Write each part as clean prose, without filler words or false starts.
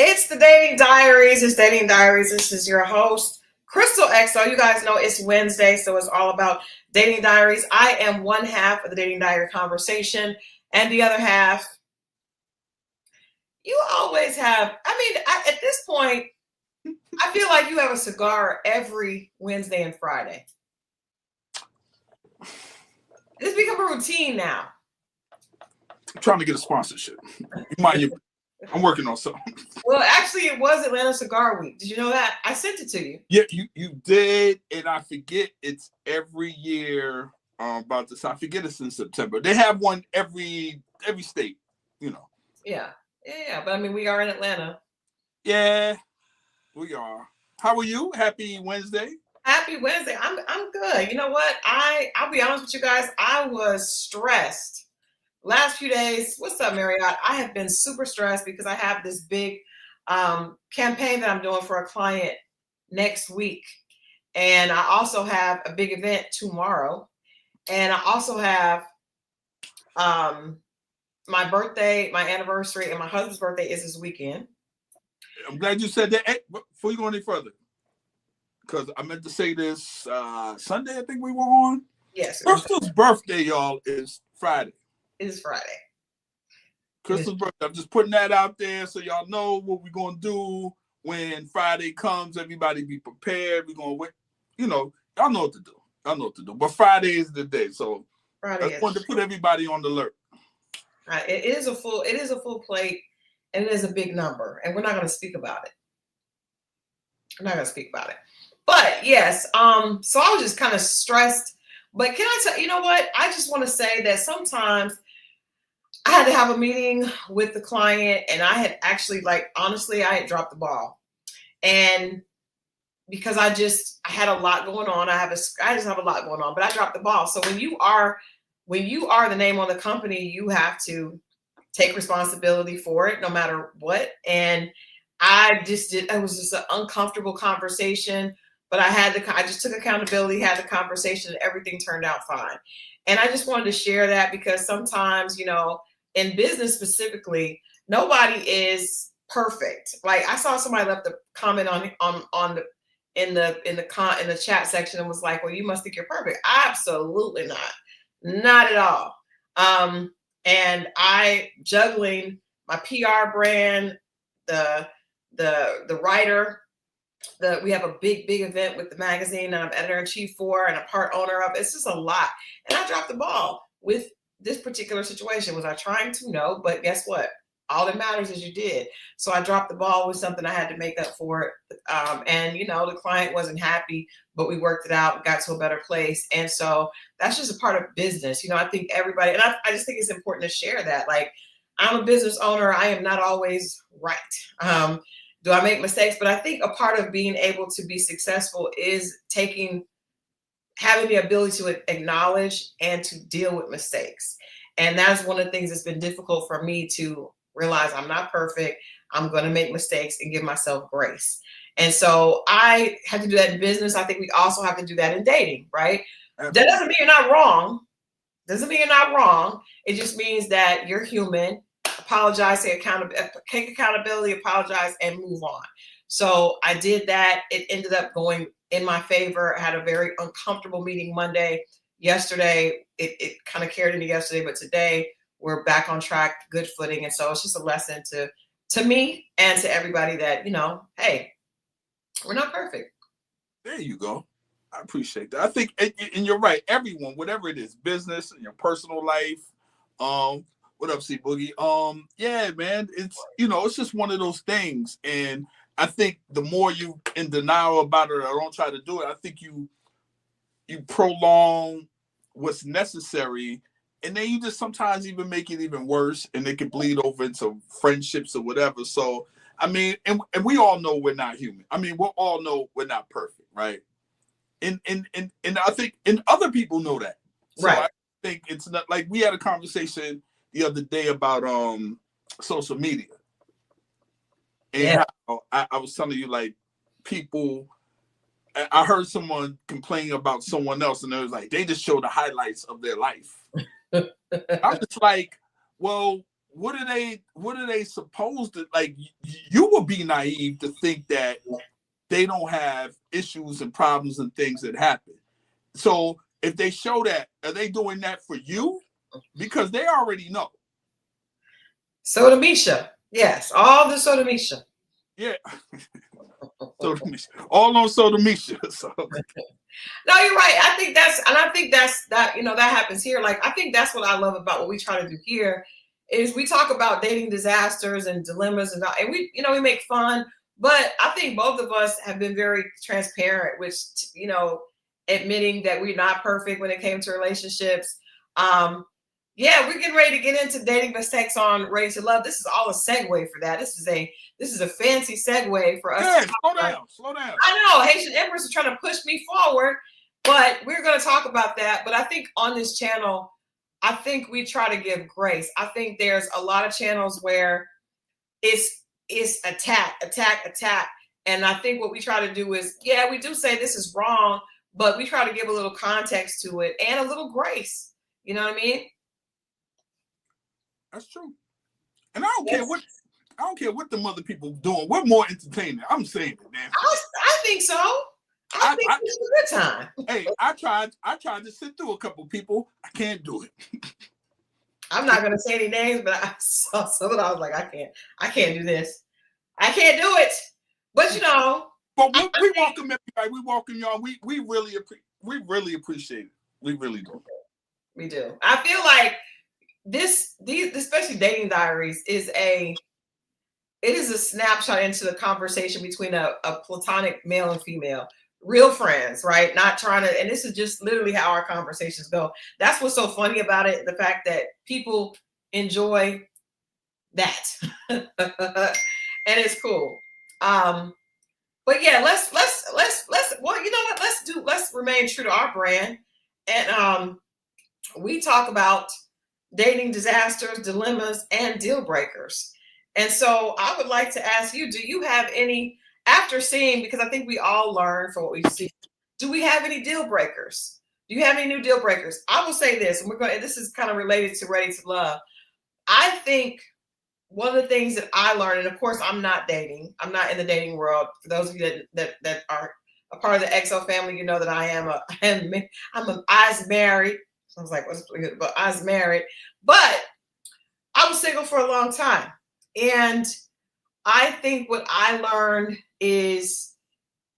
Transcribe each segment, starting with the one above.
It's the Dating Diaries. It's Dating Diaries. This is your host, Christal XO. You guys know it's Wednesday, so it's all about Dating Diaries. I am one half of the Dating Diary conversation, and the other half, you always have. At this point, I feel like you have a cigar every Wednesday and Friday. It's become a routine now. I'm trying to get a sponsorship. I'm working on something. Well, actually, it was Atlanta Cigar Week. Did you know that? I sent it to you. Yeah, you did, and I forget it's every year. About this, I forget it's in September. They have one every state, you know. Yeah. But I mean, we are in Atlanta. Yeah, we are. How are you? Happy Wednesday. Happy Wednesday. I'm good. You know what? I'll be honest with you guys. I was stressed last few days. What's up, Marriott? I have been super stressed because I have this big campaign that I'm doing for a client next week. And I also have a big event tomorrow. And I also have my birthday, my anniversary, and my husband's birthday is this weekend. I'm glad you said that. Hey, before you go any further, because I meant to say this Sunday, I think we were on. Yes. Crystal's birthday, y'all, is Friday. It is Friday. Crystal's birthday. I'm just putting that out there so y'all know what we're going to do when Friday comes. Everybody be prepared. We're going to, y'all know what to do. Y'all know what to do. But Friday is the day. So I just wanted to put everybody on the alert. It is a full plate, and it is a big number, and we're not going to speak about it. But yes, so I was just kind of stressed. But can I tell you know what? I just want to say that sometimes I had to have a meeting with the client, and I had actually, honestly, I had dropped the ball. And because I had a lot going on, I just have a lot going on, but I dropped the ball. So when you are the name on the company, you have to take responsibility for it no matter what. And it was just an uncomfortable conversation, but I just took accountability, had the conversation, and everything turned out fine. And I just wanted to share that because sometimes, in business specifically, nobody is perfect. Like I saw somebody left a comment in the chat section and was like, well, you must think you're perfect. Absolutely not at all. And I juggling my PR brand, the writer, we have a big event with the magazine that I'm editor-in-chief for and a part owner of. It's just a lot. And I dropped the ball with this particular situation. Was I trying to? No, but guess what? All that matters is you did. So I dropped the ball with something I had to make up for it. And the client wasn't happy, but we worked it out, got to a better place. And so that's just a part of business. I think everybody, and I just think it's important to share that. Like, I'm a business owner. I am not always right. Do I make mistakes? But I think a part of being able to be successful is having the ability to acknowledge and to deal with mistakes. And that's one of the things that's been difficult for me to realize. I'm not perfect. I'm going to make mistakes and give myself grace. And so I have to do that in business. I think we also have to do that in dating, right? Absolutely. That doesn't mean you're not wrong. It just means that you're human. Apologize, take accountability, apologize, and move on. So I did that. It ended up going in my favor. I had a very uncomfortable meeting Monday. Yesterday, it kind of carried into yesterday, but today we're back on track, good footing. And so it's just a lesson to me and to everybody that, hey, we're not perfect. There you go. I appreciate that. I think, and you're right, everyone, whatever it is, business and your personal life, what up, C Boogie? Yeah, man, it's just one of those things. And I think the more you in denial about it or don't try to do it, I think you prolong what's necessary, and then you just sometimes even make it even worse, and it can bleed over into friendships or whatever. So, I mean, and we all know we're not human. I mean, we all know we're not perfect, right? And I think, and other people know that. So right. I think it's not like we had a conversation the other day about social media. And how I was telling you, like, people, I heard someone complain about someone else, and it was like, they just show the highlights of their life. I'm just like, well, what are they supposed to like? You would be naive to think that they don't have issues and problems and things that happen. So if they show that, are they doing that for you? Because they already know. Sodomisha. Yes, all the Sodomisha. Yeah. Sodomisha. All on Sodomisha. So. No, you're right. I think that, you know, that happens here. Like, I think that's what I love about what we try to do here is we talk about dating disasters and dilemmas and we, you know, we make fun, but I think both of us have been very transparent, which, you know, admitting that we're not perfect when it came to relationships. Yeah, we're getting ready to get into dating mistakes on Ready to Love. This is all a segue for that. This is a fancy segue for us. Yeah, slow down. I know Haitian Empress is trying to push me forward, but we're going to talk about that. But I think on this channel, I think we try to give grace. I think there's a lot of channels where it's attack. And I think what we try to do is, yeah, we do say this is wrong, but we try to give a little context to it and a little grace. You know what I mean? That's true. And I don't care what the other people doing. We're more entertaining. I'm saying it, man. I think so. I think it's a good time. Hey, I tried to sit through a couple people. I can't do it. I'm not gonna say any names, but I saw some of it. I was like, I can't do this. I can't do it. But you know. But we welcome everybody. We welcome y'all. We really appreciate it. We really do. We do. I feel like these especially dating diaries is a snapshot into the conversation between a platonic male and female, real friends, right? Not trying to, and this is just literally how our conversations go. That's what's so funny about it, the fact that people enjoy that. And it's cool. But yeah, let's well, you know what? Let's remain true to our brand. And we talk about dating disasters, dilemmas, and deal breakers. And so I would like to ask you, do you have any, after seeing, because I think we all learn from what we see, do we have any deal breakers? Do you have any new deal breakers? I will say this, and this is kind of related to Ready to Love. I think one of the things that I learned, and of course I'm not dating, I'm not in the dating world. For those of you that are a part of the XO family, you know that I'm I was married. I was like, but I was married, but I was single for a long time. And I think what I learned is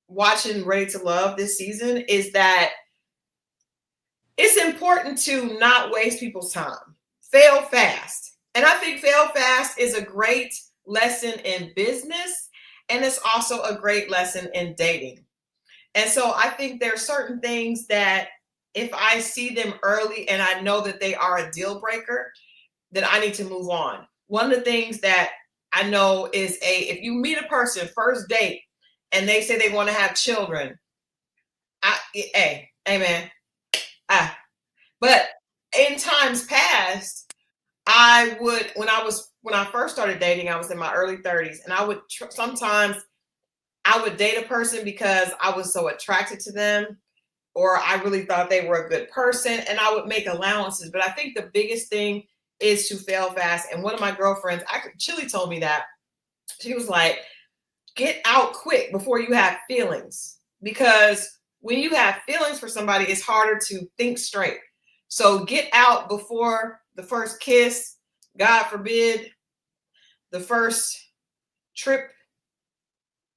watching Ready to Love this season is that it's important to not waste people's time. Fail fast. And I think fail fast is a great lesson in business. And it's also a great lesson in dating. And so I think there are certain things that if I see them early and I know that they are a deal breaker, then I need to move on. One of the things that I know is if you meet a person first date and they say they want to have children, amen. But in times past, I would, when I first started dating, I was in my early 30s, and I would sometimes I would date a person because I was so attracted to them, or I really thought they were a good person, and I would make allowances. But I think the biggest thing is to fail fast. And one of my girlfriends, actually, Chili told me that. She was like, get out quick before you have feelings. Because when you have feelings for somebody, it's harder to think straight. So get out before the first kiss, God forbid, the first trip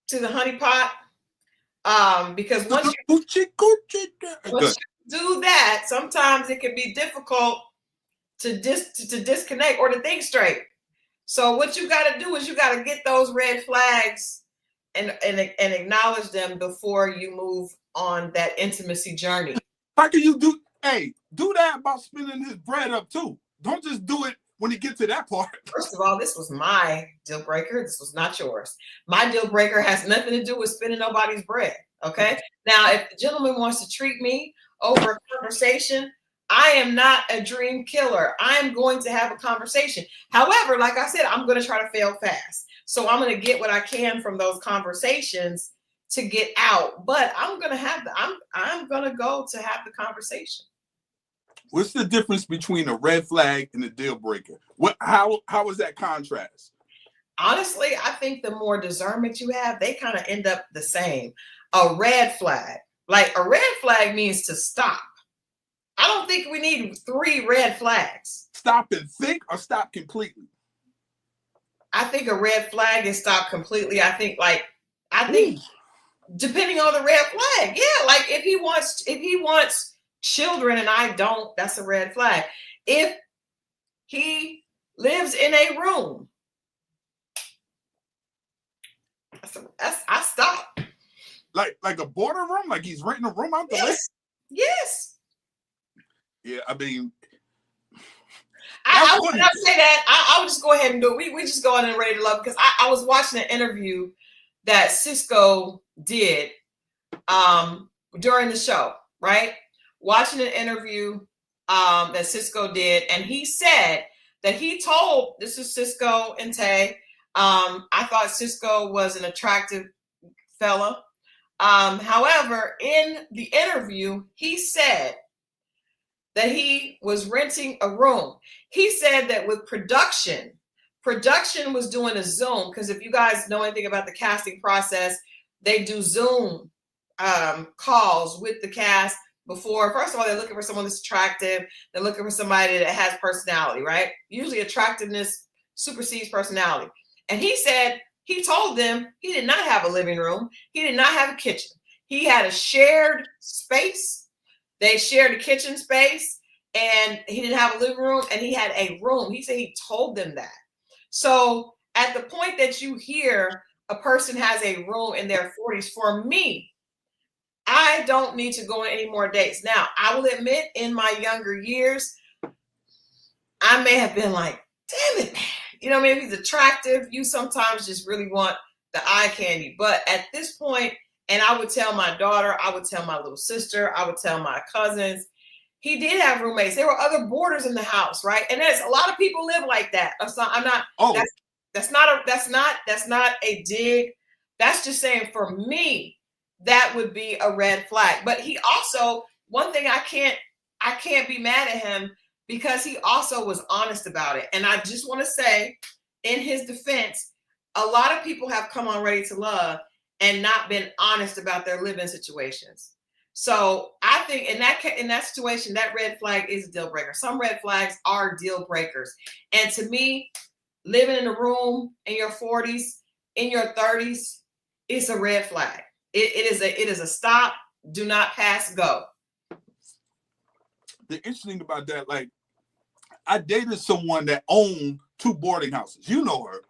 to the honey pot. Because once you do that, sometimes it can be difficult to disconnect or to think straight. So what you got to do is you got to get those red flags and acknowledge them before you move on that intimacy journey. How can you do that about spinning his bread up too? Don't just do it when you get to that part. First of all, this was my deal breaker. This was not yours. My deal breaker has nothing to do with spinning nobody's bread. Okay. Now, if the gentleman wants to treat me over a conversation, I am not a dream killer. I am going to have a conversation. However, like I said, I'm going to try to fail fast. So I'm going to get what I can from those conversations to get out. But I'm going to go to have the conversation. What's the difference between a red flag and a deal breaker? How is that contrast? Honestly, I think the more discernment you have, they kind of end up the same. A red flag, like a red flag means to stop. I don't think we need 3 red flags. Stop and think or stop completely? I think a red flag is stop completely. I think depending on the red flag, yeah, like if he wants children and I don't, that's a red flag. If he lives in a room, I stop. Like a border room, like he's renting a room out the way. Yes. Yeah, I mean, I would not say that. I would just go ahead and do it. We just go on and ready to love because I was watching an interview that Cisco did during the show, right? Watching an interview that Cisco did, and he said that he told, this is Cisco and Taye. I thought Cisco was an attractive fella. However, in the interview, he said that he was renting a room. He said that with production was doing a Zoom, because if you guys know anything about the casting process, they do Zoom calls with the cast before. First of all, they're looking for someone that's attractive. They're looking for somebody that has personality, right? Usually attractiveness supersedes personality. And he said, he told them he did not have a living room. He did not have a kitchen. He had a shared space. They shared a kitchen space, and he didn't have a living room, and he had a room. He said he told them that. So at the point that you hear a person has a room in their 40s, for me, I don't need to go on any more dates. Now, I will admit, in my younger years, I may have been like, damn it, you know, maybe he's attractive. You sometimes just really want the eye candy. But at this point, and I would tell my daughter, I would tell my little sister, I would tell my cousins, he did have roommates. There were other boarders in the house, right? And there's a lot of people live like that. I'm not. Oh, that's not a dig. That's just saying, for me, that would be a red flag. But he also, one thing I can't be mad at him, because he also was honest about it. And I just want to say, in his defense, a lot of people have come on Ready to Love and not been honest about their living situations. So I think in that situation, that red flag is a deal breaker. Some red flags are deal breakers. And to me, living in a room in your 40s, in your 30s, it's a red flag. It is a stop, do not pass, go. The interesting about that, like, I dated someone that owned 2 boarding houses. You know her.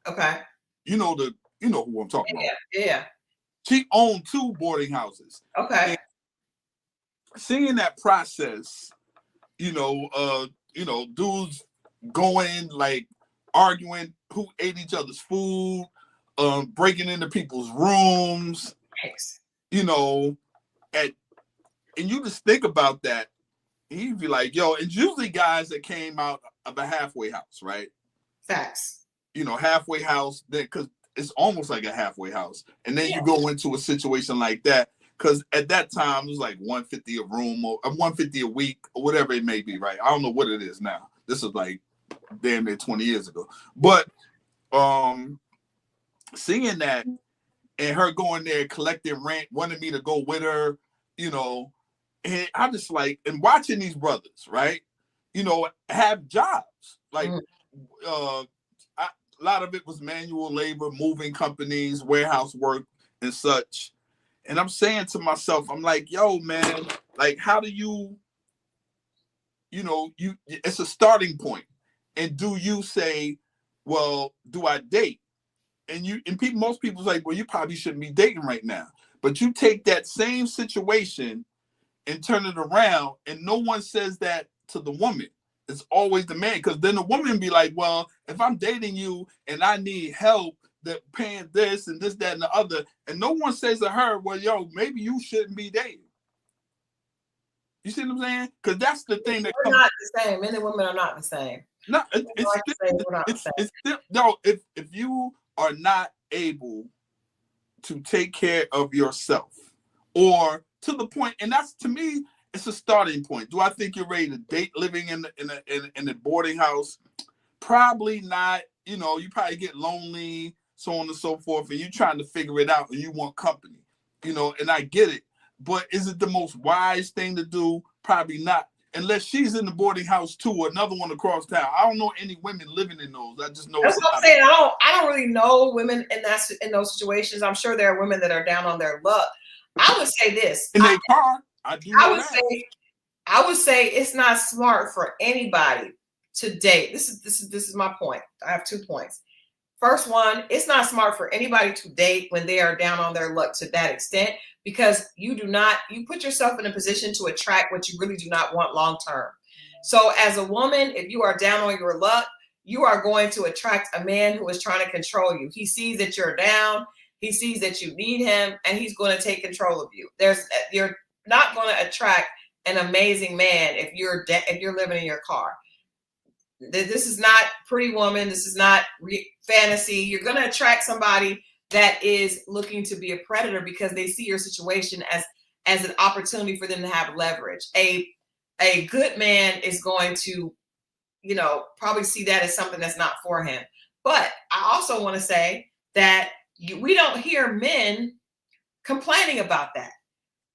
Okay. You know who I'm talking about. Yeah. She owned 2 boarding houses. Okay. And seeing that process, dudes going, like, arguing who ate each other's food, breaking into people's rooms. Thanks. And you just think about that. He'd be like, yo, it's usually guys that came out of a halfway house, right? Facts. Halfway house, because it's almost like a halfway house. And then you go into a situation like that, because at that time, it was like $150 a room or $150 a week or whatever it may be, right? I don't know what it is now. This is like damn near 20 years ago. But seeing that and her going there collecting rent, wanted me to go with her, and I just like, and watching these brothers, right, have jobs. Like, a lot of it was manual labor, moving companies, warehouse work, and such. And I'm saying to myself, I'm like, yo, man, like, how do you, it's a starting point. And do you say, well, do I date? And most people's like, well, you probably shouldn't be dating right now. But you take that same situation and turn it around, and no one says that to the woman. It's always the man, because then the woman be like, well, if I'm dating you and I need help that paying this and this, that, and the other, and no one says to her, well, yo, maybe you shouldn't be dating. You see what I'm saying? Because that's the thing that we're not the same. Men and women are not the same. No, if you are not able to take care of yourself, or to the point, and that's, to me, it's a starting point. Do I think you're ready to date living in the boarding house? Probably not. You know, you probably get lonely, so on and so forth, and you're trying to figure it out and you want company. You know, and I get it. But is it the most wise thing to do? Probably not. Unless she's in the boarding house too, or another one across town. I don't know any women living in those. I just know that's what I'm saying. I don't really know women in those situations. I'm sure there are women that are down on their luck. I would say this. In their car, I do know that. I would say it's not smart for anybody to date. This is my point. I have 2 points. First one, it's not smart for anybody to date when they are down on their luck to that extent, because you put yourself in a position to attract what you really do not want long term. So as a woman, if you are down on your luck, you are going to attract a man who is trying to control you. He sees that you're down, he sees that you need him, and he's going to take control of you. You're not going to attract an amazing man if you're living in your car. This is not Pretty Woman. This is not fantasy. You're going to attract somebody that is looking to be a predator because they see your situation as an opportunity for them to have leverage. A good man is going to, probably see that as something that's not for him. But I also want to say that we don't hear men complaining about that.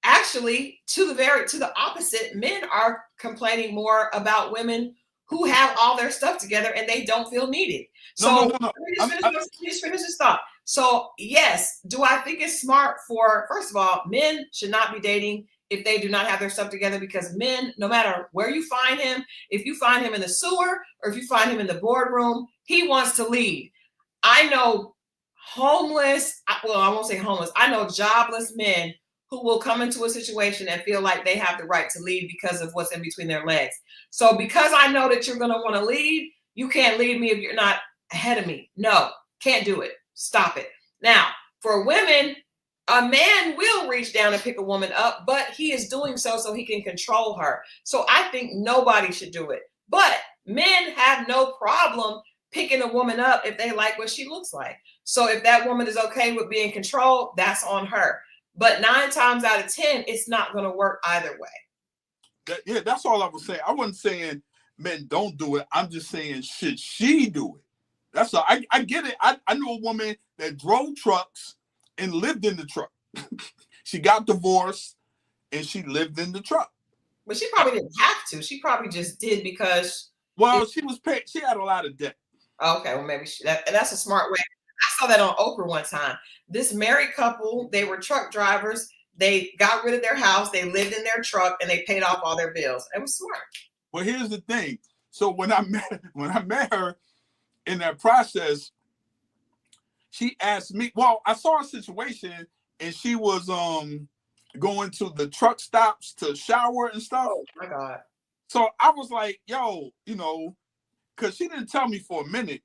Actually, to the opposite, men are complaining more about women who have all their stuff together and they don't feel needed. So no. Let me just finish this thought. So yes, do I think it's smart first of all, men should not be dating if they do not have their stuff together, because men, no matter where you find him, if you find him in the sewer or if you find him in the boardroom, he wants to lead. I know homeless, well, I won't say homeless, I know jobless men who will come into a situation and feel like they have the right to lead because of what's in between their legs. So because I know that you're going to want to lead, you can't lead me if you're not ahead of me. No, can't do it. Stop it. Now, for women, a man will reach down and pick a woman up, but he is doing so he can control her. So I think nobody should do it. But men have no problem picking a woman up if they like what she looks like. So if that woman is okay with being controlled, that's on her. But 9 times out of 10, it's not going to work either way. That's all I was saying. I wasn't saying men don't do it. I'm just saying, should she do it? That's all. I get it. I know a woman that drove trucks and lived in the truck. She got divorced and she lived in the truck. But she probably didn't have to. She probably just did because. Well, she was paid. She had a lot of debt. Okay, well, maybe that's a smart way. I saw that on Oprah one time. This married couple, they were truck drivers. They got rid of their house. They lived in their truck and they paid off all their bills. It was smart. Well, here's the thing. So when I met her in that process, she asked me, well, I saw a situation and she was going to the truck stops to shower and stuff. Oh my God. So I was like, yo, because she didn't tell me for a minute.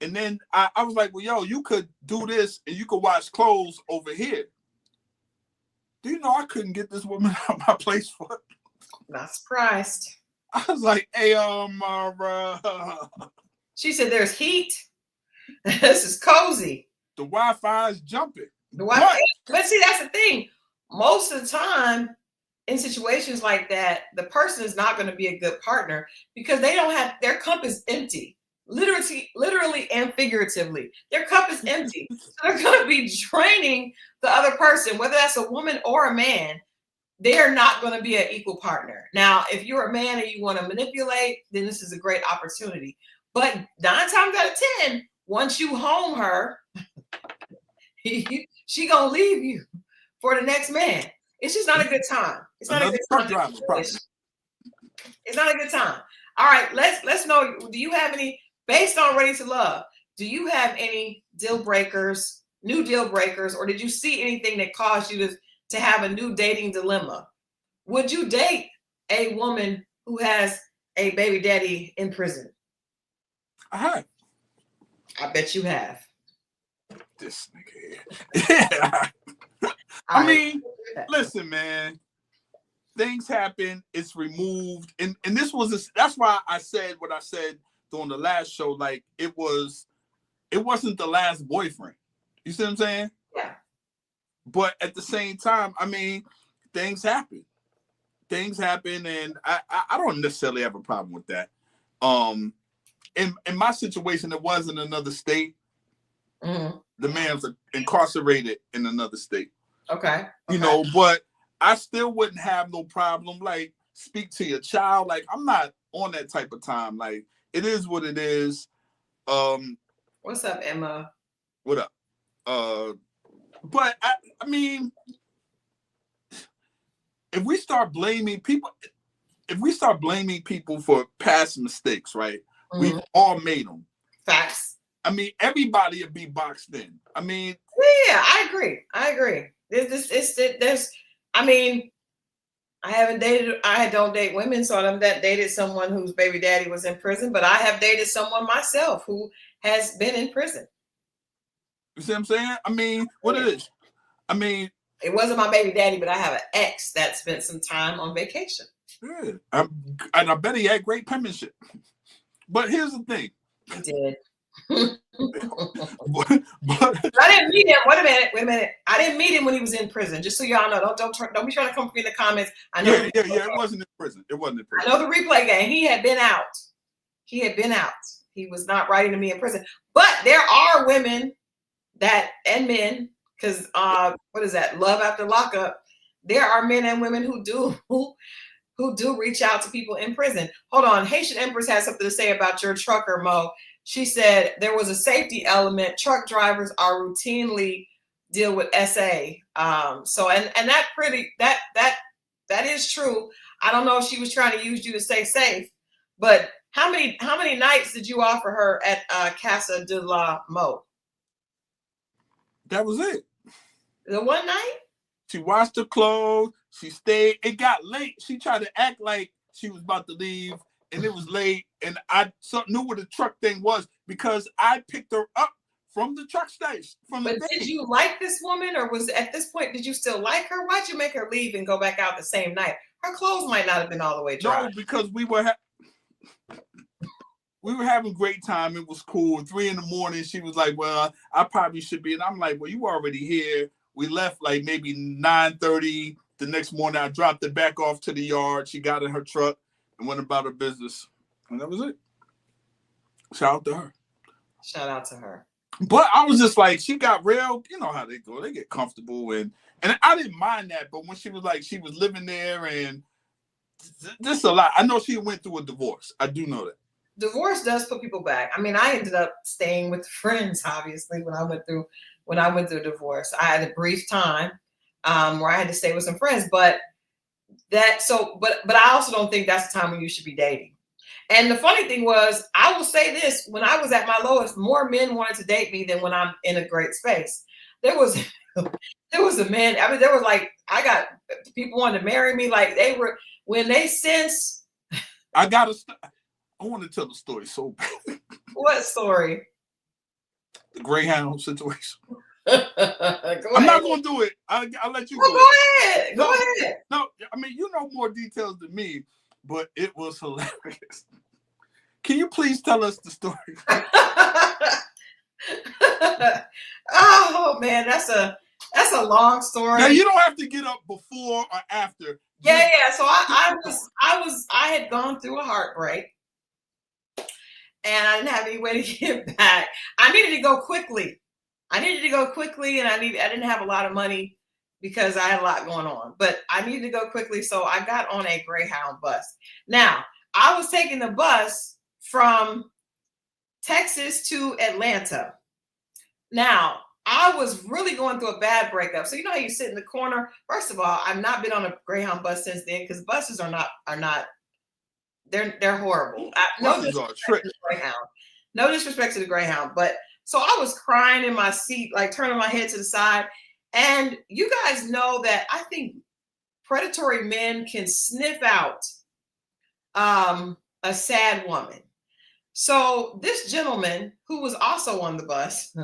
And then I was like, well, yo, you could do this and you could wash clothes over here. Do you know I couldn't get this woman out of my place for it? Not surprised. I was like, hey, She said, there's heat. This is cozy. The Wi-Fi is jumping. But see, that's the thing. Most of the time in situations like that, the person is not going to be a good partner because they don't have, their cup is empty. Literally and figuratively, their cup is empty. So they're going to be draining the other person, whether that's a woman or a man. They are not going to be an equal partner. Now, if you're a man and you want to manipulate, then this is a great opportunity. But 9 times out of 10, once you home her, she gonna leave you for the next man. It's just not a good time. It's not a good time. It's not a good time. All right, let's know. Do you have any? Based on Ready to Love, do you have any deal breakers, new deal breakers, or did you see anything that caused you to have a new dating dilemma? Would you date a woman who has a baby daddy in prison? I have. I bet you have. This nigga here. Yeah. I mean, listen, man. Things happen. It's removed, and that's why I said what I said on the last show. Like it wasn't the last boyfriend. You see what I'm saying? Yeah. But at the same time, I mean, things happen. things happen, and I don't necessarily have a problem with that. In my situation, it was in another state. Mm-hmm. The man's incarcerated in another state. Okay. You know, but I still wouldn't have no problem. Like, speak to your child. Like, I'm not on that type of time. Like, it is what it is. What's up, Emma? What up? But I mean, if we start blaming people for past mistakes, right? Mm-hmm. We've all made them. Facts. I mean, everybody would be boxed in. I mean, yeah, I agree. I mean, I don't date women, so I haven't dated someone whose baby daddy was in prison, but I have dated someone myself who has been in prison. You see what I'm saying? I mean, what it is? I mean, it wasn't my baby daddy, but I have an ex that spent some time on vacation. Yeah, and I bet he had great penmanship. But here's the thing. He did. but I didn't meet him. Wait a minute. I didn't meet him when he was in prison. Just so y'all know, don't be trying to come for me in the comments. I know. Yeah. It wasn't in prison. I know the replay game. He had been out. He was not writing to me in prison. But there are women and men, because what is that? Love after lockup. There are men and women who do reach out to people in prison. Hold on. Haitian Empress has something to say about your trucker, Mo. She said there was a safety element. Truck drivers are routinely deal with SA. So that is true. I don't know if she was trying to use you to stay safe, but how many nights did you offer her at Casa de la Mo? That was it. The one night? She washed her clothes. She stayed. It got late. She tried to act like she was about to leave, and it was late. And I knew what the truck thing was because I picked her up from the truck station. Did you like this woman, or was at this point did you still like her? Why'd you make her leave and go back out the same night? Her clothes might not have been all the way dry. No, because we were having a great time. It was cool. 3 a.m, she was like, "Well, I probably should be," and I'm like, "Well, you already here." We left like maybe 9:30. The next morning, I dropped it back off to the yard. She got in her truck and went about her business. And that was it. Shout out to her. But I was just like, she got real, you know how they go. They get comfortable. And I didn't mind that. But when she was like, she was living there and just a lot. I know she went through a divorce. I do know that. Divorce does put people back. I mean, I ended up staying with friends, obviously, when I went through divorce. I had a brief time where I had to stay with some friends, but I also don't think that's the time when you should be dating. And the funny thing was, I will say this, when I was at my lowest, more men wanted to date me than when I'm in a great space. There was a man, I mean, there was like, I got people wanting to marry me. Like when they sense. I want to tell the story so bad. What story? The Greyhound situation. I'm not going to do it. I'll let you go. Go ahead. No, I mean, you know more details than me, but it was hilarious. Can you please tell us the story? Oh man, that's a long story. Now you don't have to get up before or after. Yeah. So I had gone through a heartbreak, and I didn't have any way to get back. I needed to go quickly. And I didn't have a lot of money because I had a lot going on, but I needed to go quickly. So I got on a Greyhound bus. Now, I was taking the bus from Texas to Atlanta. Now, I was really going through a bad breakup. So you know how you sit in the corner? First of all, I've not been on a Greyhound bus since then because buses are not they're horrible. No disrespect to the Greyhound, but so I was crying in my seat, like turning my head to the side. And you guys know that I think predatory men can sniff out a sad woman. So this gentleman, who was also on the bus,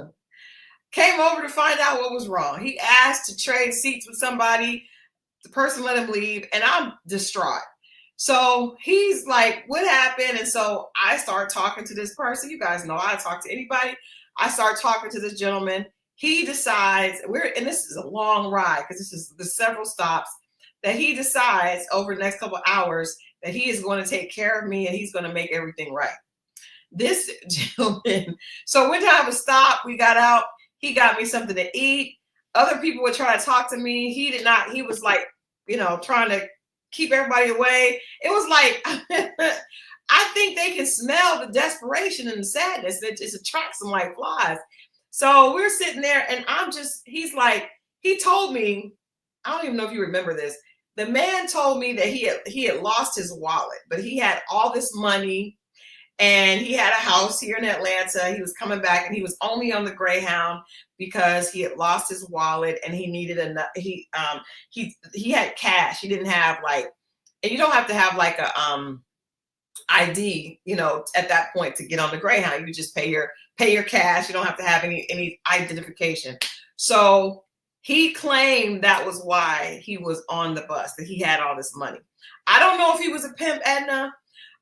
came over to find out what was wrong. He asked to trade seats with somebody. The person let him leave, and I'm distraught. So he's like, what happened? And so I start talking to this person. You guys know I talk to anybody. I start talking to this gentleman. He decides and this is a long ride because there's several stops. that he decides over the next couple of hours that he is going to take care of me and he's going to make everything right. This gentleman, so when time to stop, we got out. He got me something to eat. Other people would try to talk to me. He did not. He was like, trying to keep everybody away. It was like, I think they can smell the desperation and the sadness. It just attracts them like flies. So we're sitting there and he's like, he told me, I don't even know if you remember this. The man told me that he had lost his wallet, but he had all this money and he had a house here in Atlanta. He was coming back and he was only on the Greyhound because he had lost his wallet and he needed he had cash. He didn't have and you don't have to have like a ID, at that point to get on the Greyhound. You just pay your cash. You don't have to have any identification. So he claimed that was why he was on the bus, that he had all this money. I don't know if he was a pimp, Edna.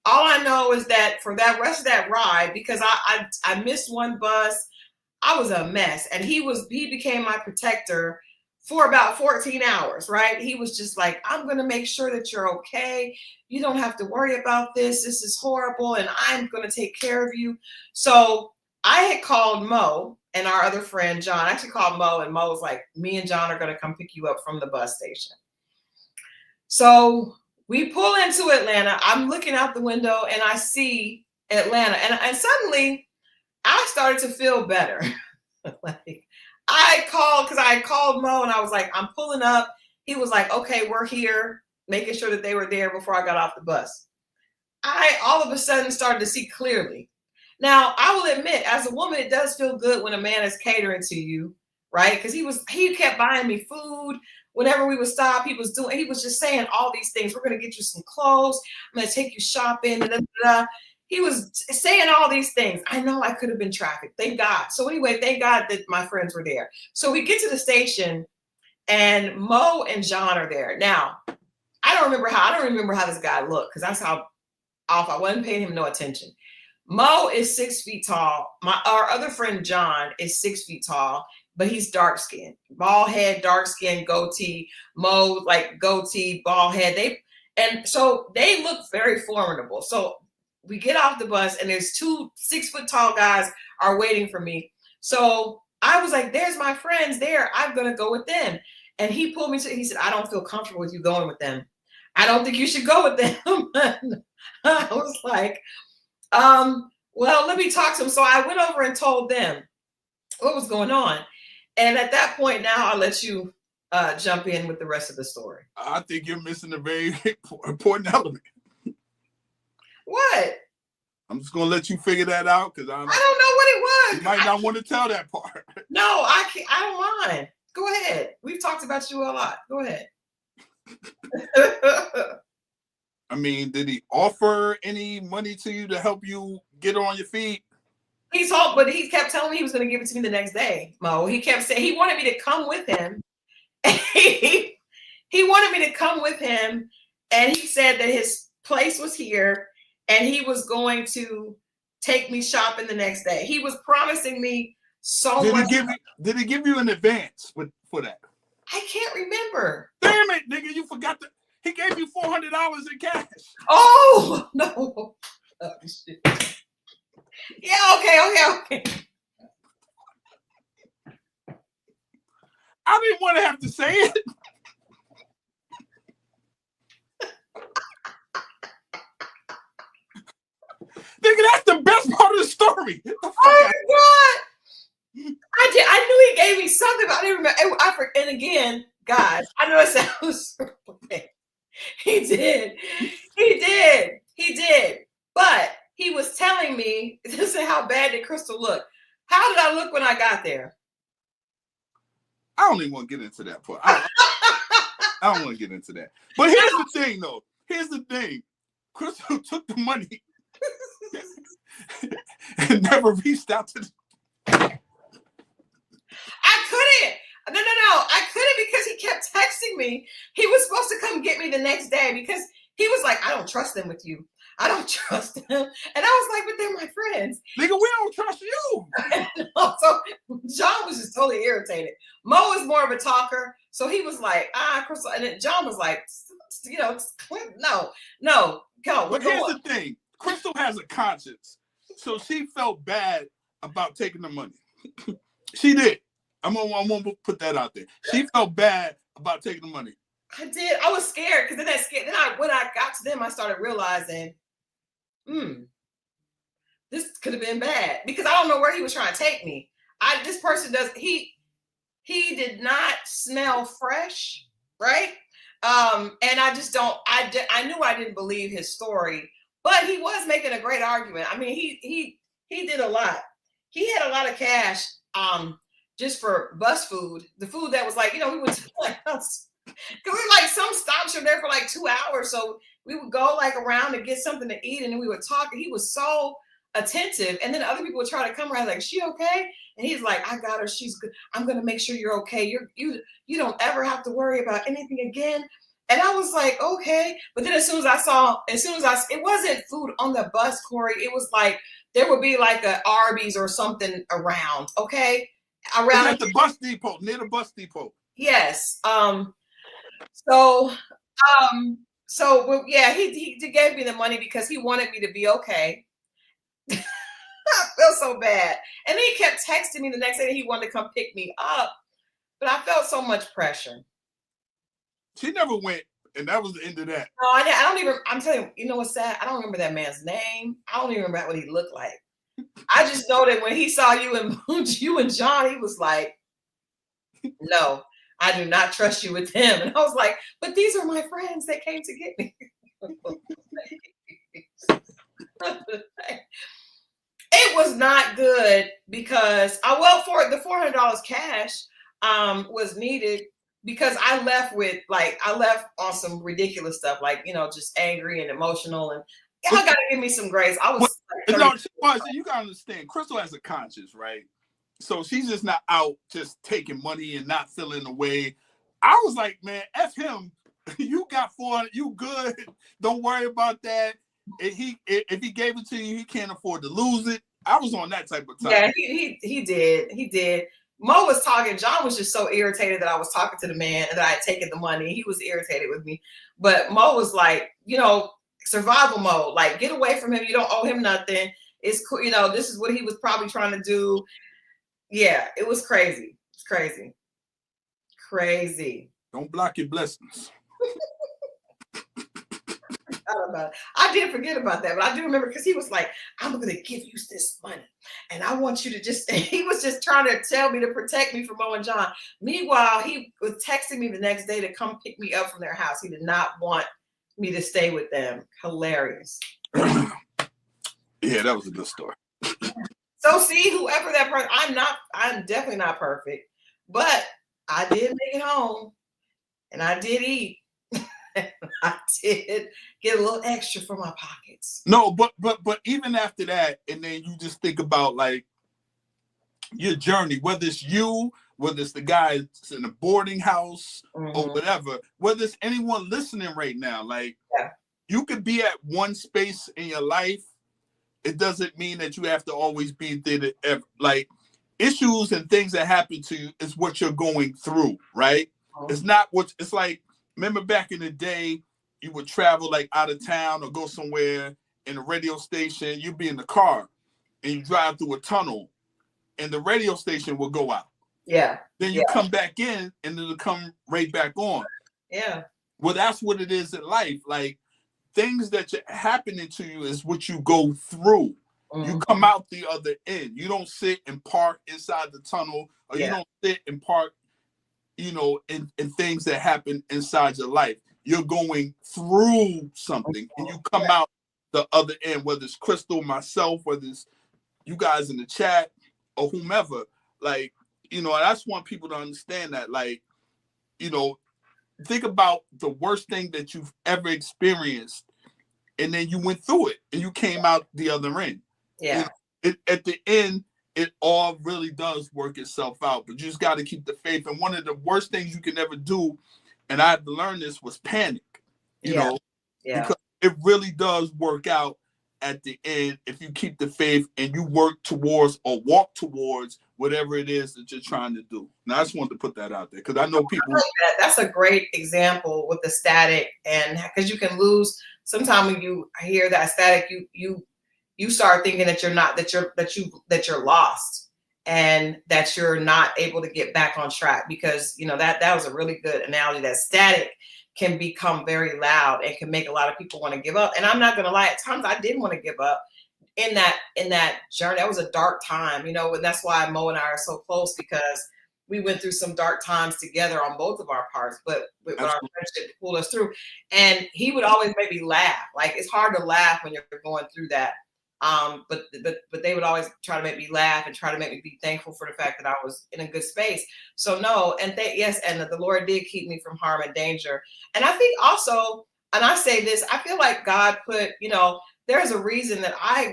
All I know is that for that rest of that ride, because I missed one bus, I was a mess. And he became my protector for about 14 hours, right? He was just like, I'm going to make sure that you're okay. You don't have to worry about this. This is horrible. And I'm going to take care of you. So I had called Moe and our other friend, John. I actually called Moe and Moe was like, me and John are going to come pick you up from the bus station. So we pull into Atlanta. I'm looking out the window and I see Atlanta. And suddenly I started to feel better. I called Moe and I was like, I'm pulling up. He was like, okay, we're here, making sure that they were there before I got off the bus. I all of a sudden started to see clearly. Now, I will admit, as a woman, it does feel good when a man is catering to you, right? Because he kept buying me food. Whenever we would stop, he was just saying all these things. We're going to get you some clothes. I'm going to take you shopping. He was saying all these things. I know I could have been trafficked. Thank God. So anyway, thank God that my friends were there. So we get to the station and Moe and John are there. Now, I don't remember how this guy looked because that's how off I wasn't paying him no attention. Moe is 6 feet tall. Our other friend John is 6 feet tall, but he's dark skinned, bald head, dark skin, goatee. Moe like goatee, bald head. So they look very formidable. So we get off the bus and there's 2 6 foot tall guys are waiting for me. So I was like, there's my friends there. I'm going to go with them. And he pulled me he said, I don't feel comfortable with you going with them. I don't think you should go with them. I was like, well, let me talk to them. So I went over and told them what was going on. And at that point, now I'll let you jump in with the rest of the story. I think you're missing a very important element. What? I'm just gonna let you figure that out because I don't know what it was. You might not want to tell that part. No, I can't. I don't mind. Go ahead. We've talked about you a lot. Go ahead. I mean, did he offer any money to you to help you get on your feet? But he kept telling me he was going to give it to me the next day, Mo. He kept saying he wanted me to come with him. He wanted me to come with him, and he said that his place was here, and he was going to take me shopping the next day. He was promising me so much. Did he give you an advance for that? I can't remember. Damn it, nigga! You forgot that he gave you $400 in cash. Oh no! Oh, shit. Yeah. Okay. I didn't want to have to say it. Nigga, that's the best part of the story. Oh my God! I knew he gave me something, but I didn't remember. And again, guys, I know it sounds okay. He did. But he was telling me, this is how bad did Christal look. How did I look when I got there? I don't even want to get into that part. I don't want to get into that. But here's the thing, though. Here's the thing. Christal took the money and never reached out to I couldn't. No. I couldn't because he kept texting me. He was supposed to come get me the next day because he was like, I don't trust them with you. I don't trust them. And I was like, but they're my friends. Nigga, we don't trust you. So John was just totally irritated. Mo is more of a talker. So he was like, Christal. And then John was like, no, go. But here's the thing. Christal has a conscience. So she felt bad about taking the money. She did. I'm gonna put that out there. She felt bad about taking the money. I did. I was scared because when I got to them, I started realizing, this could have been bad because I don't know where he was trying to take me. This person he did not smell fresh, right? And I just don't. I knew I didn't believe his story, but he was making a great argument. I mean, he did a lot. He had a lot of cash, just for bus food. The food that was like, we went to my house. Because we like some stops are there for like 2 hours. So we would go like around and get something to eat and then we would talk. And he was so attentive. And then other people would try to come around like, is she okay? And he's like, I got her. She's good. I'm going to make sure you're okay. You don't ever have to worry about anything again. And I was like, okay. But then it wasn't food on the bus, Corey. It was like, there would be like a Arby's or something around. Okay. Around at the bus depot, near the bus depot. Yes. He gave me the money because he wanted me to be okay. I feel so bad. And then he kept texting me the next day that he wanted to come pick me up. But I felt so much pressure. She never went, and that was the end of that. No, I don't even, I'm telling you, you know what's sad? I don't remember that man's name. I don't even remember what he looked like. I just know that when he saw you and John, he was like, no. I do not trust you with him. And I was like, but these are my friends that came to get me. It was not good because for the $400 cash was needed because I left on some ridiculous stuff, like, just angry and emotional, and y'all gotta give me some grace. I was you gotta understand, Christal has a conscience, right? So she's just not out just taking money and not feeling the way. I was like, man, F him. You got 400, you good. Don't worry about that. If he gave it to you, he can't afford to lose it. I was on that type of time. Yeah, he did. Mo was talking. John was just so irritated that I was talking to the man and that I had taken the money. He was irritated with me. But Mo was like, survival mode. Like, get away from him. You don't owe him nothing. It's cool. This is what he was probably trying to do. Yeah, it was crazy. It's crazy. Crazy. Don't block your blessings. I did forget about that, but I do remember because he was like, I'm going to give you this money. And I want you to he was just trying to tell me to protect me from Mo and John. Meanwhile, he was texting me the next day to come pick me up from their house. He did not want me to stay with them. Hilarious. Yeah, that was a good story. So see, whoever that person, I'm definitely not perfect, but I did make it home and I did eat. I did get a little extra for my pockets. No, but even after that, and then you just think about like your journey, whether it's you, whether it's the guy that's in a boarding house or whatever, whether it's anyone listening right now, like you could be at one space in your life. It doesn't mean that you have to always be there. Like issues and things that happen to you is what you're going through, right? It's not what it's like. Remember back in the day, you would travel like out of town or go somewhere in a radio station. You'd be in the car and you drive through a tunnel and the radio station will go out. Yeah. Then you come back in and it'll come right back on. Yeah. Well, that's what it is in life. Like things that are happening to you is what you go through. You come out the other end. You don't sit and park inside the tunnel or you don't sit and park, in things that happen inside your life. You're going through something and you come out the other end, whether it's Christal, myself, whether it's you guys in the chat or whomever. Like, I just want people to understand that, like, think about the worst thing that you've ever experienced and then you went through it and you came out the other end. Yeah. At the end, it all really does work itself out, but you just got to keep the faith. And one of the worst things you can ever do, and I had to learn this, was panic. You know, because it really does work out at the end if you keep the faith and you work towards or walk towards whatever it is that you're trying to do. Now, I just wanted to put that out there because I know people. Like that. That's a great example with the static, and because you can lose. Sometimes when you hear that static, you start thinking that you're not that you're lost and that you're not able to get back on track, because that was a really good analogy. That static can become very loud and can make a lot of people want to give up. And I'm not gonna lie, at times I did want to give up in that journey. That was a dark time, and that's why Mo and I are so close, because we went through some dark times together on both of our parts, but our friendship pulled us through. And he would always make me laugh. Like, it's hard to laugh when you're going through that. But they would always try to make me laugh and try to make me be thankful for the fact that I was in a good space. So no, and yes, and the Lord did keep me from harm and danger. And I think also, and I say this, I feel like God put, there's a reason that I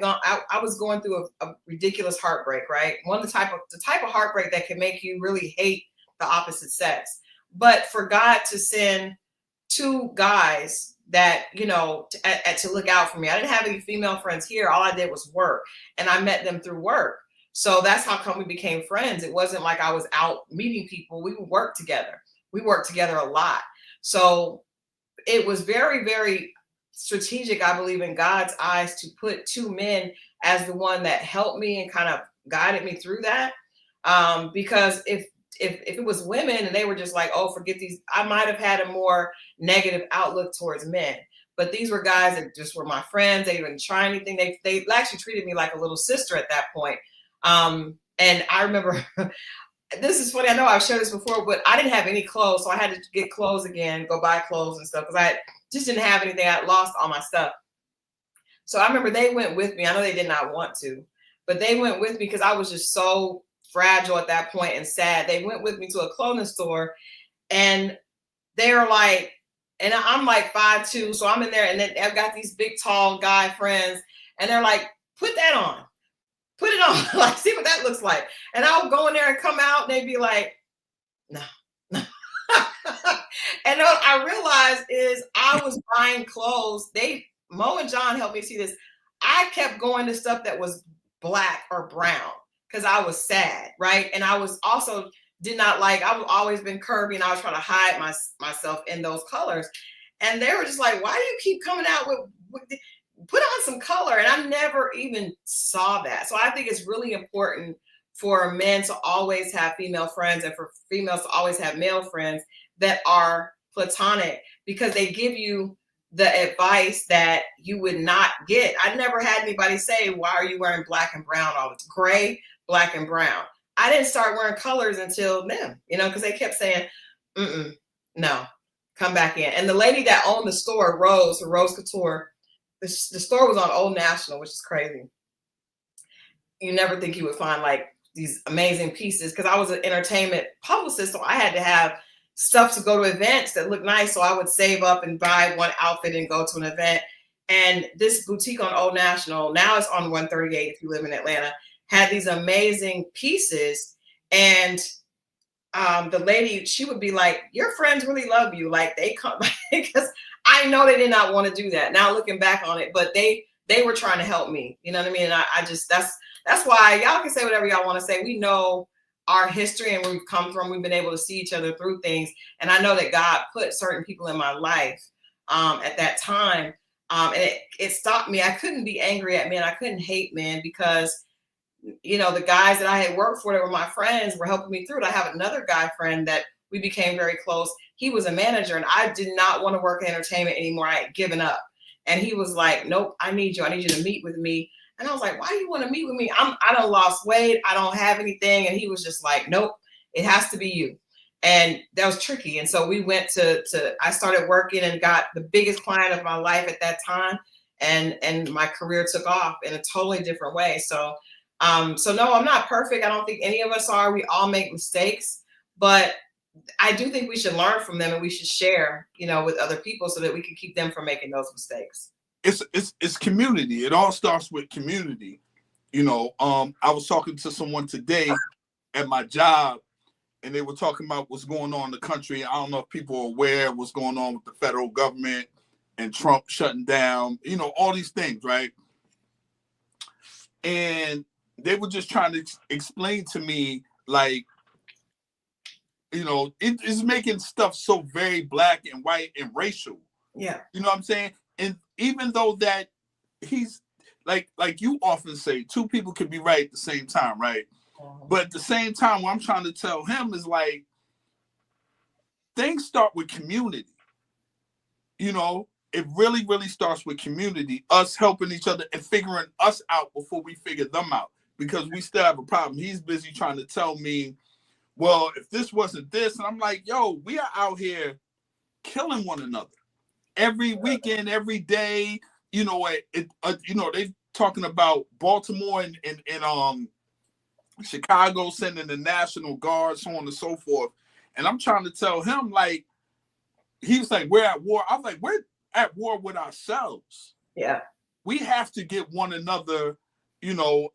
was going through a ridiculous heartbreak, right? The type of heartbreak that can make you really hate the opposite sex. But for God to send two guys that, to look out for me. I didn't have any female friends here. All I did was work, and I met them through work. So that's how come we became friends. It wasn't like I was out meeting people. We would work together. We worked together a lot. So it was very, very strategic, I believe, in God's eyes, to put two men as the one that helped me and kind of guided me through that. Because if it was women and they were just like, oh, forget these, I might have had a more negative outlook towards men. But these were guys that just were my friends. They didn't try anything. They actually treated me like a little sister at that point. And I remember, this is funny, I know I've shared this before, but I didn't have any clothes. So I had to get clothes again, go buy clothes and stuff, because I just didn't have anything. I had lost all my stuff. So I remember they went with me. I know they did not want to, but they went with me because I was just so fragile at that point and sad. They went with me to a clothing store, and they're like, and I'm like 5'2", so I'm in there, and then I've got these big, tall guy friends, and they're like, put that on. Put it on, like, see what that looks like. And I'll go in there and come out, and they'd be like, no. And what I realized is I was buying clothes. Mo and John helped me see this. I kept going to stuff that was black or brown because I was sad, right? And I was also I've always been curvy, and I was trying to hide myself in those colors. And they were just like, why do you keep coming out with put on some color? And I never even saw that. So I think it's really important for men to always have female friends, and for females to always have male friends that are platonic, because they give you the advice that you would not get. I never had anybody say, why are you wearing black and brown all the time? Gray, black, and brown. I didn't start wearing colors until then, because they kept saying, no, come back in. And the lady that owned the store, Rose Couture, the store was on Old National, which is crazy. You never think you would find like these amazing pieces, because I was an entertainment publicist, so I had to have stuff to go to events that looked nice. So I would save up and buy one outfit and go to an event. And this boutique on Old National, now it's on 138 if you live in Atlanta, had these amazing pieces. And the lady, she would be like, your friends really love you. Like, they come, because I know they did not want to do that. Now looking back on it, but they were trying to help me. You know what I mean? And I just, that's why y'all can say whatever y'all want to say. We know our history and where we've come from. We've been able to see each other through things. And I know that God put certain people in my life at that time. And it stopped me. I couldn't be angry at men. I couldn't hate men, because, the guys that I had worked for that were my friends were helping me through it. I have another guy friend that we became very close. He was a manager, and I did not want to work in entertainment anymore. I had given up. And he was like, nope, I need you to meet with me. And I was like, why do you want to meet with me? I done lost weight. I don't have anything. And he was just like, nope, it has to be you. And that was tricky. And so we went I started working and got the biggest client of my life at that time. And my career took off in a totally different way. So no, I'm not perfect. I don't think any of us are. We all make mistakes, but I do think we should learn from them, and we should share, with other people, so that we can keep them from making those mistakes. It's community. It all starts with community. I was talking to someone today at my job, and they were talking about what's going on in the country. I don't know if people are aware of what's going on with the federal government, and Trump shutting down, all these things, right? And they were just trying to explain to me, like, it is making stuff so very black and white and racial. Yeah. You know what I'm saying? And even though that he's like you often say, two people can be right at the same time, right? But at the same time, what I'm trying to tell him is like, things start with community. It really, really starts with community, us helping each other and figuring us out before we figure them out, because we still have a problem. He's busy trying to tell me, well, if this wasn't this, and I'm like, yo, we are out here killing one another every weekend, every day. They talking about Baltimore and Chicago sending the National Guard, so on and so forth. And I'm trying to tell him, like, he was like, we're at war. I was like, we're at war with ourselves. Yeah. We have to get one another,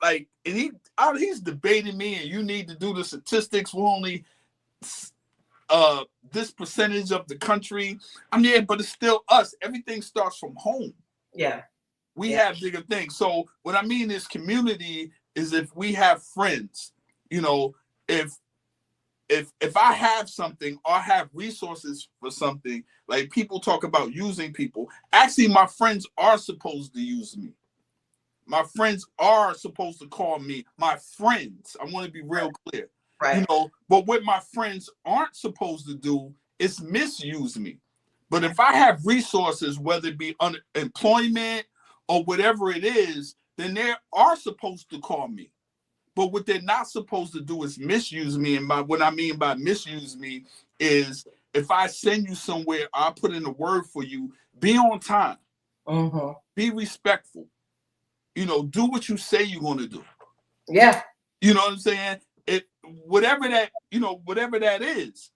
like, and he's debating me, and you need to do the statistics. We're only this percentage of the country. But it's still us. Everything starts from home. Yeah. We have bigger things. So what I mean is community is if we have friends, if I have something or have resources for something, like people talk about using people. Actually, my friends are supposed to use me. My friends are supposed to call me my friends. I want to be real clear. Right. But what my friends aren't supposed to do is misuse me. But if I have resources, whether it be unemployment or whatever it is, then they are supposed to call me. But what they're not supposed to do is misuse me. And what I mean by misuse me is, if I send you somewhere, I put in a word for you, be on time. Mm-hmm. Be respectful. Do what you say you're going to do. Yeah. You know what I'm saying? Whatever that is,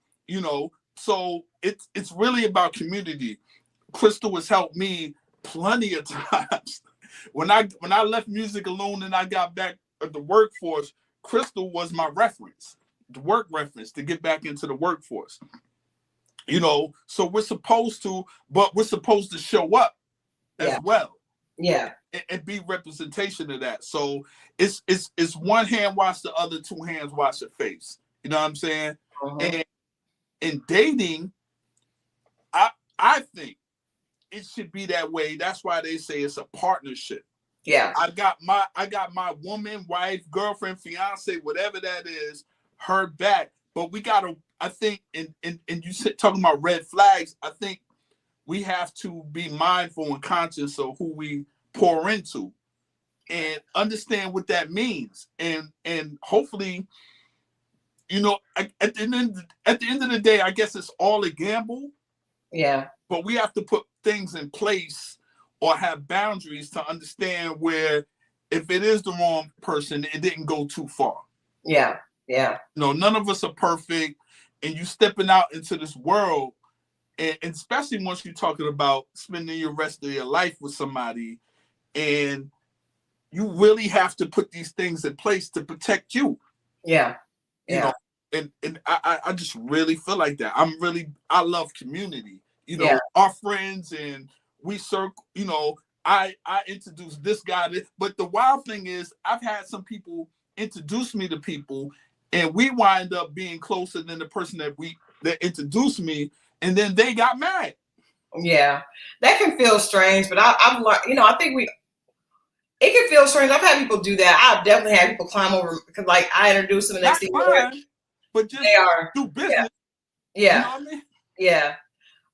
so it's really about community. Christal has helped me plenty of times. When I left music alone and I got back at the workforce, Christal was my reference, the work reference to get back into the workforce. So we're supposed to show up as well. Yeah. And be representation of that. So it's one hand wash the other, two hands wash your face. You know what I'm saying? Uh-huh. And in dating, I think it should be that way. That's why they say it's a partnership. Yeah. I got my woman, wife, girlfriend, fiance, whatever that is, her back. But we gotta, I think, and you talking about red flags, I think we have to be mindful and conscious of who we pour into and understand what that means. And hopefully, at the end of the day, I guess it's all a gamble. Yeah. But we have to put things in place or have boundaries to understand where, if it is the wrong person, it didn't go too far. Yeah. Yeah. None of us are perfect. And you stepping out into this world, and especially once you're talking about spending your rest of your life with somebody, and you really have to put these things in place to protect you. Yeah. And I just really feel like that. I love community. Our friends, and we circle, I introduced this guy. But the wild thing is, I've had some people introduce me to people, and we wind up being closer than the person that introduced me, and then they got mad. Yeah, that can feel strange, but I've learned, I think it can feel strange. I've had people do that. I've definitely had people climb over because, like, I introduce them and next thing you know, but just do business. Yeah. You know what I mean? Yeah.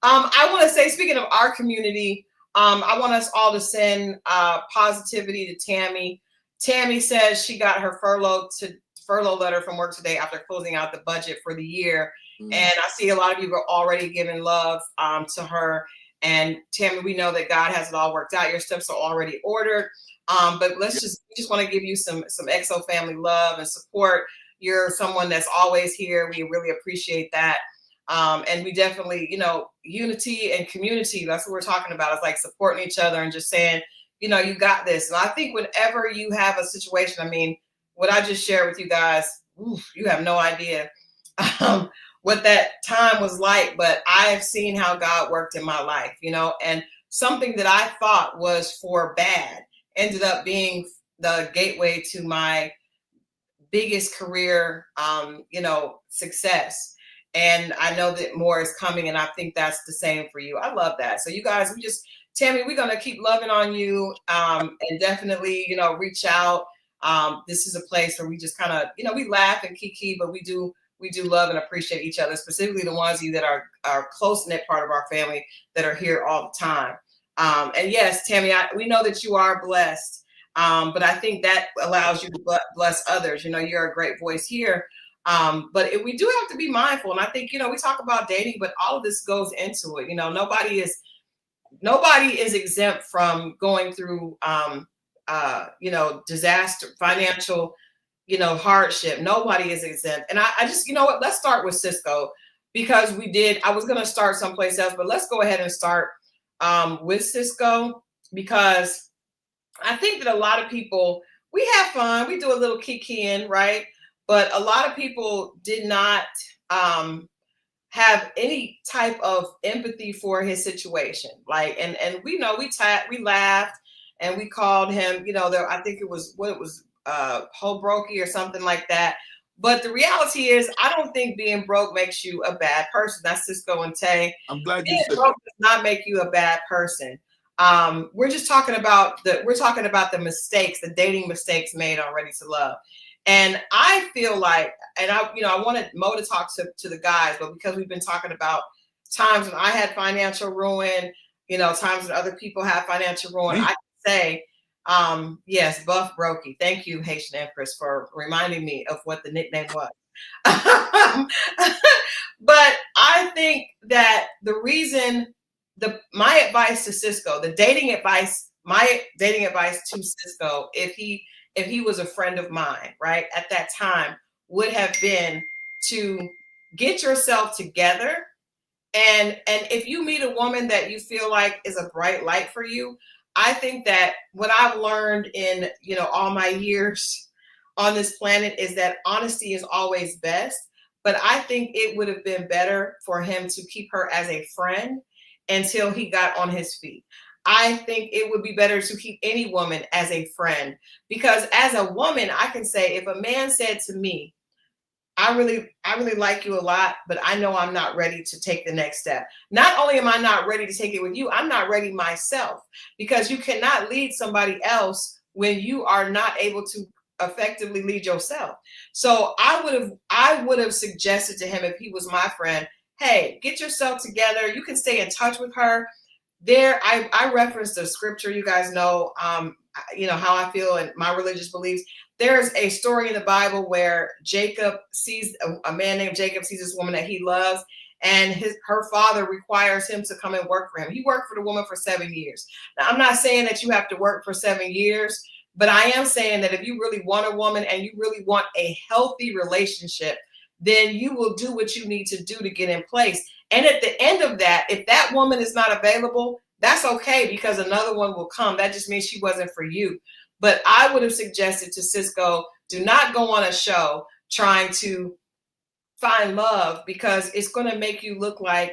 I want to say, speaking of our community, I want us all to send positivity to Tammy. Tammy says she got her furlough letter from work today after closing out the budget for the year. Mm. And I see a lot of you are already giving love to her. And Tammy, we know that God has it all worked out. Your steps are already ordered. But we just want to give you some XO family love and support. You're someone that's always here. We really appreciate that. And we definitely, unity and community, that's what we're talking about. It's like supporting each other and just saying, you got this. And I think whenever you have a situation, what I just shared with you guys, you have no idea what that time was like, but I have seen how God worked in my life, and something that I thought was for bad ended up being the gateway to my biggest career, success. And I know that more is coming, and I think that's the same for you. I love that. So you guys, Tammy, we're gonna keep loving on you, and definitely, reach out. This is a place where we just kind of, we laugh and kiki, but we do love and appreciate each other, specifically the ones of you that are close knit part of our family that are here all the time. And yes, Tammy, we know that you are blessed. But I think that allows you to bless others. You're a great voice here. But we do have to be mindful. And I think, we talk about dating, but all of this goes into it. Nobody is exempt from going through, disaster, financial, hardship. Nobody is exempt. And I just, what, let's start with Cisco, because I was going to start someplace else, but let's go ahead and start with Cisco, because I think that a lot of people, we have fun, we do a little kikiing, right? But a lot of people did not have any type of empathy for his situation. Like, and we know we laughed and we called him, I think it was Holbrokey or something like that. But the reality is, I don't think being broke makes you a bad person. That's Cisco and Taye. I'm glad you being said broke that. does not make you a bad person. We're just talking about the mistakes, the dating mistakes made on Ready to Love. And I feel like, and I wanted Mo to talk to the guys, but because we've been talking about times when I had financial ruin, times when other people have financial ruin, I can say, yes, Buff Brokey. Thank you, Haitian Empress, for reminding me of what the nickname was. But I think that the reason, my advice to Cisco, my dating advice to Cisco, if he was a friend of mine, right, at that time, would have been to get yourself together. And if you meet a woman that you feel like is a bright light for you, I think that what I've learned in, all my years on this planet is that honesty is always best. But I think it would have been better for him to keep her as a friend until he got on his feet. I think it would be better to keep any woman as a friend, because as a woman, I can say, if a man said to me, I really like you a lot, but I know I'm not ready to take the next step. Not only am I not ready to take it with you, I'm not ready myself, because you cannot lead somebody else when you are not able to effectively lead yourself. So I would have suggested to him, if he was my friend, hey, get yourself together. You can stay in touch with her. I referenced the scripture. You guys know, how I feel and my religious beliefs. There's a story in the Bible where Jacob sees a man named Jacob sees this woman that he loves, and her father requires him to come and work for him. He worked for the woman for 7 years. Now, I'm not saying that you have to work for 7 years, but I am saying that if you really want a woman and you really want a healthy relationship, then you will do what you need to do to get in place. And at the end of that, if that woman is not available, that's okay, because another one will come. That just means she wasn't for you. But I would have suggested to Cisco, do not go on a show trying to find love, because it's going to make you look like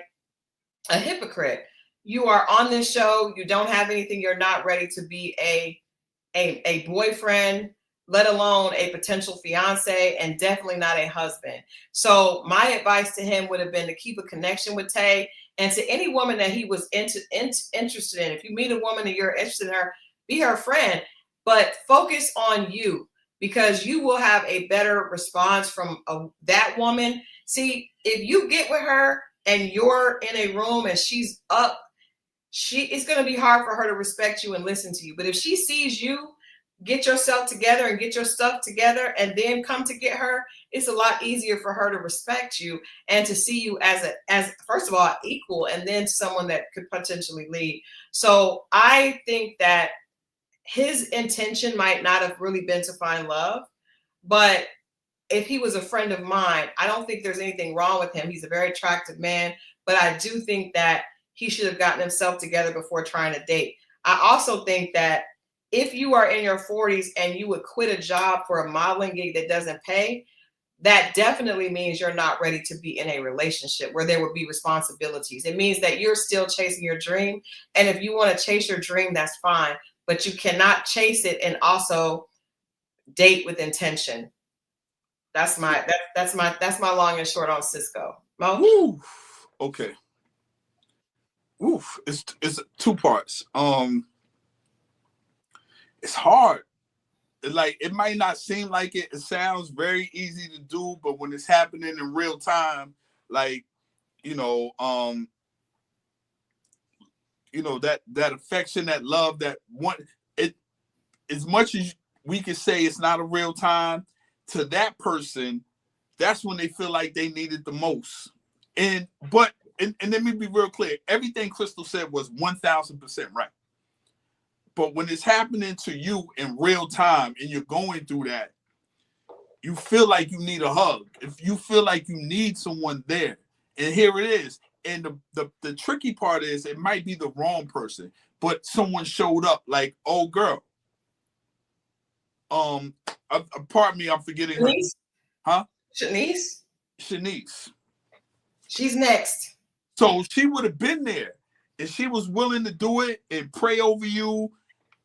a hypocrite. You are on this show. You don't have anything. You're not ready to be a boyfriend, let alone a potential fiance, and definitely not a husband. So my advice to him would have been to keep a connection with Taye, and to any woman that he was interested in. If you meet a woman and you're interested in her, be her friend, but focus on you, because you will have a better response from that woman. See, if you get with her and you're in a room and she's up, it's going to be hard for her to respect you and listen to you. But if she sees you get yourself together and get your stuff together and then come to get her, it's a lot easier for her to respect you and to see you as first of all, equal, and then someone that could potentially lead. So I think that his intention might not have really been to find love, but if he was a friend of mine, I don't think there's anything wrong with him. He's a very attractive man, but I do think that he should have gotten himself together before trying to date. I also think that if you are in your 40s and you would quit a job for a modeling gig that doesn't pay, that definitely means you're not ready to be in a relationship where there would be responsibilities. It means that you're still chasing your dream. And if you want to chase your dream, that's fine. But you cannot chase it and also date with intention. That's my long and short on Cisco. Mo? Woo. Okay. Oof. It's two parts. It's hard. Like, it might not seem like it. It sounds very easy to do, but when it's happening in real time, like, you know, that affection, that love, that one, it, as much as we can say it's not a real time, to that person, that's when they feel like they need it the most. And let me be real clear. Everything Christal said was 1000% right. But when it's happening to you in real time and you're going through that, you feel like you need a hug. If you feel like you need someone there, and here it is. And the tricky part is it might be the wrong person, but someone showed up like, oh girl. Pardon me, I'm forgetting Chenise? her. Huh? Chenise? Chenise. She's next. So she would have been there and she was willing to do it and pray over you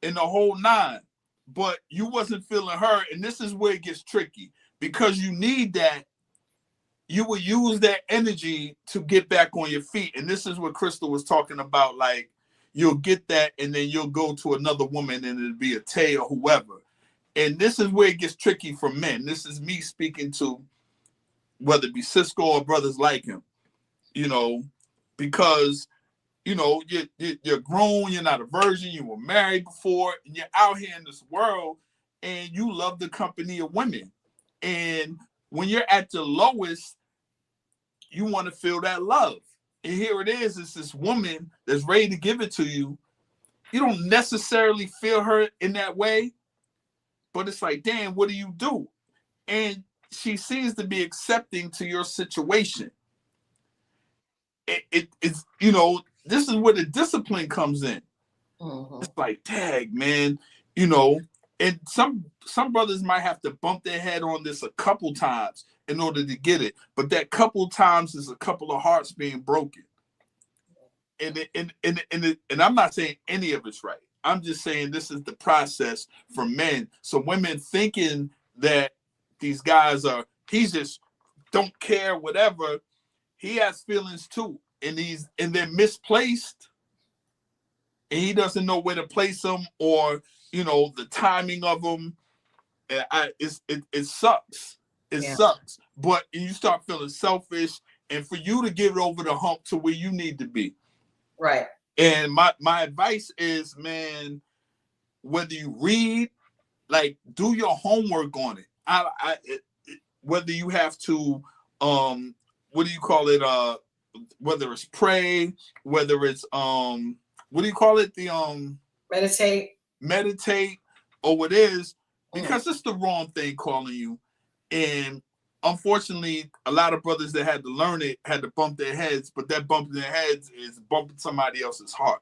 in the whole nine, but you wasn't feeling her. And this is where it gets tricky, because you need that. You will use that energy to get back on your feet. And this is what Christal was talking about. Like, you'll get that and then you'll go to another woman and it'll be a Taye or whoever. And this is where it gets tricky for men. This is me speaking to whether it be Cisco or brothers like him, because, you're grown, you're not a virgin, you were married before, and you're out here in this world and you love the company of women. And when you're at the lowest, you want to feel that love. And here it is, it's this woman that's ready to give it to you. You don't necessarily feel her in that way, but it's like, damn, what do you do? And she seems to be accepting to your situation. It's, this is where the discipline comes in. Mm-hmm. It's like, tag, man, and some brothers might have to bump their head on this a couple times in order to get it. But that couple times is a couple of hearts being broken. And I'm not saying any of it's right. I'm just saying this is the process for men. So women thinking that these guys he just don't care, whatever. He has feelings too, and they're misplaced, and he doesn't know where to place them, or the timing of them. It sucks. It sucks. But you start feeling selfish, and for you to get over the hump to where you need to be. Right. And my advice is, man, whether you read, like, do your homework on it. Whether you have to, what do you call it? Whether it's pray, whether it's what do you call it? The meditate, or what is, because it's the wrong thing calling you. And unfortunately, a lot of brothers that had to learn it had to bump their heads, but that bumping their heads is bumping somebody else's heart,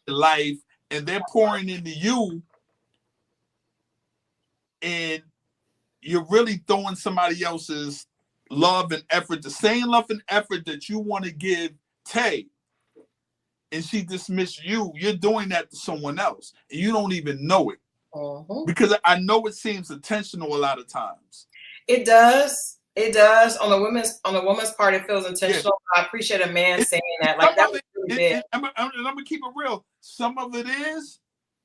life, and they're pouring into you, and you're really throwing somebody else's love and effort, the same love and effort that you want to give Taye, and she dismissed you. You're doing that to someone else, and you don't even know it. Because I know it seems intentional a lot of times. It does. It does. On the woman's part, it feels intentional. Yeah. I appreciate a man saying that. Like, that was really big. I'm gonna keep it real. Some of it is,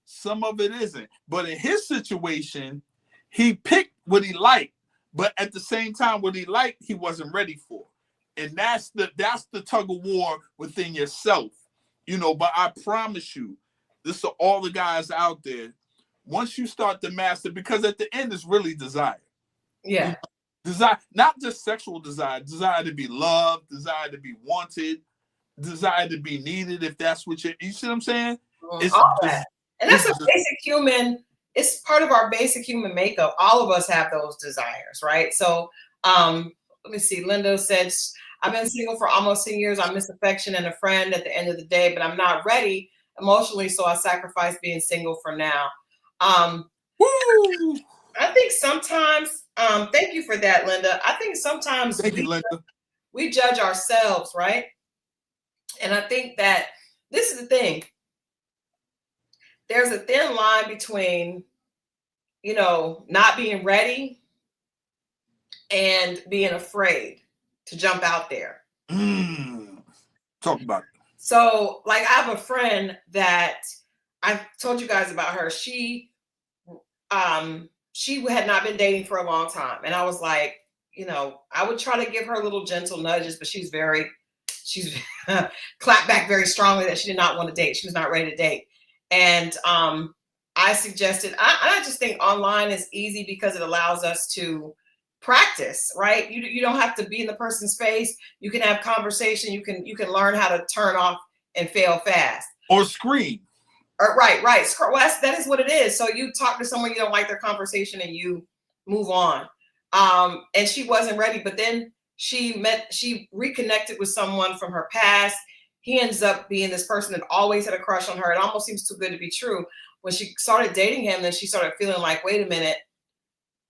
some of it isn't. But in his situation, he picked what he liked, but at the same time, what he liked, he wasn't ready for. And that's the tug of war within yourself. But I promise you, this are all the guys out there. Once you start to master, because at the end, it's really desire. Yeah. Desire, not just sexual desire to be loved, desire to be wanted, desire to be needed, if that's what you see what I'm saying? It's all that. And that's basic human, it's part of our basic human makeup. All of us have those desires, right? So let me see. Linda said, I've been single for almost 10 years. I miss affection and a friend at the end of the day, but I'm not ready emotionally, so I sacrifice being single for now. I think sometimes Thank you for that, Linda. I think sometimes Thank you, Linda. we judge ourselves, right? And I think that this is the thing. There's a thin line between, not being ready and being afraid to jump out there. Talk about it. So, like, I have a friend that I told you guys about her. She had not been dating for a long time. And I was like, I would try to give her little gentle nudges, but she's clapped back very strongly that she did not want to date. She was not ready to date. And I suggested, I just think online is easy because it allows us to practice, right? You don't have to be in the person's face. You can have conversation. You can learn how to turn off and fail fast. Or scream. Right. Well, that is what it is. So you talk to someone, you don't like their conversation, and you move on. And she wasn't ready, but then she reconnected with someone from her past. He ends up being this person that always had a crush on her. It almost seems too good to be true. When she started dating him, then she started feeling like, wait a minute,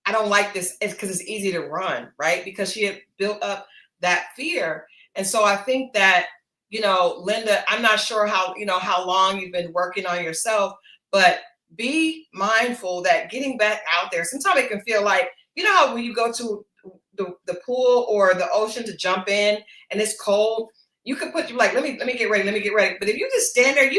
I don't like this. It's because it's easy to run, right? Because she had built up that fear. And so I think that, Linda, I'm not sure how long you've been working on yourself, but be mindful that getting back out there, sometimes it can feel like, how when you go to the pool or the ocean to jump in and it's cold, you could put, let me get ready. But if you just stand there,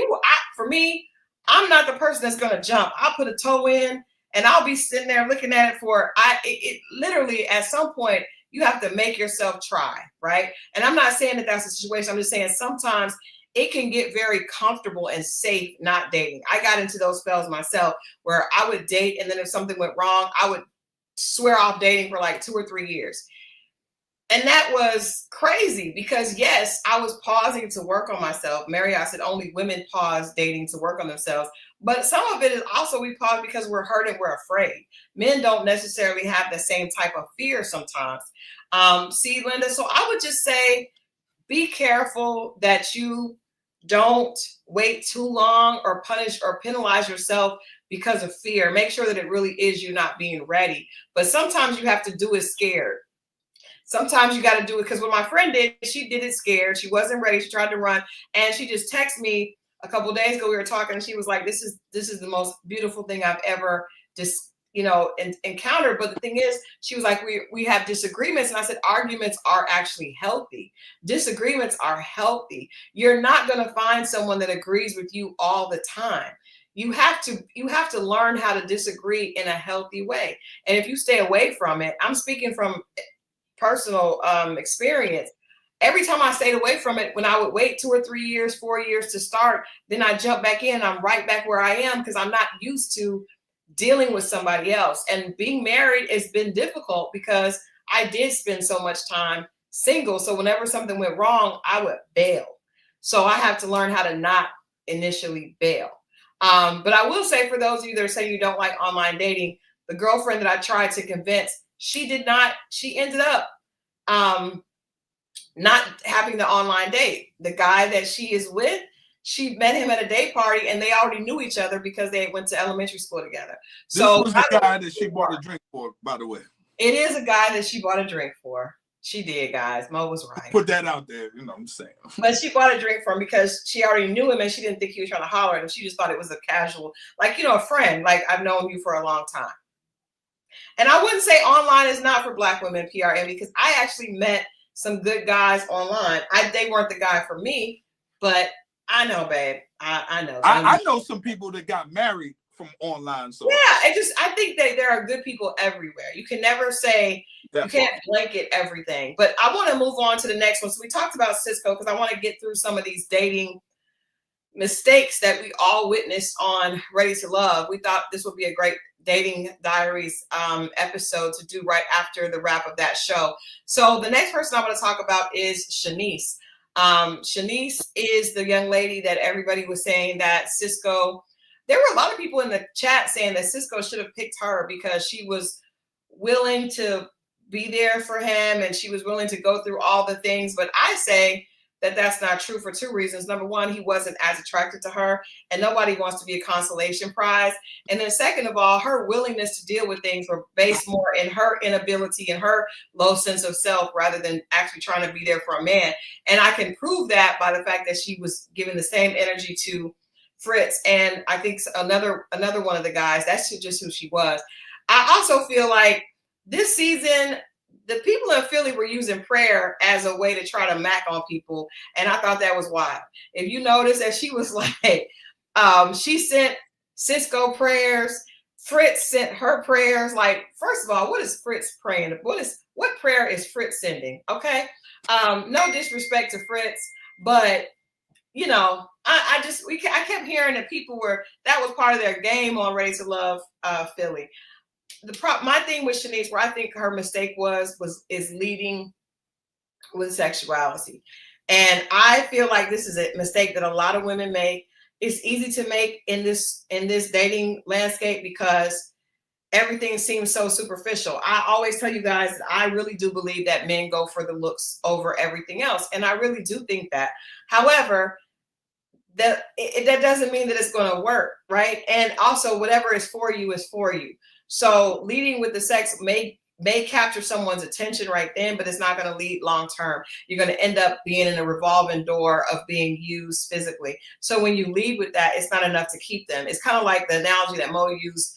for me, I'm not the person that's going to jump. I'll put a toe in and I'll be sitting there looking at it literally at some point, you have to make yourself try, right? And I'm not saying that that's the situation. I'm just saying sometimes it can get very comfortable and safe not dating. I got into those spells myself where I would date, and then if something went wrong, I would swear off dating for like 2 or 3 years. And that was crazy because, yes, I was pausing to work on myself. Marriott said only women pause dating to work on themselves. But some of it is also we pause because we're hurt and we're afraid. Men don't necessarily have the same type of fear sometimes. See, Linda, so I would just say be careful that you don't wait too long or punish or penalize yourself because of fear. Make sure that it really is you not being ready. But sometimes you have to do it scared. Sometimes you got to do it because what my friend did, she did it scared. She wasn't ready. She tried to run, and she just texted me a couple of days ago. We were talking, and she was like, "This is the most beautiful thing I've ever just encountered." But the thing is, she was like, "We have disagreements," and I said, "Arguments are actually healthy. Disagreements are healthy. You're not going to find someone that agrees with you all the time. You have to learn how to disagree in a healthy way. And if you stay away from it, I'm speaking from personal experience. Every time I stayed away from it, when I would wait 2 or 3 years, 4 years to start, then I jump back in. I'm right back where I am because I'm not used to dealing with somebody else. And being married has been difficult because I did spend so much time single. So whenever something went wrong, I would bail. So I have to learn how to not initially bail. But I will say, for those of you that are saying you don't like online dating, the girlfriend that I tried to convince, she ended up not having the online date. The guy that she is with, she met him at a day party and they already knew each other because they went to elementary school together. So this was the guy that she bought a drink for, by the way. It is a guy that she bought a drink for. She did, guys. Mo was right. Put that out there, you know what I'm saying. But she bought a drink for him because she already knew him and she didn't think he was trying to holler at him. She just thought it was a casual, a friend, like I've known you for a long time. And I wouldn't say online is not for Black women, PRM, because I actually met some good guys online. They weren't the guy for me, but I know, babe. I know. I know some people that got married from online. So yeah, I think that there are good people everywhere. You can never say, you can't blanket everything. But I want to move on to the next one. So we talked about Cisco because I want to get through some of these dating mistakes that we all witnessed on Ready to Love. We thought this would be a great dating diaries episode to do right after the wrap of that show. So the next person I want to talk about is Chenise. Chenise is the young lady that everybody was saying that Cisco, there were a lot of people in the chat saying that Cisco should have picked her because she was willing to be there for him and she was willing to go through all the things. But I say that that's not true for two reasons. Number one, he wasn't as attracted to her, and nobody wants to be a consolation prize. And then second of all, her willingness to deal with things were based more in her inability and her low sense of self rather than actually trying to be there for a man. And I can prove that by the fact that she was giving the same energy to Fritz. And I think another one of the guys, that's just who she was. I also feel like this season, the people in Philly were using prayer as a way to try to mac on people. And I thought that was wild. If you notice that she was like, she sent Cisco prayers. Fritz sent her prayers. Like, first of all, what is Fritz praying? What prayer is Fritz sending? Okay. No disrespect to Fritz, but you know, I kept hearing that people that was part of their game on Ready to Love Philly. My thing with Chenise, where I think her mistake is leading with sexuality. And I feel like this is a mistake that a lot of women make. It's easy to make in this dating landscape because everything seems so superficial. I always tell you guys that I really do believe that men go for the looks over everything else. And I really do think that. However, that doesn't mean that it's going to work, right? And also, whatever is for you is for you. So leading with the sex may capture someone's attention right then, but it's not going to lead long term. You're going to end up being in a revolving door of being used physically. So when you lead with that, it's not enough to keep them. It's kind of like the analogy that Mo used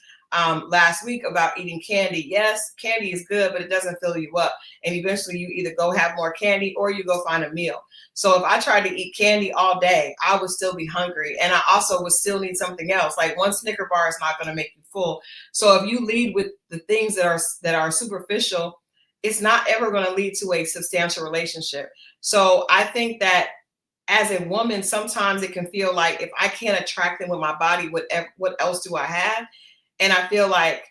last week about eating candy. Yes, candy is good, but it doesn't fill you up. And eventually you either go have more candy or you go find a meal. So if I tried to eat candy all day, I would still be hungry. And I also would still need something else. Like one Snicker bar is not going to make you full. So if you lead with the things that are superficial, it's not ever going to lead to a substantial relationship. So I think that as a woman, sometimes it can feel like if I can't attract them with my body, what else do I have? And I feel like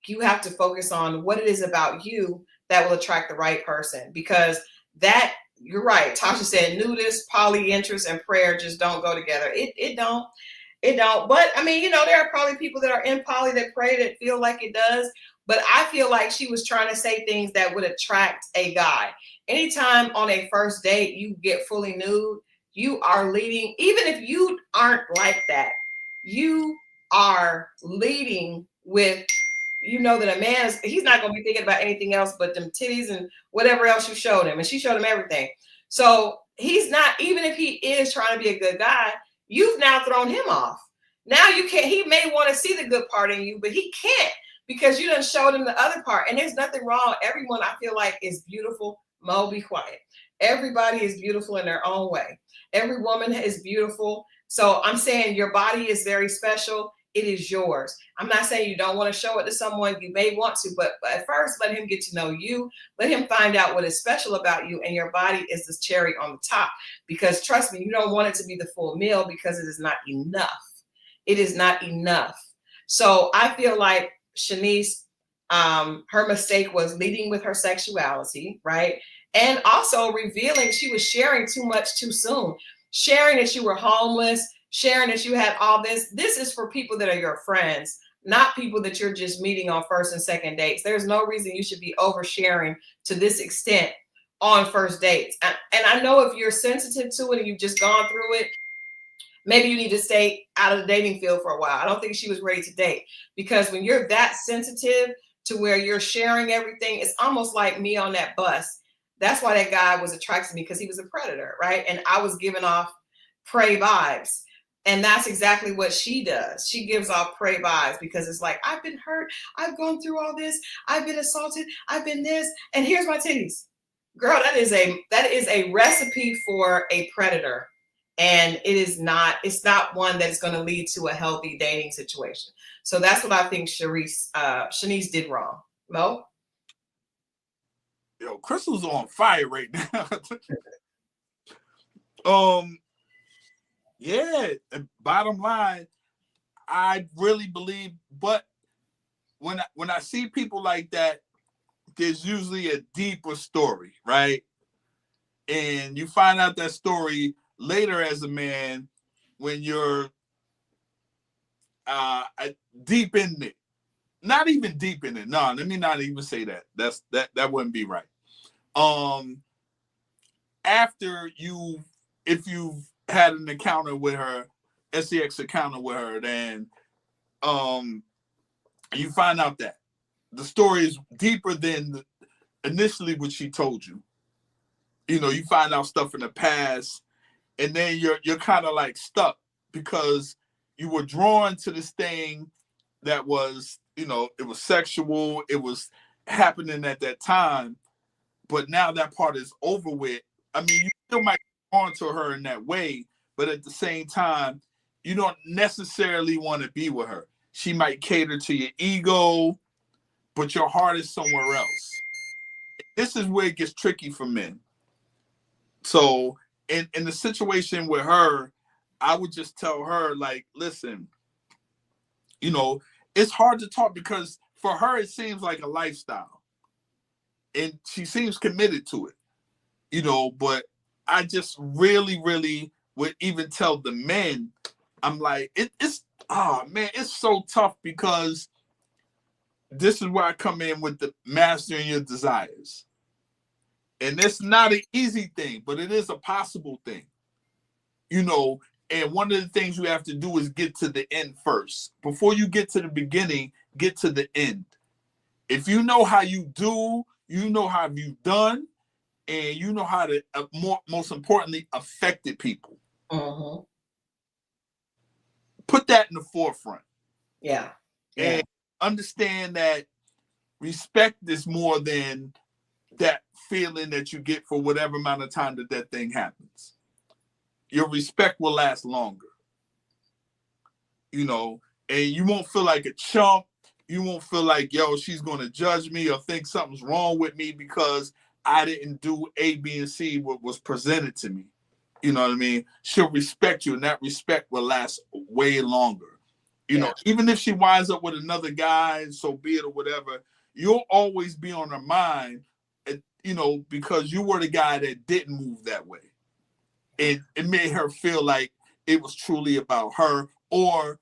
you have to focus on what it is about you that will attract the right person, because that, you're right. Tasha said nudist, polyinterest, and prayer just don't go together. It don't. But I mean, there are probably people that are in poly that pray that feel like it does. But I feel like she was trying to say things that would attract a guy. Anytime on a first date you get fully nude, you are leading, even if you aren't like that, you are leading with, that a man he's not going to be thinking about anything else but them titties and whatever else you showed him. And she showed him everything. So he's not, even if he is trying to be a good guy, you've now thrown him off. Now you can't, he may want to see the good part in you, but he can't because you done showed him the other part. And there's nothing wrong. Everyone I feel like is beautiful. Mo, be quiet. Everybody is beautiful in their own way. Every woman is beautiful. So I'm saying your body is very special. It is yours. I'm not saying you don't want to show it to someone. You may want to, but at first let him get to know you. Let him find out what is special about you, and your body is the cherry on the top. Because trust me, you don't want it to be the full meal because it is not enough. It is not enough. So I feel like Chenise, her mistake was leading with her sexuality, right? And also revealing she was sharing too much too soon. Sharing that you were homeless, sharing that you had all this. This is for people that are your friends, not people that you're just meeting on first and second dates. There's no reason you should be oversharing to this extent on first dates. And I know if you're sensitive to it and you've just gone through it, maybe you need to stay out of the dating field for a while. I don't think she was ready to date, because when you're that sensitive to where you're sharing everything, it's almost like me on that bus. That's why that guy was attracted to me, because he was a predator, right? And I was giving off prey vibes. And that's exactly what she does. She gives off prey vibes because it's like, I've been hurt. I've gone through all this. I've been assaulted. I've been this. And here's my titties. Girl, that is a recipe for a predator. And it's not one that's going to lead to a healthy dating situation. So that's what I think Chenise did wrong. Mo? Yo, Crystal's on fire right now. Yeah, bottom line, I really believe, but when I see people like that, there's usually a deeper story, right? And you find out that story later as a man when you're deep in it. Not even deep in it. No, let me not even say that. That wouldn't be right. after if you've had an encounter with her, sex encounter with her, then you find out that the story is deeper than initially what she told you. You know, you find out stuff in the past, and then you're kind of like stuck because you were drawn to this thing that was, you know, it was sexual, it was happening at that time, but now that part is over with. I mean, you still might be drawn to her in that way, but at the same time, you don't necessarily want to be with her. She might cater to your ego, but your heart is somewhere else. This is where it gets tricky for men. So in the situation with her, I would just tell her, like, listen, you know, it's hard to talk because for her, it seems like a lifestyle. And she seems committed to it, you know, but I just really, really would even tell the men, I'm like, it's so tough because this is where I come in with the mastering your desires. And it's not an easy thing, but it is a possible thing, you know. And one of the things you have to do is get to the end first. Before you get to the beginning, get to the end. If you know how you do, you know how you've done, and you know how to, most importantly, affected people. Mm-hmm. Put that in the forefront. Yeah. And understand that respect is more than that feeling that you get for whatever amount of time that thing happens. Your respect will last longer, you know, and you won't feel like a chump. You won't feel like, yo, she's going to judge me or think something's wrong with me because I didn't do A, B, and C what was presented to me. You know what I mean? She'll respect you, and that respect will last way longer. You know, even if she winds up with another guy, so be it or whatever, you'll always be on her mind, you know, because you were the guy that didn't move that way. And it made her feel like it was truly about her, or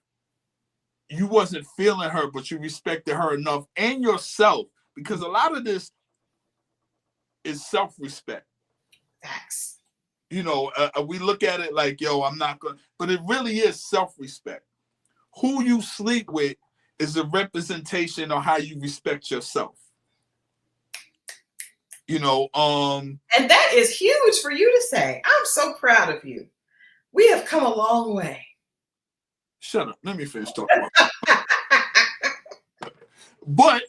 you wasn't feeling her, but you respected her enough and yourself, because a lot of this is self-respect. Facts. You know, we look at it like, yo, I'm not going to, but it really is self-respect. Who you sleep with is a representation of how you respect yourself. You know, and that is huge for you to say. I'm so proud of you. We have come a long way. Shut up. Let me finish talking about it. But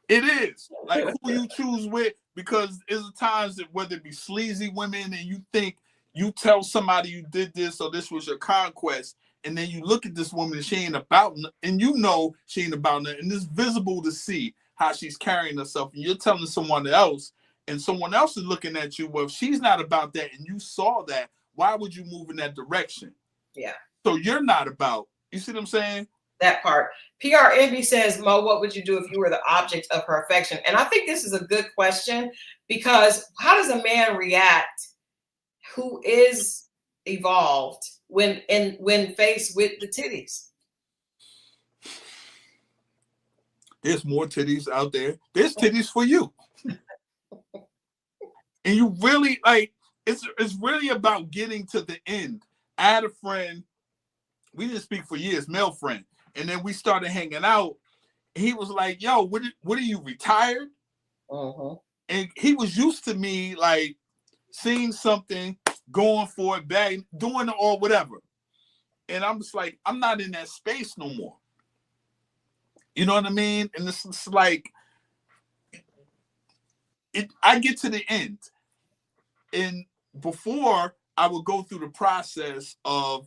it is like who you choose with, because there's times that whether it be sleazy women and you think you tell somebody you did this or this was your conquest, and then you look at this woman and she ain't about, and you know she ain't about it, and it's visible to see how she's carrying herself, and you're telling someone else, and someone else is looking at you. Well, if she's not about that and you saw that, why would you move in that direction? Yeah. So you're not about, you see what I'm saying? That part. PR Envy says, Mo, what would you do if you were the object of her affection? And I think this is a good question, because how does a man react who is evolved when faced with the titties? There's more titties out there. There's titties for you. And you really, like, it's really about getting to the end. I had a friend, we didn't speak for years, male friend. And then we started hanging out. He was like, yo, what are you, retired? Uh-huh. And he was used to me, like, seeing something, going for it, back, doing it or whatever. And I'm just like, I'm not in that space no more. You know what I mean? And it's like, I get to the end. And before, I would go through the process of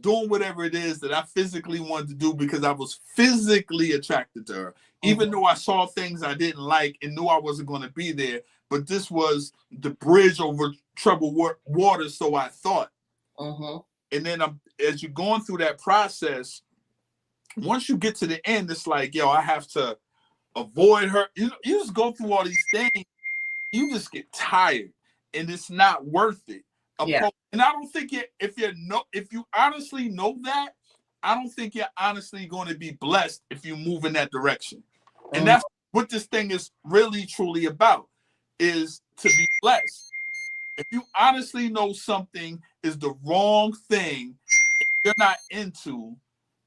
doing whatever it is that I physically wanted to do because I was physically attracted to her, even though I saw things I didn't like and knew I wasn't going to be there. But this was the bridge over troubled water, so I thought. And then as you're going through that process, once you get to the end, it's like, yo, I have to avoid her. You just go through all these things. You just get tired, and it's not worth it. Yeah. And I don't think if you honestly know that, I don't think you're honestly going to be blessed if you move in that direction. And that's what this thing is really truly about, is to be blessed. If you honestly know something is the wrong thing, you're not into,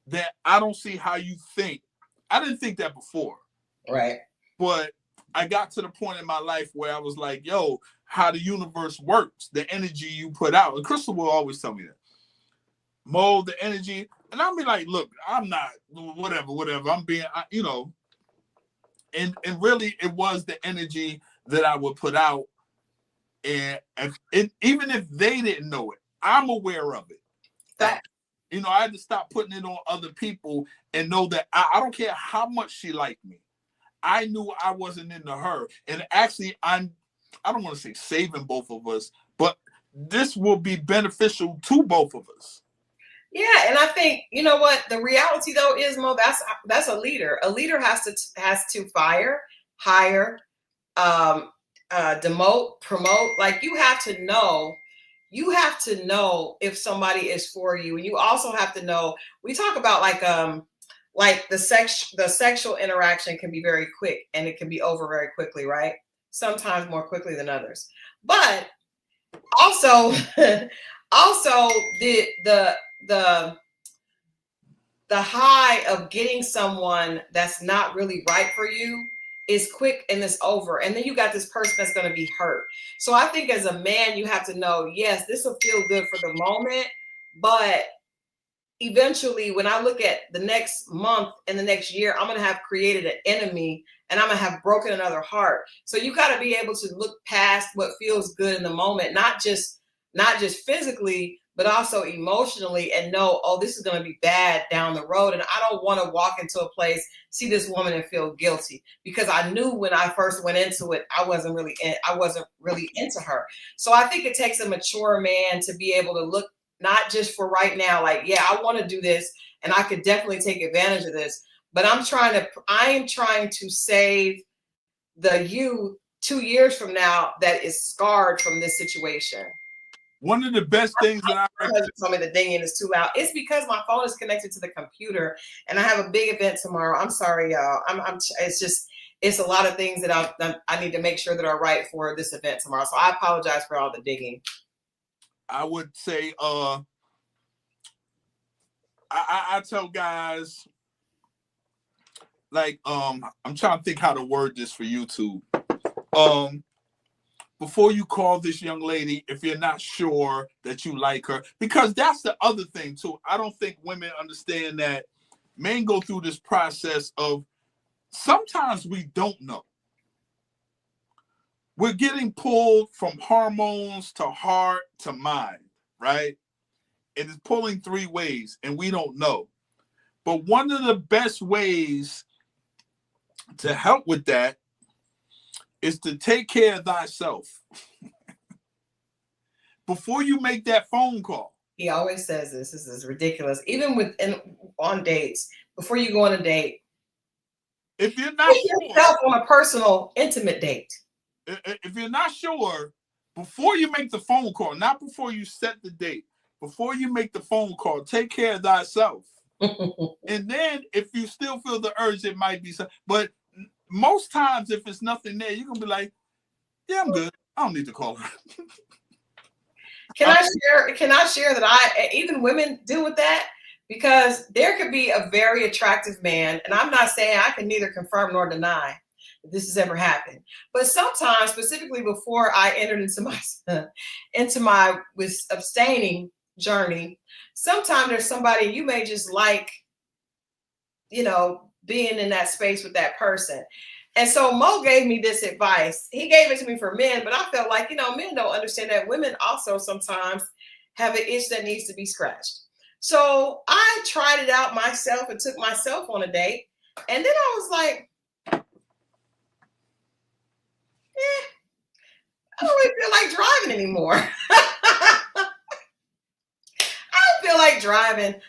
then I don't see how you think. I didn't think that before. Right. But I got to the point in my life where I was like, yo, how the universe works, the energy you put out. And Christal will always tell me that. Mold the energy. And I'll be like, look, I'm not, whatever. I'm being, and really it was the energy that I would put out. And even if they didn't know it, I'm aware of it. That, I had to stop putting it on other people and know that I don't care how much she liked me. I knew I wasn't into her. And actually, I don't want to say saving both of us, but this will be beneficial to both of us. Yeah, and I think, you know what, the reality though is, Mo, that's a leader. A leader has to fire, hire, demote, promote. Like you have to know if somebody is for you. And you also have to know, we talk about like the sexual interaction can be very quick and it can be over very quickly, right? Sometimes more quickly than others. But also the high of getting someone that's not really right for you is quick and it's over. And then you got this person that's going to be hurt. So I think as a man, you have to know, yes, this will feel good for the moment, but eventually when I look at the next month and the next year, I'm going to have created an enemy and I'm going to have broken another heart. So you got to be able to look past what feels good in the moment, not just physically, but also emotionally, and know, oh, this is going to be bad down the road. And I don't want to walk into a place, see this woman and feel guilty, because I knew when I first went into it, I wasn't really into her. So I think it takes a mature man to be able to look, not just for right now, like, yeah, I want to do this and I could definitely take advantage of this, but I am trying to save the you 2 years from now that is scarred from this situation. One of the best things that I told me the dinging is too loud. It's because my phone is connected to the computer and I have a big event tomorrow. I'm sorry, y'all. It's a lot of things that I need to make sure that are right for this event tomorrow. So I apologize for all the digging. I would say, I tell guys, like, I'm trying to think how to word this for YouTube. Before you call this young lady, if you're not sure that you like her, because that's the other thing too. I don't think women understand that men go through this process of sometimes we don't know. We're getting pulled from hormones to heart to mind, right? It is pulling three ways and we don't know. But one of the best ways to help with that is to take care of thyself before you make that phone call. He always says this. This is ridiculous. Even on dates, before you go on a date, if you're not sure, on a personal, intimate date, if you're not sure, before you make the phone call, not before you set the date, before you make the phone call, take care of thyself. And then if you still feel the urge, it might be something. But most times, if it's nothing there, you're gonna be like, "Yeah, I'm good. I don't need to call her." Can I share that even women deal with that? Because there could be a very attractive man, and I'm not saying I can neither confirm nor deny that this has ever happened. But sometimes, specifically before I entered into my with abstaining journey, sometimes there's somebody you may just like, being in that space with that person. And so Mo gave me this advice. He gave it to me for men, but I felt like, men don't understand that women also sometimes have an itch that needs to be scratched. So I tried it out myself and took myself on a date. And then I was like, I don't really feel like driving anymore. I don't feel like driving.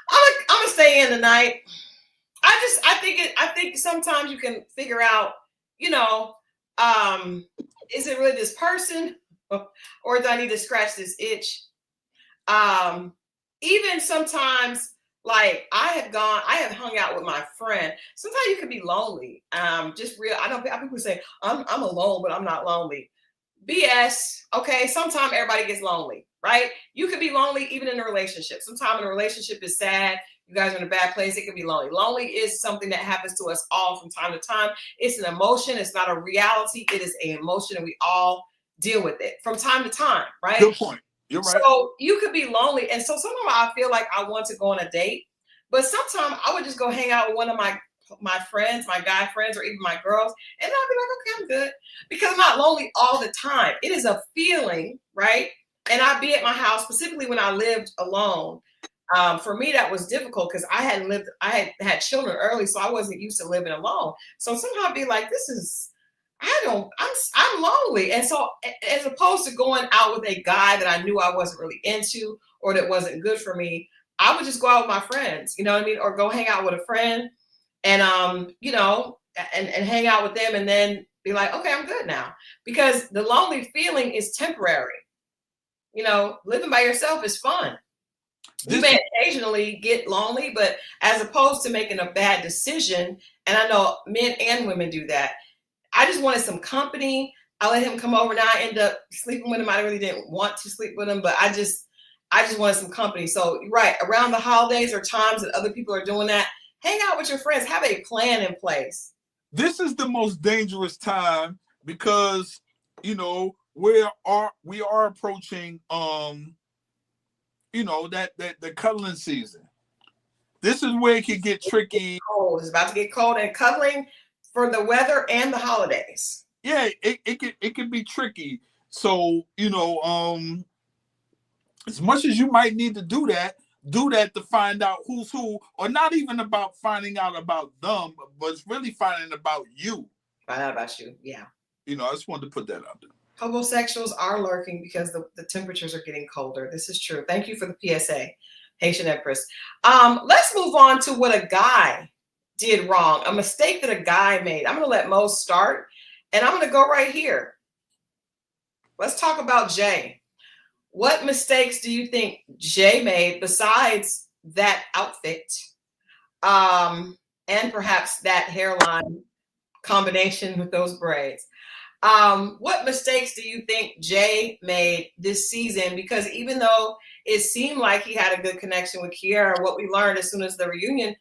I'm gonna stay in tonight. I think sometimes you can figure out, is it really this person or do I need to scratch this itch? Even sometimes, like I have hung out with my friend. Sometimes you can be lonely. I know people say I'm alone, but I'm not lonely. BS. Okay, sometimes everybody gets lonely, right? You could be lonely even in a relationship. Sometimes in a relationship is sad. You guys are in a bad place. It can be lonely. Lonely is something that happens to us all from time to time. It's an emotion. It's not a reality. It is an emotion, and we all deal with it from time to time, right? Good point. You're right. So you could be lonely, and so sometimes I feel like I want to go on a date, but sometimes I would just go hang out with one of my friends, my guy friends, or even my girls, and I'll be like, okay, I'm good, because I'm not lonely all the time. It is a feeling, right? And I'd be at my house, specifically when I lived alone. For me, that was difficult because I had children early, so I wasn't used to living alone. So somehow I'd be like, I'm lonely. And so as opposed to going out with a guy that I knew I wasn't really into or that wasn't good for me, I would just go out with my friends, you know what I mean? Or go hang out with a friend and and hang out with them and then be like, okay, I'm good now. Because the lonely feeling is temporary. You know, living by yourself is fun. You may occasionally get lonely, but as opposed to making a bad decision, and I know men and women do that, I just wanted some company. I let him come over. Now I end up sleeping with him. I really didn't want to sleep with him, but I just wanted some company. So right around the holidays or times that other people are doing that, hang out with your friends. Have a plan in place. This is the most dangerous time because we are approaching that the cuddling season. This is where it can get tricky. It's about to get cold, and cuddling for the weather and the holidays. Yeah, it can be tricky. So, as much as you might need to do that to find out who's who, or not even about finding out about them, but it's really finding about you. Find out about you, yeah. I just wanted to put that out there. Homosexuals are lurking because the temperatures are getting colder. This is true. Thank you for the PSA, Haitian Empress. Let's move on to what a guy did wrong, a mistake that a guy made. I'm going to let Mo start, and I'm going to go right here. Let's talk about Jay. What mistakes do you think Jay made besides that outfit and perhaps that hairline combination with those braids? What mistakes do you think Jay made this season? Because even though it seemed like he had a good connection with Kiara, what we learned as soon as the reunion,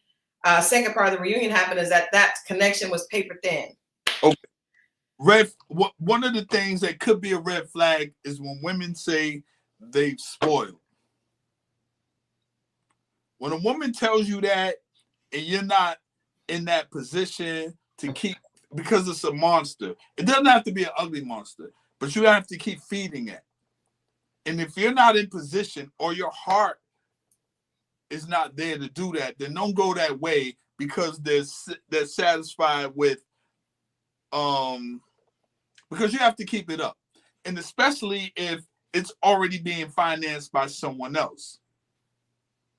second part of the reunion happened, is that connection was paper thin. Okay. One of the things that could be a red flag is when women say they've spoiled. When a woman tells you that and you're not in that position to keep, because it's a monster. It doesn't have to be an ugly monster, but you have to keep feeding it. And if you're not in position or your heart is not there to do that, then don't go that way, because they're satisfied with, because you have to keep it up. And especially if it's already being financed by someone else.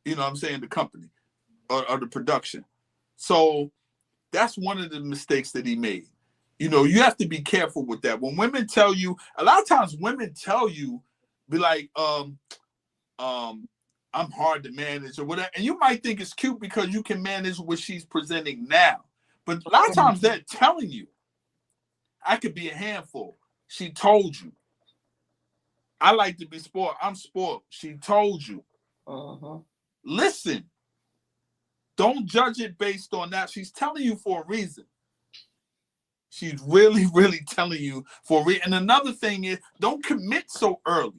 You know what I'm saying? The company or the production. So that's one of the mistakes that he made. You have to be careful with that. When women tell you, a lot of times women tell you, be like, I'm hard to manage or whatever. And you might think it's cute because you can manage what she's presenting now. But a lot of times they're telling you, I could be a handful. She told you. I like to be spoiled. I'm spoiled. She told you. Uh-huh. Listen. Don't judge it based on that. She's telling you for a reason. She's really, really telling you for a reason. And another thing is, don't commit so early.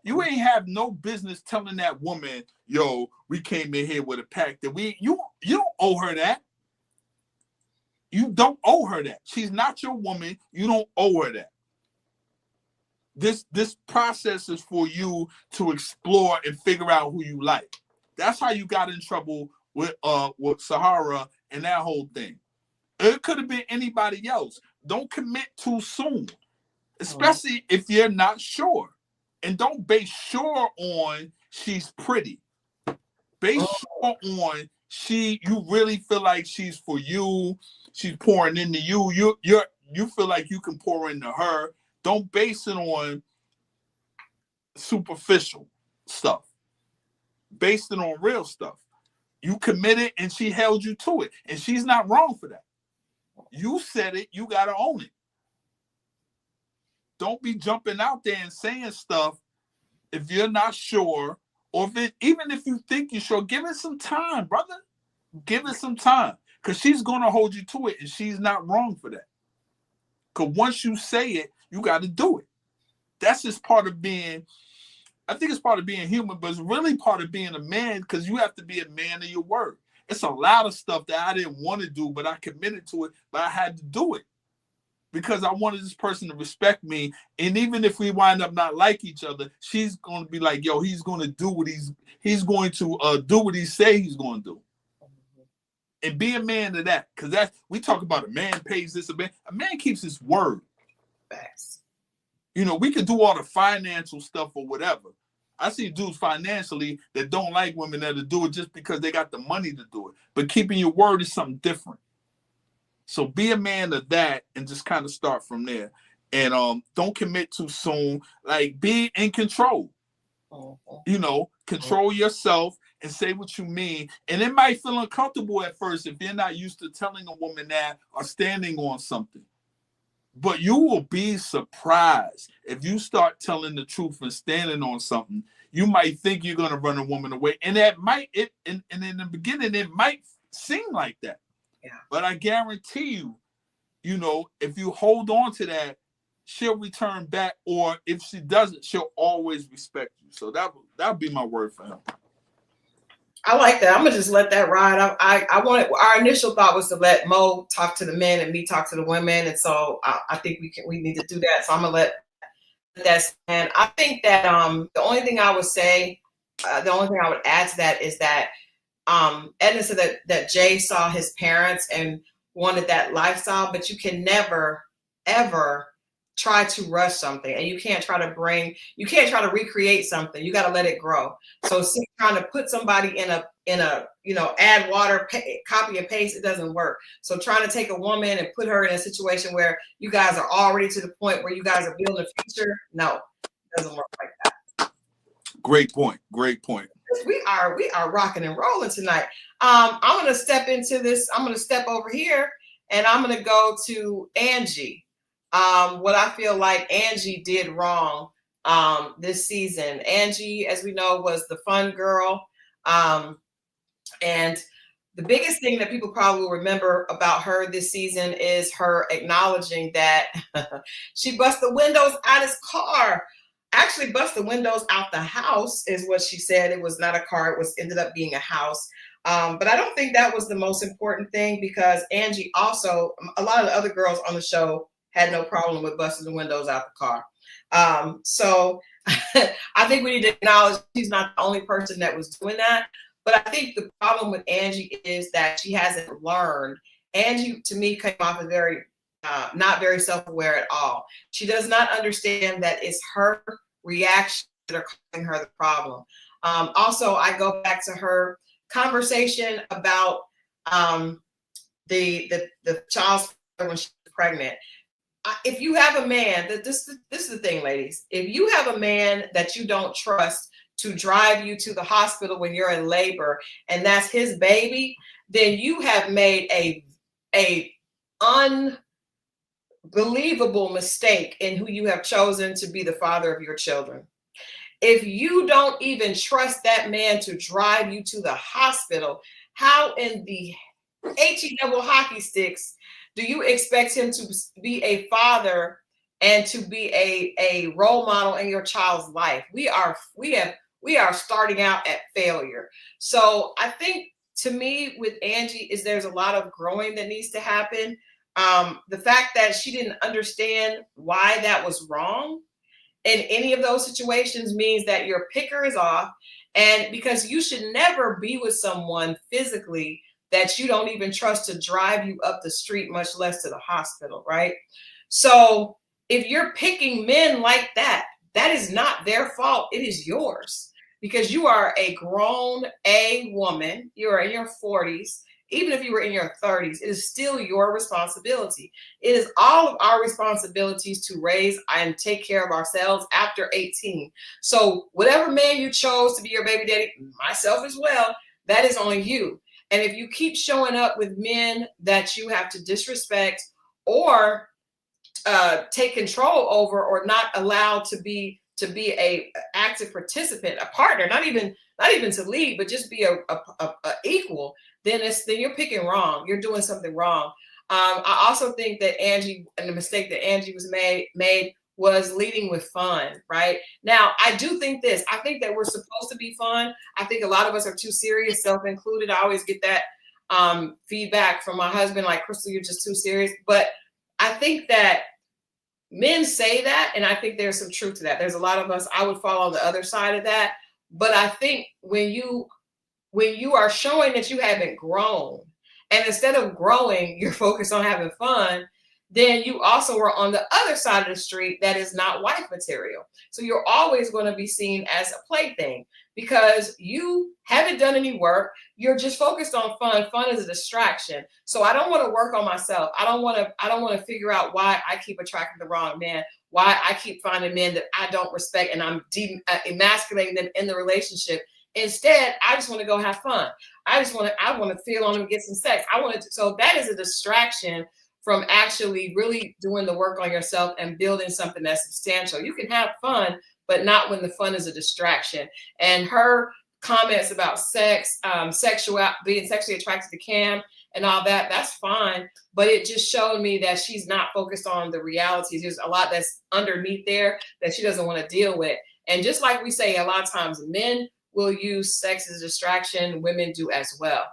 You ain't have no business telling that woman, yo, we came in here with a pact that you don't owe her that. You don't owe her that. She's not your woman. You don't owe her that. This process is for you to explore and figure out who you like. That's how you got in trouble with Sahara and that whole thing. It could have been anybody else. Don't commit too soon, especially if you're not sure. And don't base sure on she's pretty. Base sure on you really feel like she's for you. She's pouring into you. You feel like you can pour into her. Don't base it on superficial stuff. Base it on real stuff. You committed and she held you to it. And she's not wrong for that. You said it, you got to own it. don't be jumping out there and saying stuff if you're not sure, or even if you think you're sure. Give it some time, brother. Give it some time, because she's gonna hold you to it, and she's not wrong for that. Because once you say it, you got to do it. That's just part of being. I think it's part of being human, but it's really part of being a man, because you have to be a man of your word. It's a lot of stuff that I didn't want to do, but I committed to it, but I had to do it because I wanted this person to respect me. And even if we wind up not like each other, she's going to be like, yo, he's going to do what he's going to do what he say he's going to do. And be a man to that, because that's, we talk about a man pays this, a man keeps his word. Facts. You know, we could do all the financial stuff or whatever. I see dudes financially that don't like women that'll do it just because they got the money to do it. But keeping your word is something different. So be a man of that and just kind of start from there. And don't commit too soon. Like, be in control. You know, control yourself and say what you mean. And it might feel uncomfortable at first if you're not used to telling a woman that or standing on something. But you will be surprised if you start telling the truth and standing on something. You might think you're going to run a woman away, and that might and in the beginning it might seem like that. Yeah. But I guarantee you, you know, if you hold on to that, she'll return back, or if she doesn't, she'll always respect you. So that would be my word for him. I like that. I'm gonna just let that ride. I wanted, our initial thought was to let Mo talk to the men and me talk to the women, and so I think we need to do that. So I'm gonna let that stand. I think that the only thing I would say, the only thing I would add to that is that Edna said that Jay saw his parents and wanted that lifestyle, but you can never ever try to rush something, and you can't try to recreate something. You got to let it grow. So trying to put somebody in a you know, add water, copy and paste, it doesn't work. So trying to take a woman and put her in a situation where you guys are already to the point where you guys are building a future, no, it doesn't work like that. Great point. We are rocking and rolling tonight. I'm gonna step into this. I'm gonna step over here and I'm gonna go to Angie. What I feel like Angie did wrong this season. Angie, as we know, was the fun girl. And the biggest thing that people probably will remember about her this season is her acknowledging that she bust the windows out his car. Actually bust the windows out the house is what she said. It was not a car. It ended up being a house. But I don't think that was the most important thing, because Angie also, a lot of the other girls on the show had no problem with busting the windows out the car. So I think we need to acknowledge she's not the only person that was doing that. But I think the problem with Angie is that she hasn't learned. Angie, to me, came off as very, not very self-aware at all. She does not understand that it's her reactions that are causing her the problem. Also, I go back to her conversation about the child's father when she was pregnant. If you have a man, this is the thing, ladies. If you have a man that you don't trust to drive you to the hospital when you're in labor, and that's his baby, then you have made a unbelievable mistake in who you have chosen to be the father of your children. If you don't even trust that man to drive you to the hospital, how in the HE double hockey sticks do you expect him to be a father and to be a role model in your child's life? We are starting out at failure. So I think, to me, with Angie, is there's a lot of growing that needs to happen. The fact that she didn't understand why that was wrong in any of those situations means that your picker is off, and because you should never be with someone physically that you don't even trust to drive you up the street, much less to the hospital, right? So if you're picking men like that, that is not their fault. It is yours, because you are a grown woman. You're in your 40s. Even if you were in your 30s, it is still your responsibility. It is all of our responsibilities to raise and take care of ourselves after 18. So whatever man you chose to be your baby daddy, myself as well, that is on you. And if you keep showing up with men that you have to disrespect, or take control over, or not allowed to be a active participant, a partner, not even to lead, but just be a equal, then you're picking wrong. You're doing something wrong. I also think that Angie, and the mistake that Angie was made was leading with fun. Right now, I do think this. I think that we're supposed to be fun. I think a lot of us are too serious, self included. I always get that feedback from my husband, like, Christal, you're just too serious. But I think that men say that, and I think there's some truth to that. There's a lot of us, I would fall on the other side of that. But I think when you are showing that you haven't grown, and instead of growing, you're focused on having fun, then you also are on the other side of the street that is not wife material. So you're always going to be seen as a plaything because you haven't done any work. You're just focused on fun. Fun is a distraction. So I don't want to work on myself. I don't want to figure out why I keep attracting the wrong man, why I keep finding men that I don't respect, and I'm emasculating them in the relationship. Instead, I just want to go have fun. I want to feel on them and get some sex. So that is a distraction from actually really doing the work on yourself and building something that's substantial. You can have fun, but not when the fun is a distraction. And her comments about sex, being sexually attracted to Cam and all that, that's fine. But it just showed me that she's not focused on the realities. There's a lot that's underneath there that she doesn't want to deal with. And just like we say, a lot of times men will use sex as a distraction, women do as well.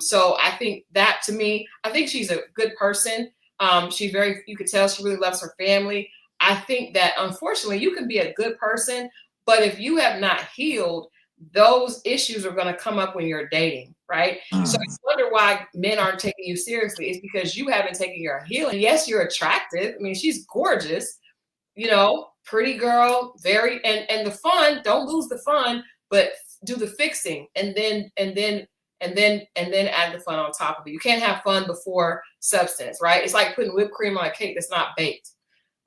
So I think that, to me, I think she's a good person. You could tell she really loves her family. I think that, unfortunately, you can be a good person, but if you have not healed, those issues are going to come up when you're dating, right? So you wonder why men aren't taking you seriously. It's because you haven't taken your healing. Yes, you're attractive. I mean, she's gorgeous, pretty girl, and the fun, don't lose the fun, but do the fixing, and then add the fun on top of it. You can't have fun before substance, right? It's like putting whipped cream on a cake that's not baked.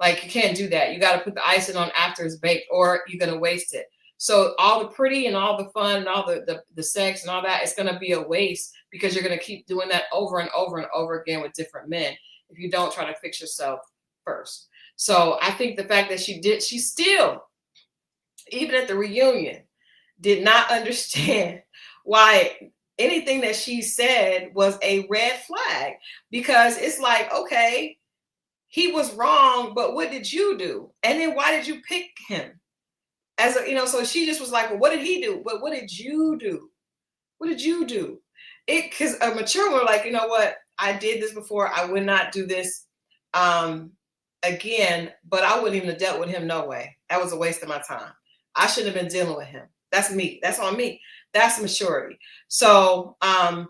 Like, you can't do that. You got to put the icing on after it's baked, or you're going to waste it. So all the pretty and all the fun and all the sex and all that, it's going to be a waste because you're going to keep doing that over and over and over again with different men if you don't try to fix yourself first. So I think the fact that she still, even at the reunion, did not understand why anything that she said was a red flag, because it's like, okay, he was wrong, but what did you do? And then why did you pick him? So she just was like, well, what did he do? But what did you do? What did you do? Because a mature one, like, you know what? I did this before. I would not do this again, but I wouldn't even have dealt with him no way. That was a waste of my time. I shouldn't have been dealing with him. That's me. That's on me. That's maturity. So, hold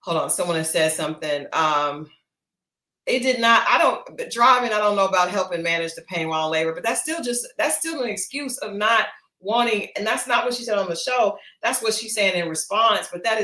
on. Someone has said something. It did not. Driving. I don't know about helping manage the pain while in labor, but that's still an excuse of not wanting. And that's not what she said on the show. That's what she's saying in response. But that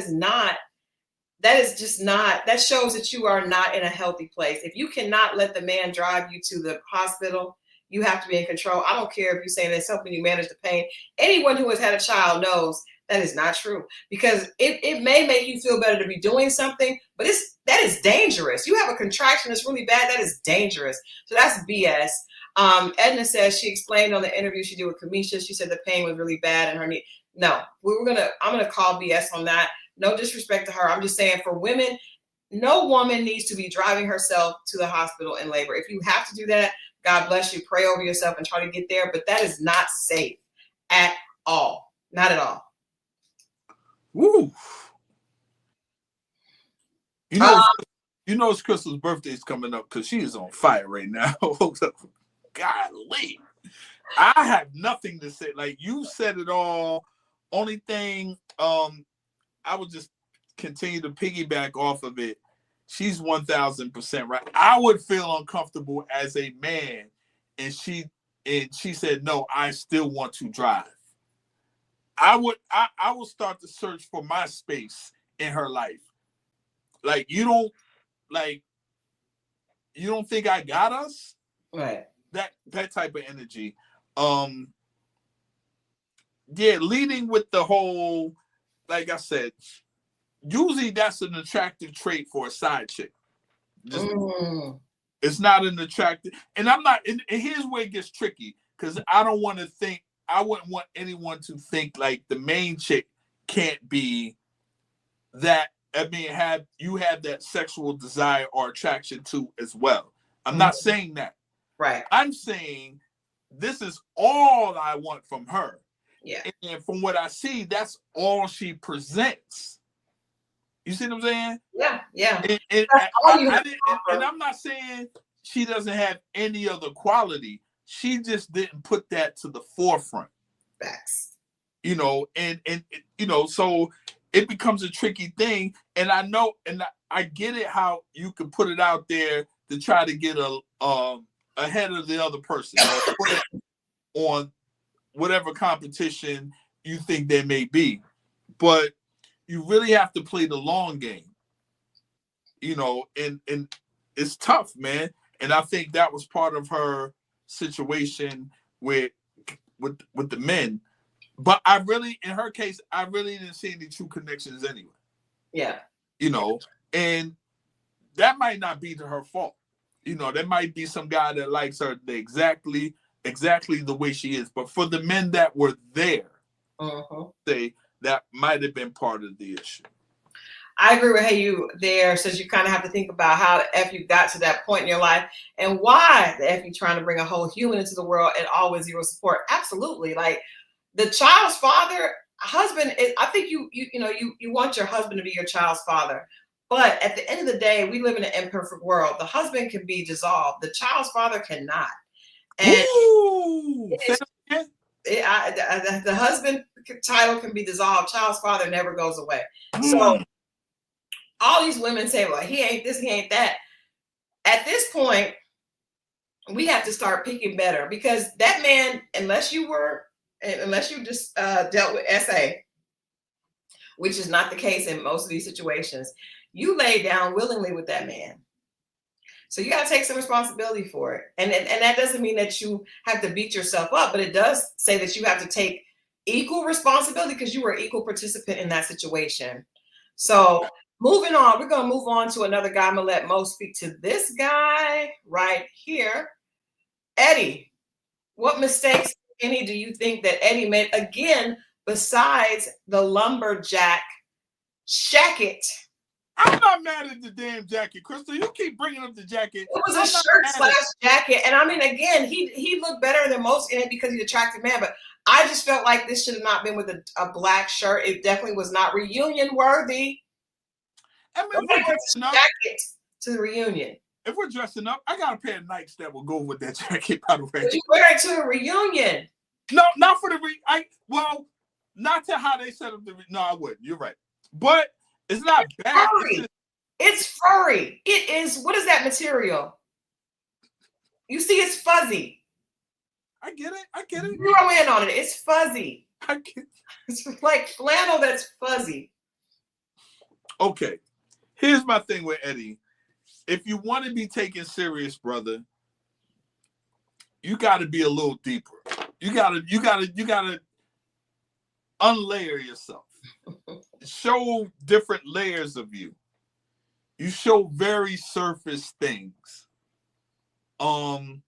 shows that you are not in a healthy place. If you cannot let the man drive you to the hospital, you have to be in control. I don't care if you're saying it's helping you manage the pain. Anyone who has had a child knows that is not true, because it may make you feel better to be doing something, but that is dangerous. You have a contraction that's really bad. That is dangerous. So that's BS. Edna says she explained on the interview she did with Kamisha. She said the pain was really bad in her knee. No, I'm gonna call BS on that. No disrespect to her. I'm just saying, for women, no woman needs to be driving herself to the hospital in labor. If you have to do that, God bless you. Pray over yourself and try to get there. But that is not safe at all. Not at all. Woo. It's Christal's birthday is coming up, because she is on fire right now. Golly. I have nothing to say. Like, you said it all. Only thing, I would just continue to piggyback off of it. She's 1000% right. I would feel uncomfortable as a man, and she said, no, I still want to drive. I will start to search for my space in her life. Like, you don't think I got us? Right. That type of energy. Yeah, leading with the whole, like I said, usually that's an attractive trait for a side chick. It's not an attractive, and I'm not. And here's where it gets tricky because I don't want to think. I wouldn't want anyone to think like the main chick can't be that. I mean, have that sexual desire or attraction to as well. I'm not saying that. Right. I'm saying this is all I want from her. Yeah. And from what I see, that's all she presents. You see what I'm saying? Yeah, yeah. And I'm not saying she doesn't have any other quality. She just didn't put that to the forefront. Facts. You know, and you know, so it becomes a tricky thing. And I know, and I get it how you can put it out there to try to get ahead of the other person or put it on whatever competition you think there may be. But you really have to play the long game, you know, and it's tough, man. And I think that was part of her situation with the men. But in her case, I really didn't see any true connections anyway. Yeah. You know, and that might not be to her fault. You know, there might be some guy that likes her exactly the way she is. But for the men that were there, that might have been part of the issue. I agree with you there, since you kind of have to think about how the F you got to that point in your life and why the F you trying to bring a whole human into the world and always zero support. Absolutely. Like the child's father, husband, I think you want your husband to be your child's father. But at the end of the day, we live in an imperfect world. The husband can be dissolved. The child's father cannot. And the husband title can be dissolved. Child's father never goes away. So all these women say, well, he ain't this, he ain't that. At this point, we have to start picking better, because that man, unless you just dealt with SA, which is not the case in most of these situations, you lay down willingly with that man. So you got to take some responsibility for it. And that doesn't mean that you have to beat yourself up, but it does say that you have to take equal responsibility because you were an equal participant in that situation. So moving on, we're going to move on to another guy. I'm going to let Mo speak to this guy right here. Eddie, what mistakes, any, do you think that Eddie made, again, besides the lumberjack jacket? I'm not mad at the damn jacket, Christal. You keep bringing up the jacket. It was a shirt / jacket. And I mean, again, he looked better than most in it because he's an attractive man. But I just felt like this should have not been with a black shirt. It definitely was not reunion worthy. I mean, jacket to the reunion. If we're dressing up, I got a pair of Nikes that will go with that jacket, by the way. But you wear it to a reunion. No, not for the not to how they set up the. No, I wouldn't. You're right, but it's not bad. It's furry. It is. What is that material? You see, it's fuzzy. I get it. Zero in on it. It's fuzzy. I get it. It's like flannel that's fuzzy. Okay, here's my thing with Eddie. If you want to be taken serious, brother, you got to be a little deeper. You gotta unlayer yourself. Show different layers of you. You show very surface things. And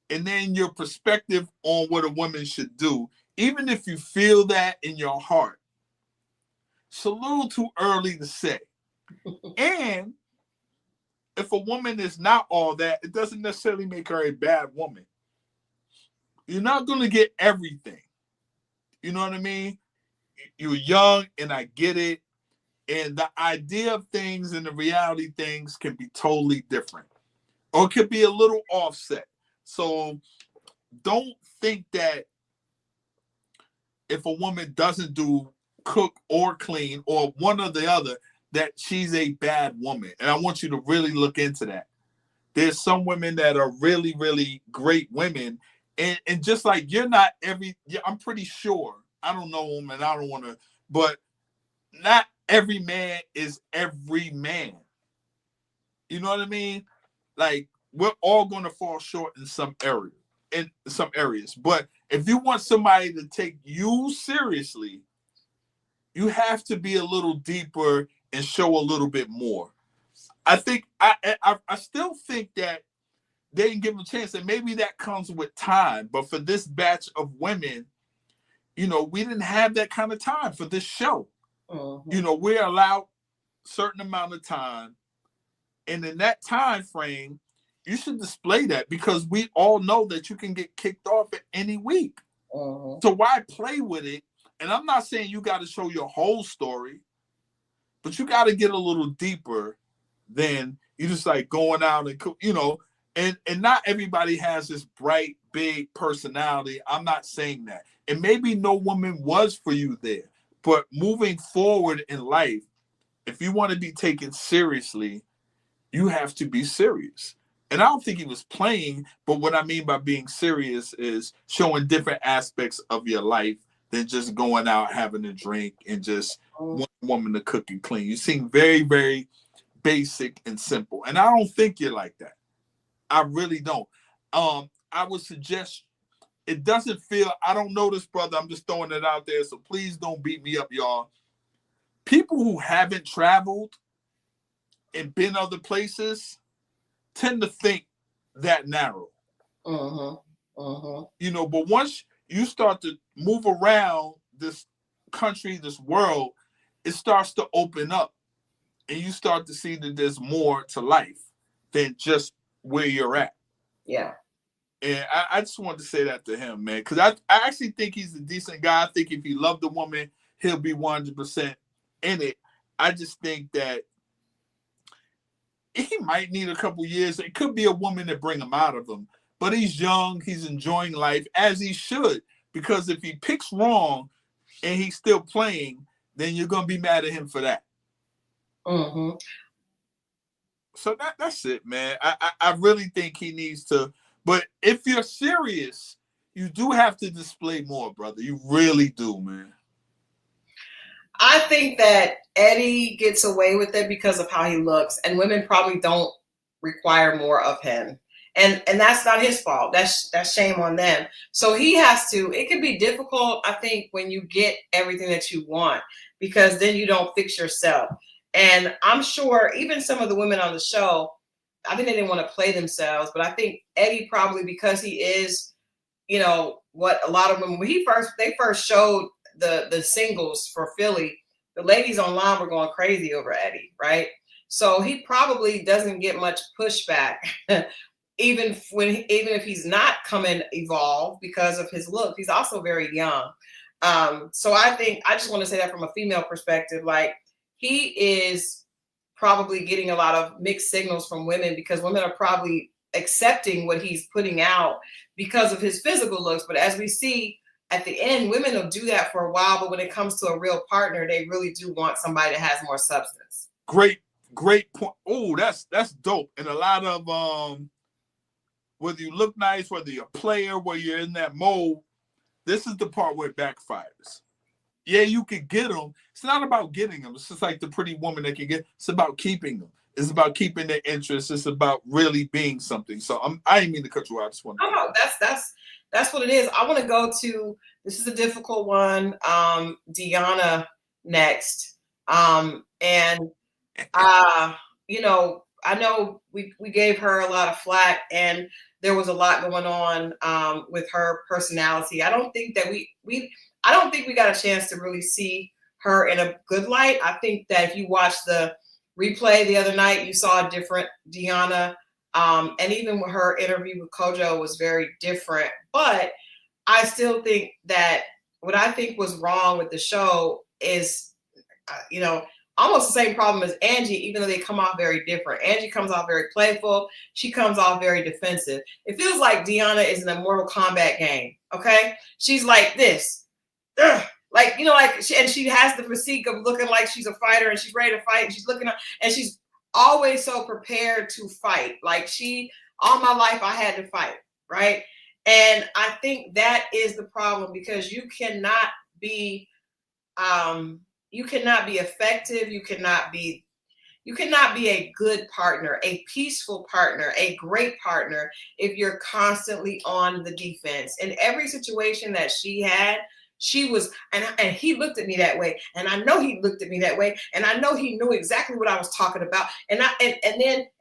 then your perspective on what a woman should do, even if you feel that in your heart, it's a little too early to say. And if a woman is not all that, it doesn't necessarily make her a bad woman. You're not going to get everything. You know what I mean? You're young, and I get it. And the idea of things and the reality things can be totally different. Or it could be a little offset. So don't think that if a woman doesn't do cook or clean or one or the other, that she's a bad woman. And I want you to really look into that. There's some women that are really, really great women. And just like I'm pretty sure, I don't know them and I don't want to, but not every man is every man. You know what I mean? Like, we're all going to fall short in some areas. But if you want somebody to take you seriously, you have to be a little deeper and show a little bit more. I think I still think that they didn't give him a chance. And maybe that comes with time. But for this batch of women, you know, we didn't have that kind of time for this show. Mm-hmm. You know, we're allowed a certain amount of time. And in that time frame, you should display that, because we all know that you can get kicked off at any week. Mm-hmm. So why play with it? And I'm not saying you got to show your whole story, but you got to get a little deeper than you just like going out and, you know, and not everybody has this bright, big personality. I'm not saying that. And maybe no woman was for you there. But moving forward in life, if you want to be taken seriously, you have to be serious. And I don't think he was playing, but what I mean by being serious is showing different aspects of your life than just going out, having a drink, and just one woman to cook and clean. You seem very, very basic and simple. And I don't think you're like that. I really don't. I would suggest, it doesn't feel, I don't know this, brother. I'm just throwing it out there. So please don't beat me up, y'all. People who haven't traveled and been other places tend to think that narrow. Mm-hmm. Mm-hmm. You know, but once you start to move around this country, this world, it starts to open up, and you start to see that there's more to life than just where you're at. Yeah. And I just wanted to say that to him, man, because I actually think he's a decent guy. I think if he loved a woman, he'll be 100% in it. I just think that he might need a couple years. It could be a woman to bring him out of him. But he's young. He's enjoying life, as he should. Because if he picks wrong and he's still playing, then you're going to be mad at him for that. Mm-hmm. So that's it, man. I really think he needs to. But if you're serious, you do have to display more, brother. You really do, man. I think that Eddie gets away with it because of how he looks, and women probably don't require more of him. And that's not his fault. That's shame on them. So he has to, it can be difficult, I think, when you get everything that you want, because then you don't fix yourself. And I'm sure even some of the women on the show, I think they didn't want to play themselves, but I think Eddie probably, because he is, you know, what a lot of women, when they first showed the singles for Philly, the ladies online were going crazy over Eddie, right? So he probably doesn't get much pushback, even if he's not coming evolved because of his look. He's also very young. So I just want to say that from a female perspective, like, he is probably getting a lot of mixed signals from women, because women are probably accepting what he's putting out because of his physical looks. But as we see at the end, women will do that for a while, but when it comes to a real partner, they really do want somebody that has more substance. Great point. Oh, that's dope. And a lot of whether you look nice, whether you're a player, whether you're in that mode, this is the part where it backfires. Yeah, you could get them. It's not about getting them. It's just like the pretty woman that can get. It's about keeping them. It's about keeping their interest. It's about really being something. So I didn't mean to cut you out. I just want to. No, that's what it is. I want to go to, this is a difficult one. Deanna next. You know, I know we gave her a lot of flack, and there was a lot going on with her personality. I don't think that I don't think we got a chance to really see her in a good light. I think that if you watch the replay the other night, you saw a different Deanna. And even with her interview with Kojo was very different. But I still think that what I think was wrong with the show is, you know, almost the same problem as Angie, even though they come off very different. Angie comes off very playful. She comes off very defensive. It feels like Deanna is in a Mortal Kombat game. Okay. She's like this. Ugh. Like, you know, like she has the physique of looking like she's a fighter, and she's ready to fight, and she's looking up, and she's always so prepared to fight. Like, all my life I had to fight, right? And I think that is the problem, because you cannot be effective. You cannot be a good partner, a peaceful partner, a great partner if you're constantly on the defense. In every situation that she had, she was, and he looked at me that way, and I know he looked at me that way, and I know he knew exactly what I was talking about, and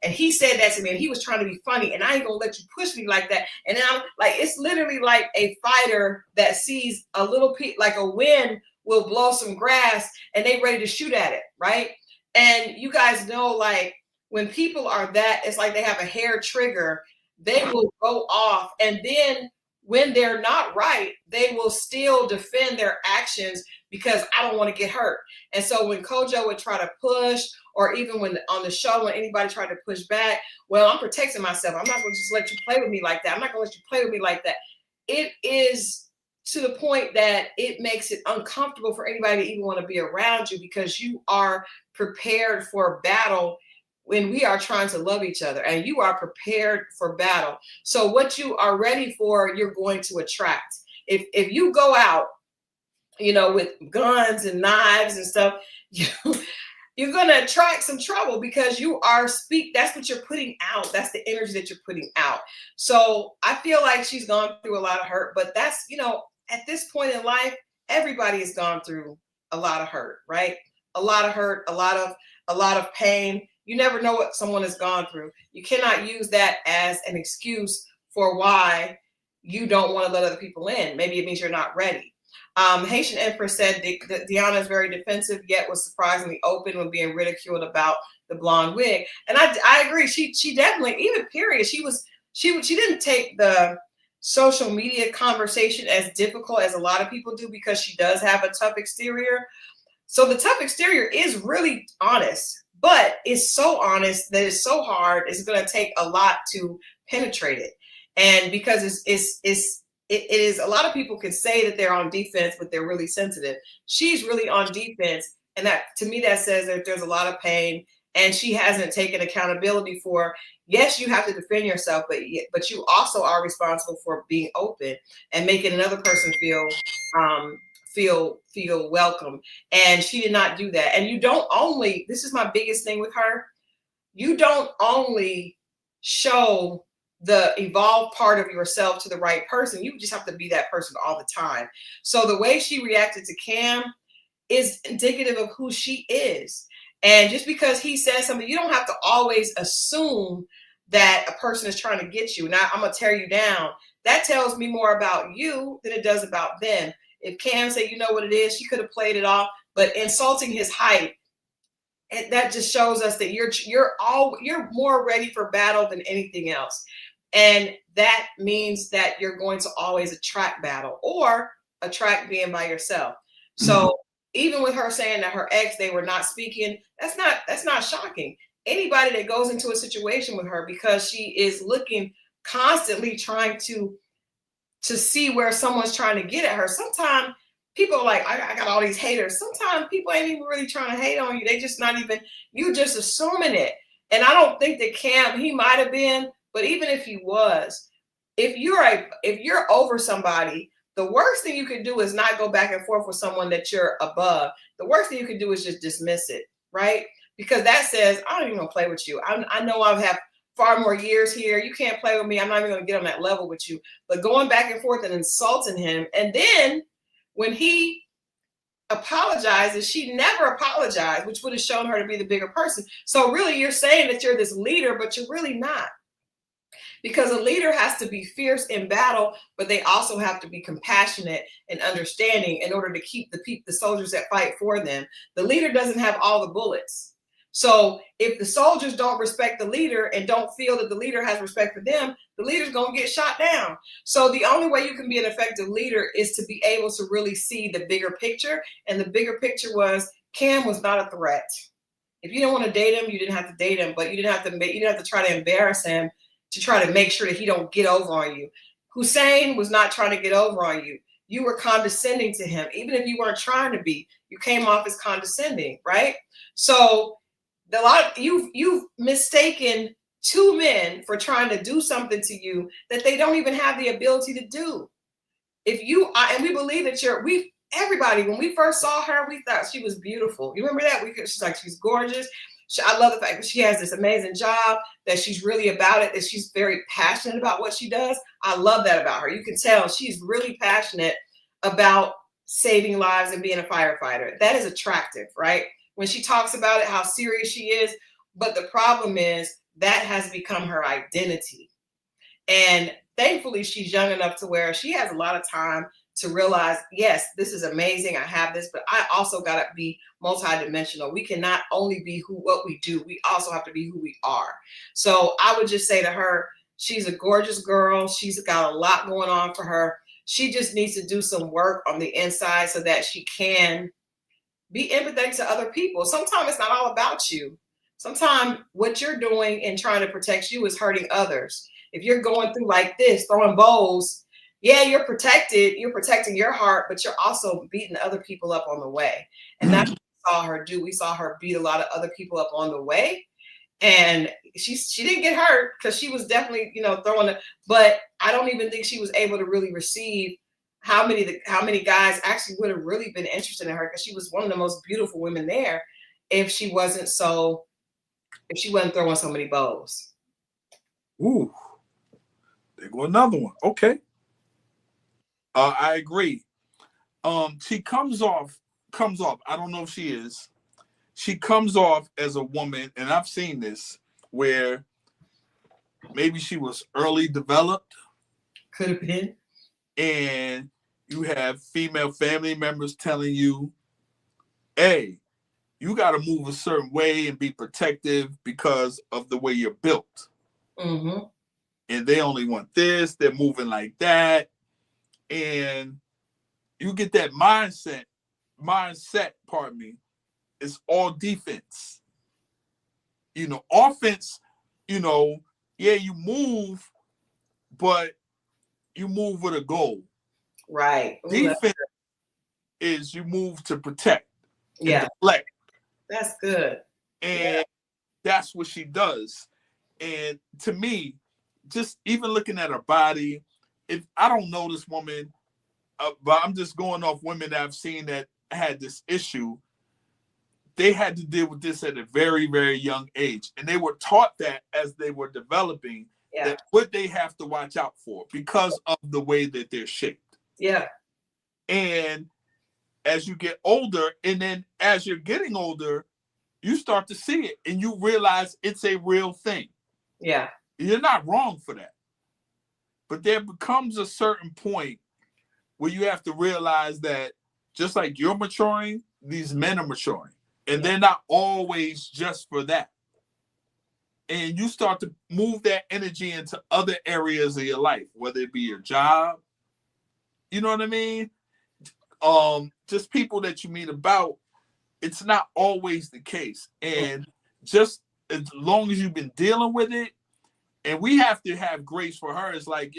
he said that to me, and he was trying to be funny, and I ain't gonna let you push me like that. And then I'm like, it's literally like a fighter that sees a little like a wind will blow some grass, and they ready to shoot at it, right? And you guys know, like, when people are that, it's like they have a hair trigger, they will go off, and then when they're not right, they will still defend their actions because I don't want to get hurt. And so when Kojo would try to push, or even when on the show, when anybody tried to push back, well, I'm protecting myself. I'm not going to just let you play with me like that. I'm not going to let you play with me like that. It is to the point that it makes it uncomfortable for anybody to even want to be around you, because you are prepared for battle when we are trying to love each other, and you are prepared for battle. So what you are ready for, you're going to attract. If you go out, with guns and knives and stuff, you're going to attract some trouble, because that's what you're putting out. That's the energy that you're putting out. So I feel like she's gone through a lot of hurt, but that's, at this point in life, everybody has gone through a lot of hurt, right? A lot of hurt, a lot of pain. You never know what someone has gone through. You cannot use that as an excuse for why you don't want to let other people in. Maybe it means you're not ready. Haitian Empress said Deanna is very defensive, yet was surprisingly open when being ridiculed about the blonde wig. And I agree. She definitely, even period, she didn't take the social media conversation as difficult as a lot of people do, because she does have a tough exterior. So the tough exterior is really honest, but it's so honest that it's so hard. It's going to take a lot to penetrate it. And because it is, a lot of people can say that they're on defense, but they're really sensitive. She's really on defense. And that, to me, that says that there's a lot of pain, and she hasn't taken accountability for, yes, you have to defend yourself, but you also are responsible for being open and making another person feel welcome. And she did not do that. And you don't only, this is my biggest thing with her, you don't only show the evolved part of yourself to the right person. You just have to be that person all the time. So the way she reacted to Cam is indicative of who she is. And just because he says something, you don't have to always assume that a person is trying to get you. Now, I'm going to tear you down. That tells me more about you than it does about them. If Cam said, you know what it is, she could have played it off, but insulting his height, and that just shows us that you're more ready for battle than anything else. And that means that you're going to always attract battle or attract being by yourself. So even with her saying that her ex, they were not speaking, that's not shocking. Anybody that goes into a situation with her because she is looking constantly trying to see where someone's trying to get at her. Sometimes people are like, I got all these haters. Sometimes people ain't even really trying to hate on you. They just not even, you just assuming it. And I don't think that Cam, he might have been, but even if he was, if you're over somebody, the worst thing you can do is not go back and forth with someone that you're above. The worst thing you can do is just dismiss it, right? Because that says, I don't even want to play with you. I know I have far more years here. You can't play with me. I'm not even going to get on that level with you. But going back and forth and insulting him. And then when he apologizes, she never apologized, which would have shown her to be the bigger person. So really, you're saying that you're this leader, but you're really not. Because a leader has to be fierce in battle, but they also have to be compassionate and understanding in order to keep the soldiers that fight for them. The leader doesn't have all the bullets. So if the soldiers don't respect the leader and don't feel that the leader has respect for them, the leader's going to get shot down. So the only way you can be an effective leader is to be able to really see the bigger picture. And the bigger picture was Cam was not a threat. If you didn't want to date him, you didn't have to date him, but you didn't have to try to embarrass him to try to make sure that he don't get over on you. Hussein was not trying to get over on you. You were condescending to him. Even if you weren't trying to be, you came off as condescending, right? So you've mistaken two men for trying to do something to you that they don't even have the ability to do. And we believe that everybody, when we first saw her, we thought she was beautiful. You remember that? She's gorgeous. I love the fact that she has this amazing job, that she's really about it, that she's very passionate about what she does. I love that about her. You can tell she's really passionate about saving lives and being a firefighter. That is attractive, right? When she talks about it, how serious she is. But the problem is that has become her identity. And thankfully, she's young enough to where she has a lot of time to realize, yes, this is amazing. I have this, but I also got to be multidimensional. We cannot only be what we do. We also have to be who we are. So I would just say to her, she's a gorgeous girl. She's got a lot going on for her. She just needs to do some work on the inside so that she can be empathetic to other people. Sometimes it's not all about you. Sometimes what you're doing and trying to protect you is hurting others. If you're going through like this, throwing bowls, yeah, you're protected. You're protecting your heart, but you're also beating other people up on the way. And that's what we saw her do. We saw her beat a lot of other people up on the way. And she didn't get hurt because she was definitely, throwing it. But I don't even think she was able to really receive how many guys actually would have really been interested in her, because she was one of the most beautiful women there if she wasn't throwing so many bows. Ooh, there go another one. Okay. I agree. She comes off. I don't know if she is. She comes off as a woman, and I've seen this, where maybe she was early developed. Could have been. And you have female family members telling you, hey, you got to move a certain way and be protective because of the way you're built. Mm-hmm. And they only want this. They're moving like that. And you get that mindset, pardon me, it's all defense. Offense, yeah, you move, but you move with a goal. Right. Ooh, defense is you move to protect and deflect. That's good. And that's what she does. And to me, just even looking at her body, if I don't know this woman, but I'm just going off women that I've seen that had this issue. They had to deal with this at a very, very young age. And they were taught that as they were developing, that what they have to watch out for because of the way that they're shaped. Yeah. And as you get older, and then as you're getting older, you start to see it and you realize it's a real thing. Yeah. You're not wrong for that. But there becomes a certain point where you have to realize that just like you're maturing, these men are maturing. And they're not always just for that. And you start to move that energy into other areas of your life, whether it be your job, you know what I mean? Just people that you meet about, it's not always the case. And just as long as you've been dealing with it, and we have to have grace for her, it's like,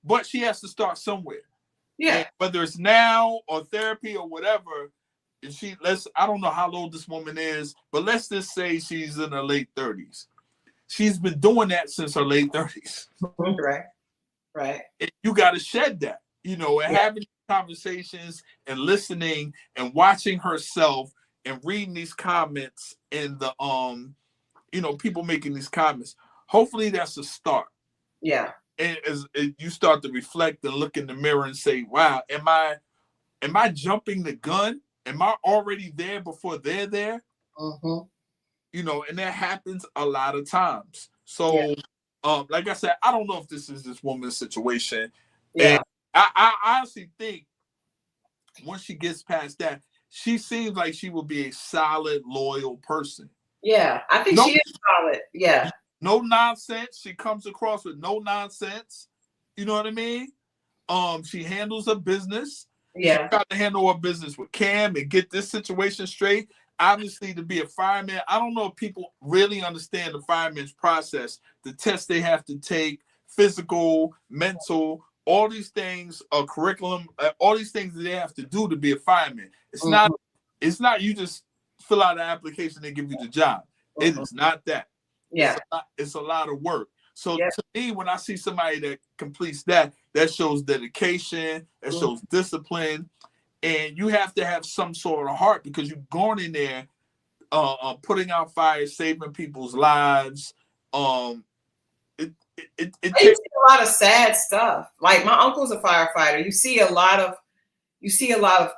but she has to start somewhere. Yeah. And whether it's now or therapy or whatever, I don't know how old this woman is, but let's just say she's in her late 30s. She's been doing that since her late 30s. Right. And you got to shed that, and having conversations and listening and watching herself and reading these comments and the, people making these comments. Hopefully that's a start. Yeah. And as you start to reflect and look in the mirror and say, wow, am I jumping the gun? Am I already there before they're there? Mm-hmm. And that happens a lot of times. So, like I said, I don't know if this is this woman's situation. Yeah. And I honestly think once she gets past that, she seems like she will be a solid, loyal person. Yeah, I think she is solid. Yeah. No nonsense. She comes across with no nonsense. You know what I mean? She handles her business. Yeah. She got to handle her business with Cam and get this situation straight. Obviously, to be a fireman, I don't know if people really understand the fireman's process, the tests they have to take, physical, mental, all these things, curriculum, all these things that they have to do to be a fireman. It's not you just fill out an application, they give you the job. It is not that. Yeah. It's a lot of work. So to me, when I see somebody that completes that shows dedication, that shows discipline, and you have to have some sort of heart because you're going in there, putting out fires, saving people's lives. It takes a lot of sad stuff. Like my uncle's a firefighter. You see a lot of you see a lot of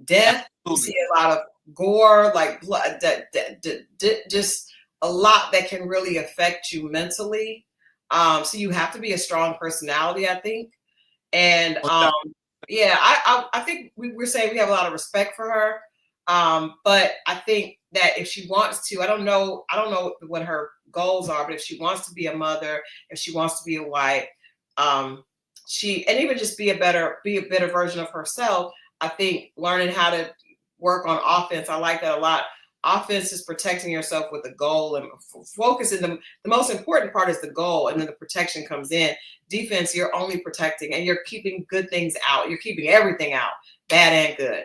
death, you see a lot of gore, like blood, just a lot that can really affect you mentally. So you have to be a strong personality, I think. And yeah, I think we're saying we have a lot of respect for her. But I think that if she wants to, I don't know what her goals are, but if she wants to be a mother, if she wants to be a wife, and even just be a better version of herself, I think learning how to work on offense, I like that a lot. Offense is protecting yourself with a goal and focusing. The most important part is the goal, and then the protection comes in. Defense, you're only protecting and you're keeping good things out. You're keeping everything out, bad and good.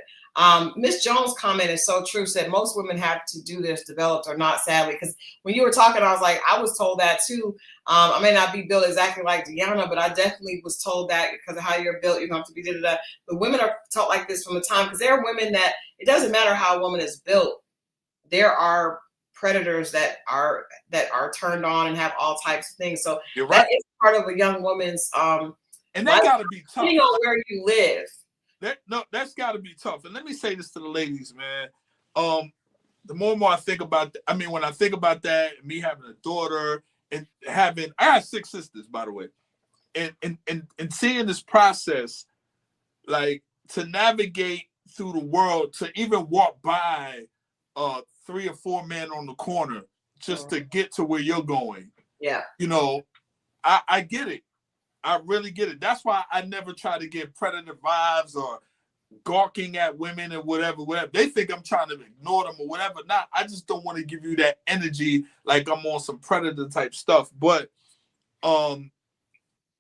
Miss Jones' comment is so true. Said most women have to do this, developed or not, sadly. Because when you were talking, I was like, I was told that too. I may not be built exactly like Deanna, but I definitely was told that because of how you're built, you're going to be da-da-da. But women are taught like this from the time, because there are women that it doesn't matter how a woman is built. There are predators that are turned on and have all types of things. So you're right. That is part of a young woman's and they gotta be tough. Depending on where you live. That's gotta be tough. And let me say this to the ladies, man. The more and more I think about when I think about that, me having a daughter and I have 6 sisters, by the way. And seeing this process, like to navigate through the world, to even walk by 3 or 4 men on the corner just to get to where you're going. Yeah. I get it. I really get it. That's why I never try to get predator vibes or gawking at women and whatever. They think I'm trying to ignore them or whatever. Not. I just don't want to give you that energy like I'm on some predator type stuff. But and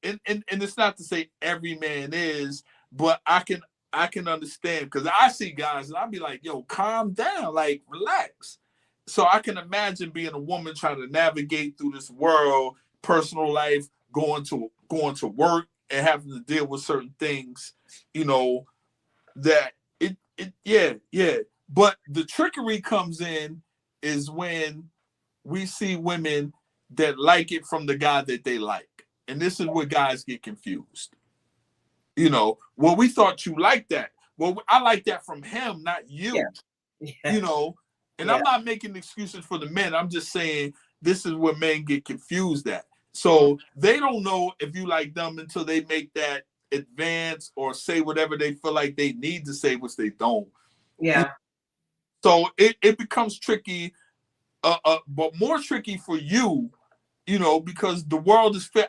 it's not to say every man is, but I can understand, because I see guys and I'll be like, yo, calm down, like relax. So I can imagine being a woman trying to navigate through this world, personal life, going to work and having to deal with certain things, that yeah. But the trickery comes in is when we see women that like it from the guy that they like. And this is where guys get confused. Well, we thought you liked that. Well, I like that from him, not you. Yeah. And I'm not making excuses for the men. I'm just saying this is where men get confused at. So they don't know if you like them until they make that advance or say whatever they feel like they need to say, which they don't. Yeah. So it becomes tricky, but more tricky for you, because the world is fair.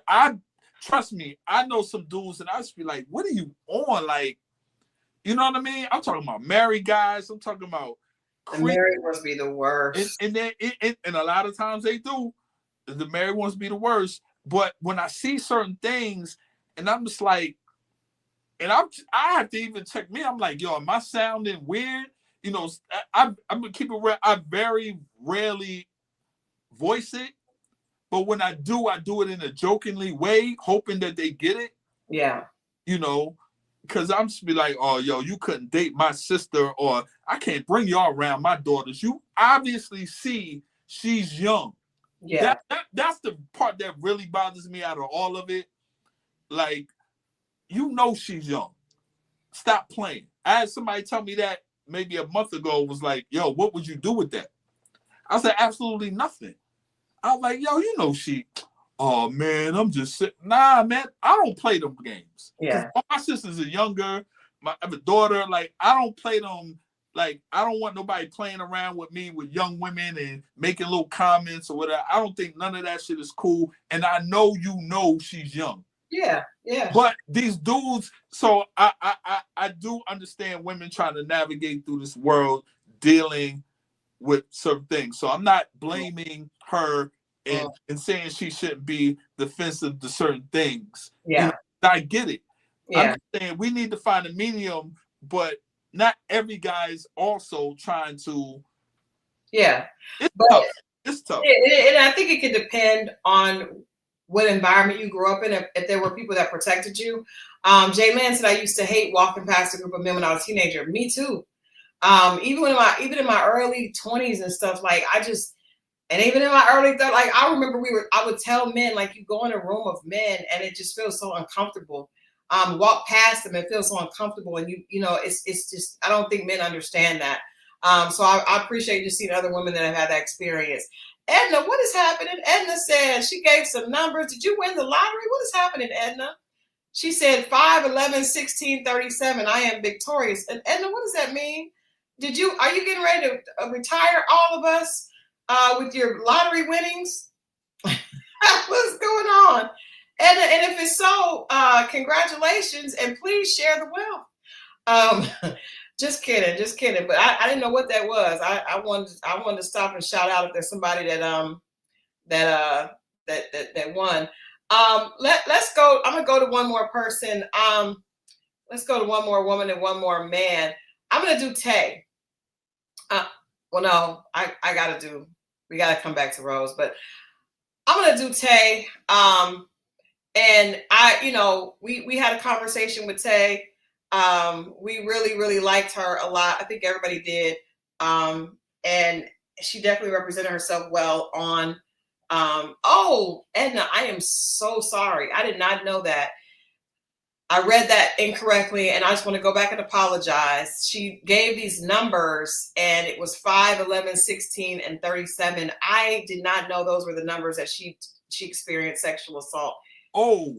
Trust me, I know some dudes and I just be like, what are you on? Like, you know what I mean? I'm talking about married guys. I'm talking about the married must be the worst. And a lot of times they do. The married ones be the worst. But when I see certain things and I'm just like, and I have to even check me. I'm like, yo, am I sounding weird? I'm gonna keep it real. I very rarely voice it. But when I do it in a jokingly way, hoping that they get it. Yeah. Because I'm just be like, oh, yo, you couldn't date my sister, or I can't bring y'all around my daughters. You obviously see she's young. Yeah. That's the part that really bothers me out of all of it. Like, she's young. Stop playing. I had somebody tell me that maybe a month ago, was like, yo, what would you do with that? I said, absolutely nothing. I was like, yo, she, oh man, I'm just sitting. Nah, man, I don't play them games. Yeah. All my sisters are younger. I have a daughter. Like, I don't play them. Like, I don't want nobody playing around with me with young women and making little comments or whatever. I don't think none of that shit is cool. And I know she's young. Yeah, yeah. But these dudes, so I do understand women trying to navigate through this world dealing with certain things. So I'm not blaming her and saying she shouldn't be defensive to certain things. Yeah. I get it. Yeah. I'm saying we need to find a medium, but not every guy is also trying to. Yeah. It's tough. And I think it can depend on what environment you grew up in. If there were people that protected you. Jay Lynn said, I used to hate walking past a group of men when I was a teenager. Me too. Even in my early 20s and stuff, like and even in my early 30s, like I remember I would tell men, like, you go in a room of men and it just feels so uncomfortable. walk past them and feel so uncomfortable. And you know, it's just, I don't think men understand that. So I appreciate just seeing other women that have had that experience. Edna, what is happening? Edna said she gave some numbers. Did you win the lottery? What is happening, Edna? She said 5, 11, 16, 37. I am victorious. And Edna, what does that mean? Are you getting ready to retire all of us with your lottery winnings? What's going on? And if it's so, congratulations, and please share the wealth. Just kidding. But I didn't know what that was. I wanted to stop and shout out if there's somebody that won. Let's go. I'm gonna go to one more person. Let's go to one more woman and one more man. I'm gonna do Taye. Well, no, we gotta come back to Rose, but I'm gonna do Taye. And we had a conversation with Taye. We really, really liked her a lot. I think everybody did. And she definitely represented herself well on. Oh, Edna, I am so sorry. I did not know that. I read that incorrectly, and I just want to go back and apologize. She gave these numbers, and it was 5, 11, 16, and 37. I did not know those were the numbers that she experienced sexual assault. Oh,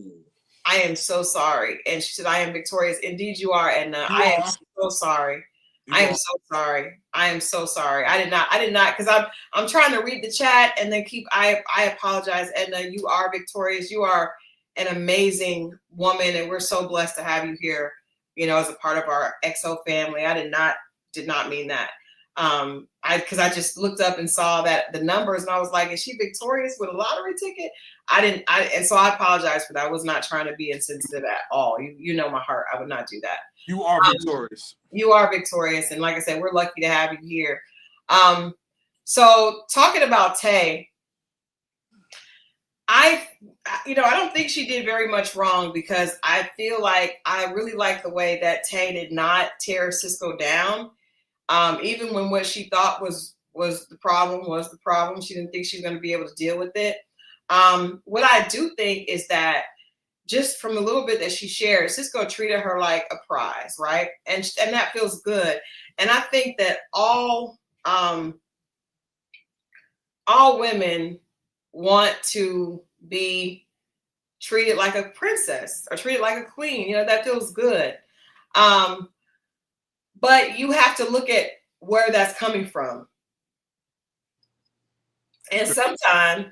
I am so sorry. And she said, I am victorious. Indeed, you are, Edna. I am so sorry. I am so sorry. I am so sorry. I did not, because I'm trying to read the chat and then I apologize, Edna. You are victorious. You are an amazing woman, and we're so blessed to have you here, as a part of our XO family. I did not mean that. Because I just looked up and saw that the numbers, and I was like, is she victorious with a lottery ticket? And so I apologize for that. I was not trying to be insensitive at all. You know my heart. I would not do that. You are victorious. You are victorious. And like I said, we're lucky to have you here. So talking about Taye, I don't think she did very much wrong, because I feel like I really like the way that Taye did not tear Cisco down. Even when what she thought was the problem, she didn't think she was going to be able to deal with it. What I do think is that, just from a little bit that she shared, Cisco treated her like a prize, right? And that feels good. And I think that all women want to be treated like a princess or treated like a queen. That feels good. But you have to look at where that's coming from. And sometimes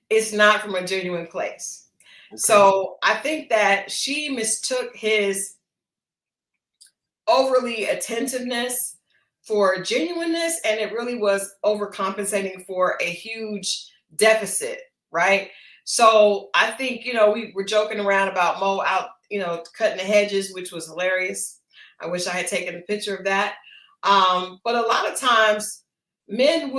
it's not from a genuine place. Okay. So I think that she mistook his overly attentiveness for genuineness, and it really was overcompensating for a huge deficit, right? So I think, we were joking around about Moe out, cutting the hedges, which was hilarious. I wish I had taken a picture of that. But a lot of times men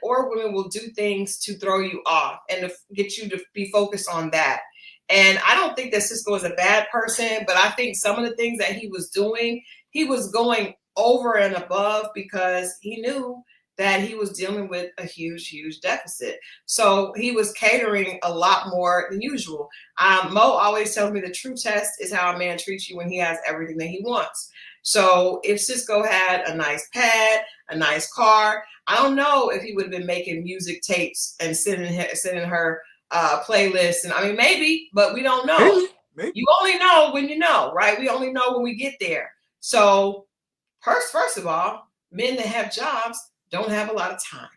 or women will do things to throw you off and to get you to be focused on that. And I don't think that Cisco is a bad person, but I think some of the things that he was doing, he was going over and above, because he knew that he was dealing with a huge, huge deficit. So he was catering a lot more than usual. Moe always tells me the true test is how a man treats you when he has everything that he wants. So if Cisco had a nice pad, a nice car, I don't know if he would have been making music tapes and sending her playlists. And I mean, maybe, but we don't know. Maybe. You only know when you know, right? We only know when we get there. So first of all, men that have jobs don't have a lot of time.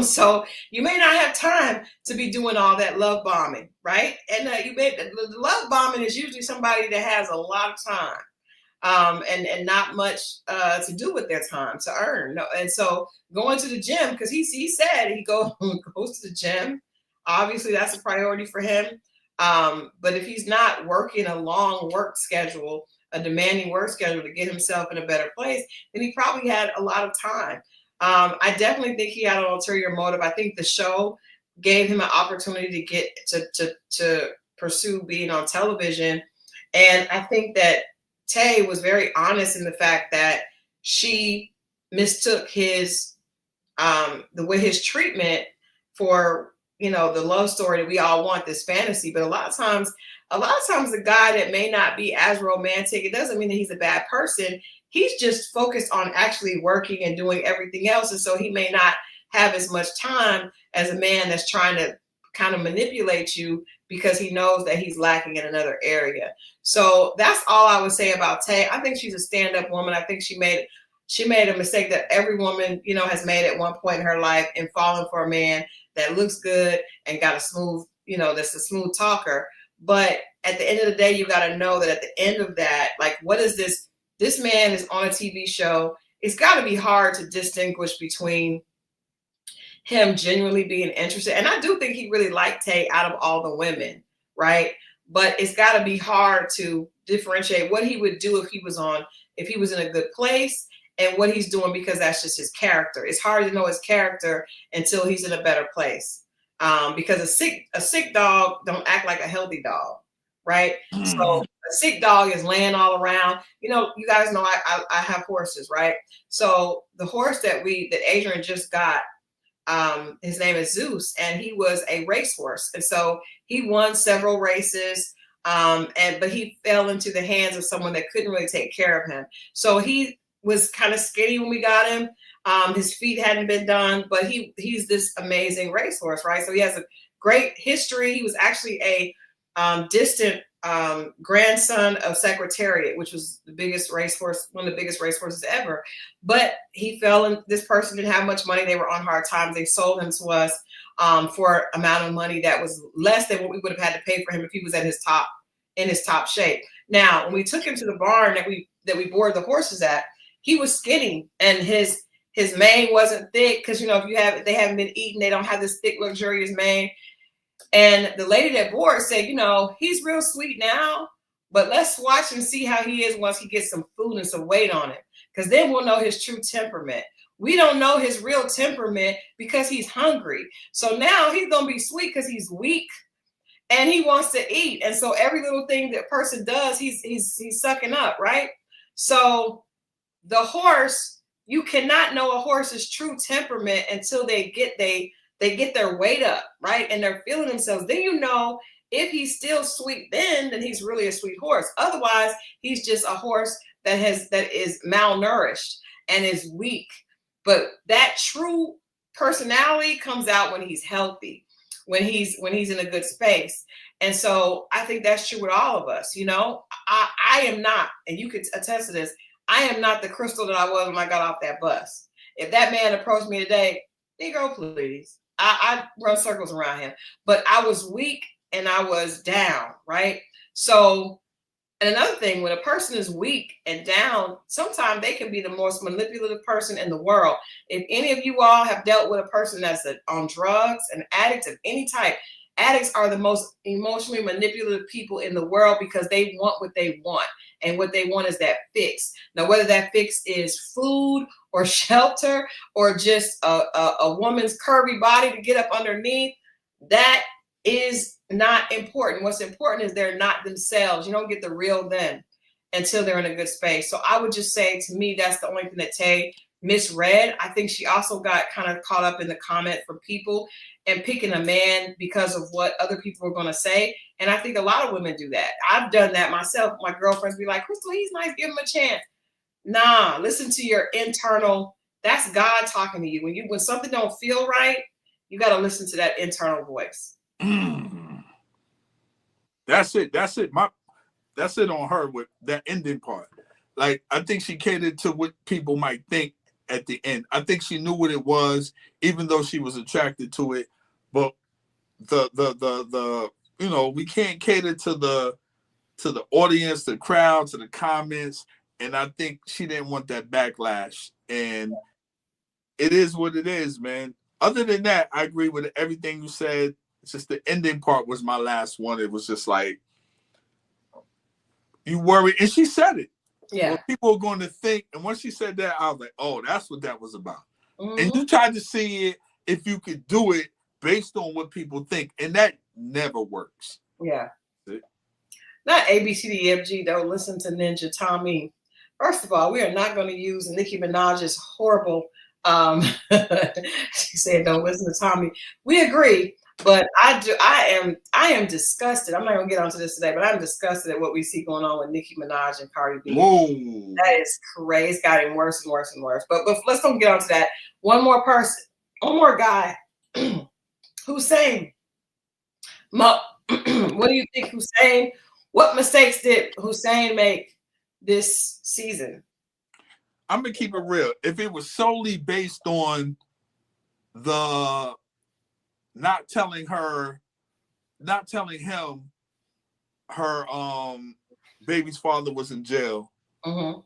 So you may not have time to be doing all that love bombing, right? And the love bombing is usually somebody that has a lot of time, and not much to do with their time to earn. And so going to the gym, because he said he goes to the gym. Obviously, that's a priority for him. But if he's not working a long work schedule, a demanding work schedule to get himself in a better place, then he probably had a lot of time. I definitely think he had an ulterior motive. I think the show gave him an opportunity to get to pursue being on television. And I think that Taye was very honest in the fact that she mistook his treatment for the love story that we all want, this fantasy. But a lot of times the guy that may not be as romantic, it doesn't mean that he's a bad person. He's just focused on actually working and doing everything else. And so he may not have as much time as a man that's trying to kind of manipulate you because he knows that he's lacking in another area. So that's all I would say about Taye. I think she's a stand-up woman. I think she made a mistake that every woman, has made at one point in her life, in falling for a man that looks good and got a smooth, that's a smooth talker. But at the end of the day, you got to know that at the end of that, like, what is this? This man is on a TV show. It's got to be hard to distinguish between him genuinely being interested. And I do think he really liked Taye out of all the women, right? But it's got to be hard to differentiate what he would do if he was in a good place and what he's doing, because that's just his character. It's hard to know his character until he's in a better place. Because a sick dog don't act like a healthy dog, right? So a sick dog is laying all around. You guys know I have horses, right? So the horse that Adrian just got, his name is Zeus, and he was a racehorse, and so he won several races. But he fell into the hands of someone that couldn't really take care of him. So he was kind of skinny when we got him. His feet hadn't been done, but he's this amazing racehorse, right? So he has a great history. He was actually a distant grandson of Secretariat, which was the biggest racehorse, one of the biggest racehorses ever. But he fell in. This person didn't have much money. They were on hard times. They sold him to us for an amount of money that was less than what we would have had to pay for him if he was in his top shape. Now, when we took him to the barn that we board the horses at, he was skinny, and his mane wasn't thick because if they haven't been eating, they don't have this thick, luxurious mane. And the lady that board said, he's real sweet now, but let's watch and see how he is once he gets some food and some weight on him, because then we'll know his true temperament. We don't know his real temperament because he's hungry. So now he's gonna be sweet because he's weak and he wants to eat. And so every little thing that person does, he's sucking up, right? So the horse, you cannot know a horse's true temperament until they get their weight up, right? And they're feeling themselves. Then if he's still sweet, then he's really a sweet horse. Otherwise, he's just a horse that is malnourished and is weak. But that true personality comes out when he's healthy, when he's in a good space. And so I think that's true with all of us. I am not, and you could attest to this, I am not the Christal that I was when I got off that bus. If that man approached me today, Negro, please. I run circles around him. But I was weak and I was down, right? So, and another thing, when a person is weak and down, sometimes they can be the most manipulative person in the world. If any of you all have dealt with a person that's on drugs, an addict of any type, addicts are the most emotionally manipulative people in the world because they want what they want. And what they want is that fix. Now, whether that fix is food or shelter or just a woman's curvy body to get up underneath, that is not important. What's important is they're not themselves. You don't get the real them until they're in a good space. So I would just say, to me, that's the only thing that Taye misread. I think she also got kind of caught up in the comment from people and picking a man because of what other people were going to say. And I think a lot of women do that. I've done that myself. My girlfriends be like, Christal, he's nice, give him a chance. Nah, listen to your internal, that's God talking to you. When something don't feel right, you got to listen to that internal voice. That's it. That's it on her with that ending part. Like, I think she catered to what people might think at the end. I think she knew what it was, even though she was attracted to it. But the we can't cater to the audience, the crowd, to the comments. And I think she didn't want that backlash. And it is what it is, man. Other than that, I agree with everything you said. It's just the ending part was my last one. It was just like, you worry. And she said it. Yeah. What people are going to think. And once she said that, I was like, oh, that's what that was about. Mm-hmm. And you tried to see it if you could do it based on what people think. And that never works. Yeah. Not ABCDFG, though. Listen to Ninja Tommy. First of all, we are not going to use Nicki Minaj's horrible, she said, don't listen to Tommy. We agree. But I am disgusted. I'm not gonna get onto this today, but I'm disgusted at what we see going on with Nicki Minaj and Cardi B. Whoa. That is crazy. It's gotten worse and worse and worse. But let's don't get onto that. One more person, one more guy. Hussein. What do you think, Hussein? What mistakes did Hussein make this season? I'm gonna keep it real. If it was solely based on the not telling him her baby's father was in jail, Mm-hmm.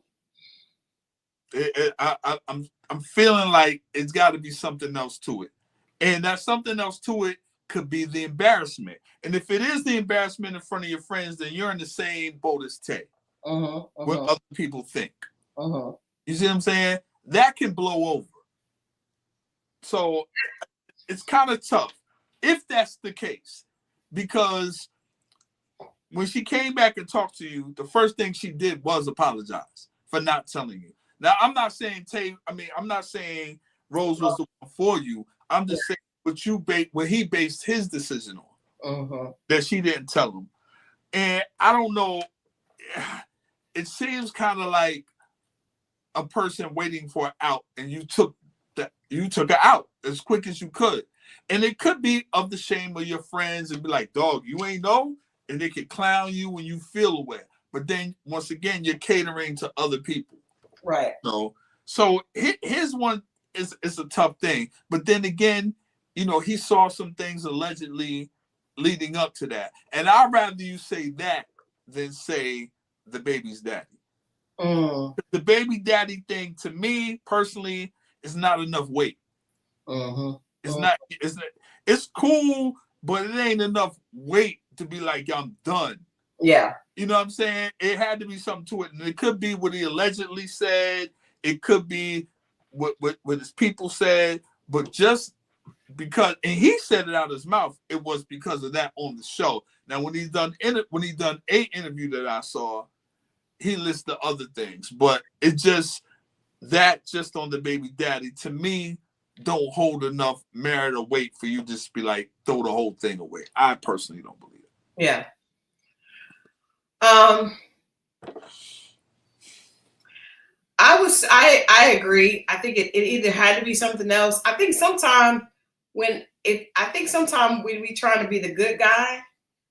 I'm feeling like it's got to be something else to it, and that something else to it could be the embarrassment. And if it is the embarrassment in front of your friends, then you're in the same boat as Taye. What other people think. You see what I'm saying? That can blow over. So it's kind of tough if that's the case, because when she came back and talked to you, the first thing she did was apologize for not telling you. Now, I'm not saying I'm not saying Rose was the one for you. I'm just saying what he based his decision on, that she didn't tell him. And I don't know. It seems kind of like a person waiting for an out, and you took her out as quick as you could. And it could be of the shame of your friends and be like, dog, you ain't know, and they could clown you when you feel away. But then once again, you're catering to other people. Right. So his one is a tough thing. But then again, he saw some things allegedly leading up to that. And I'd rather you say that than say the baby's daddy. The baby daddy thing, to me personally, is not enough weight. It's not. It's cool, but it ain't enough weight to be like, I'm done. Yeah. You know what I'm saying? It had to be something to it. And it could be what he allegedly said. It could be what his people said. But just because, and he said it out of his mouth, it was because of that on the show. Now, when he done a interview that I saw, he lists the other things. But it just on the baby daddy, to me, don't hold enough marital weight for you to just be like, throw the whole thing away. I personally don't believe it. Yeah. I agree. I think it either had to be something else. I think sometimes when we trying to be the good guy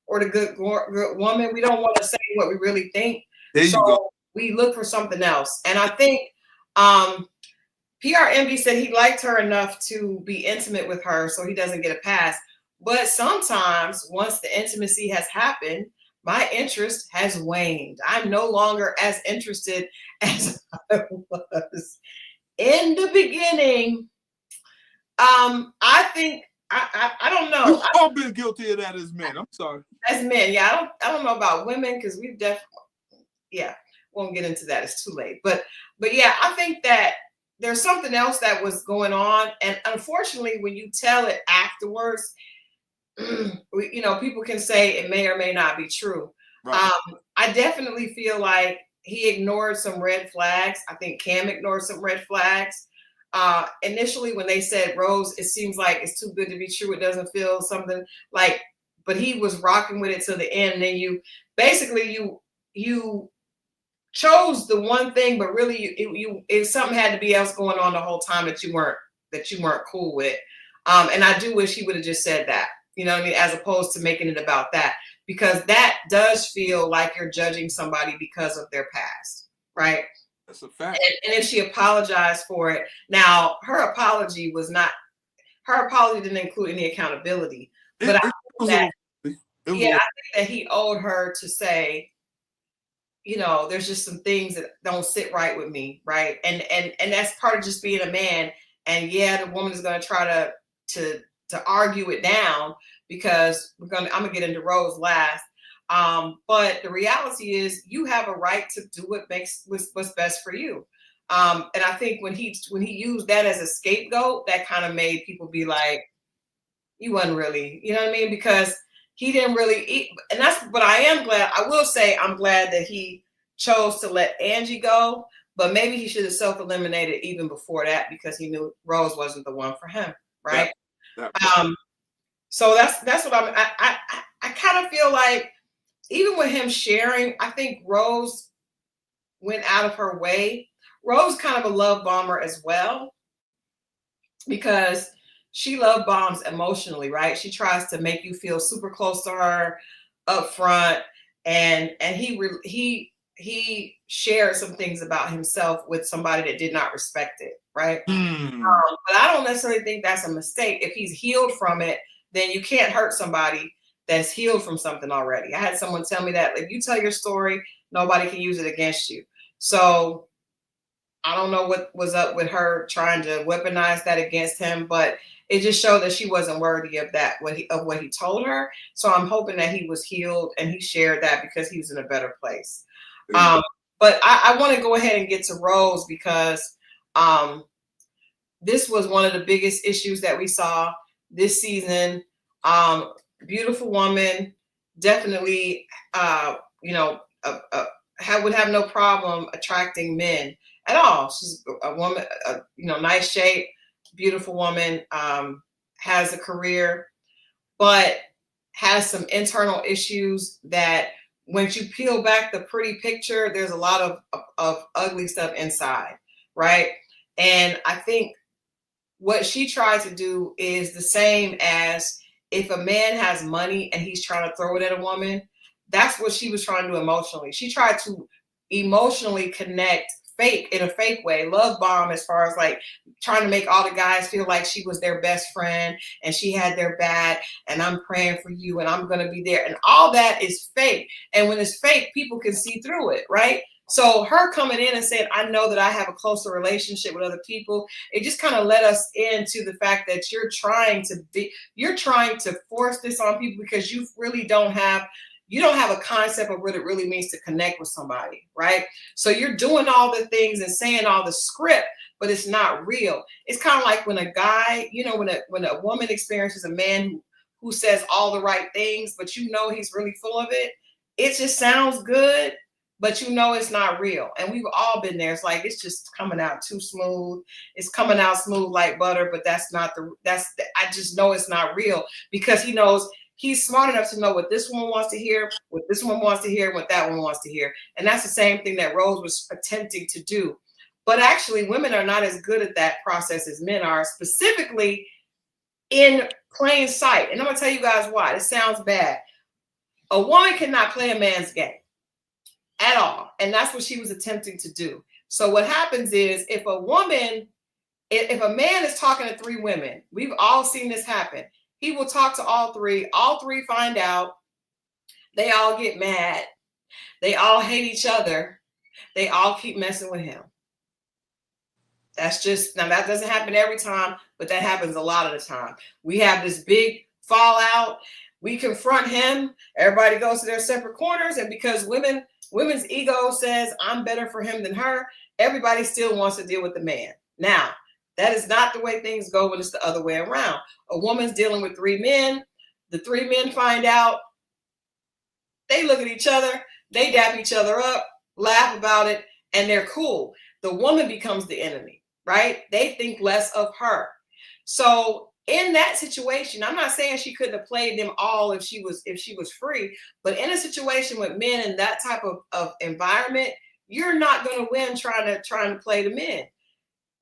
or the good woman, we don't want to say what we really think. There you go. We look for something else. And I think PR Envy said he liked her enough to be intimate with her so he doesn't get a pass. But sometimes once the intimacy has happened, my interest has waned. I'm no longer as interested as I was in the beginning. I think I don't know. We've all been guilty of that as men. I'm sorry. As men, yeah. I don't know about women because we've definitely, won't get into that. It's too late. But yeah, I think that there's something else that was going on, and unfortunately, when you tell it afterwards, people can say it may or may not be true. Right. I definitely feel like he ignored some red flags. I think Cam ignored some red flags. Initially, when they said, Rose, it seems like it's too good to be true. It doesn't feel something like, but he was rocking with it to the end. And then you chose the one thing, but really it something had to be else going on the whole time that you weren't cool with. And I do wish he would have just said that, you know what I mean? As opposed to making it about that, because that does feel like you're judging somebody because of their past, right? That's a fact. And if she apologized for it, now her apology didn't include any accountability. But I think that he owed her to say, there's just some things that don't sit right with me, right? And that's part of just being a man. And the woman is going to try to argue it down, because I'm gonna get into Rose last. But the reality is, you have a right to do what's best for you. And I think when he used that as a scapegoat, that kind of made people be like, you wasn't really, you know what I mean? Because he didn't really eat. And but I will say I'm glad that he chose to let Angie go, but maybe he should have self-eliminated even before that, because he knew Rose wasn't the one for him. Right. So that's what I kind of feel like even with him sharing, I think Rose went out of her way. Rose kind of a love bomber as well because she love bombs emotionally, right? She tries to make you feel super close to her up front, and he shared some things about himself with somebody that did not respect it, right? Hmm. But I don't necessarily think that's a mistake. If he's healed from it, then you can't hurt somebody that's healed from something already. I had someone tell me that if you tell your story, nobody can use it against you. So I don't know what was up with her trying to weaponize that against him, but it just showed that she wasn't worthy of that of what he told her. So I'm hoping that he was healed and he shared that because he was in a better place. Um, but I want to go ahead and get to Rose because um, this was one of the biggest issues that we saw this season. Beautiful woman, definitely, you know, would have no problem attracting men at all. She's a woman, you know, nice shape, beautiful woman, has a career, but has some internal issues that once you peel back the pretty picture, there's a lot of ugly stuff inside, right? And I think what she tried to do is the same as if a man has money and he's trying to throw it at a woman, that's what she was trying to do emotionally. She tried to emotionally connect fake in a fake way, love bomb, as far as like trying to make all the guys feel like she was their best friend and she had their back and I'm praying for you and I'm going to be there. And all that is fake. And when it's fake, people can see through it, right? So her coming in and saying, I know that I have a closer relationship with other people, it just kind of led us into the fact that you're trying to force this on people because you really don't have a concept of what it really means to connect with somebody, right? So you're doing all the things and saying all the script, but it's not real. It's kind of like when a guy, you know, when a woman experiences a man who says all the right things, but you know he's really full of it. It just sounds good, but you know it's not real. And we've all been there. It's like it's just coming out too smooth. It's coming out smooth like butter, but I just know it's not real because he knows he's smart enough to know what this woman wants to hear, what this one wants to hear, what that one wants to hear. And that's the same thing that Rose was attempting to do. But actually, women are not as good at that process as men are, specifically in plain sight. And I'm going to tell you guys why. It sounds bad. A woman cannot play a man's game at all. And that's what she was attempting to do. So what happens is if a man is talking to three women, we've all seen this happen. He will talk to all three find out, they all get mad, they all hate each other, they all keep messing with him. That's just, now that doesn't happen every time, but that happens a lot of the time. We have this big fallout, we confront him, everybody goes to their separate corners, and because women's ego says I'm better for him than her, everybody still wants to deal with the man. Now, that is not the way things go when it's the other way around. A woman's dealing with three men. The three men find out. They look at each other. They dap each other up, laugh about it, and they're cool. The woman becomes the enemy, right? They think less of her. So in that situation, I'm not saying she couldn't have played them all if she was free, but in a situation with men in that type of environment, you're not going to win trying to play the men.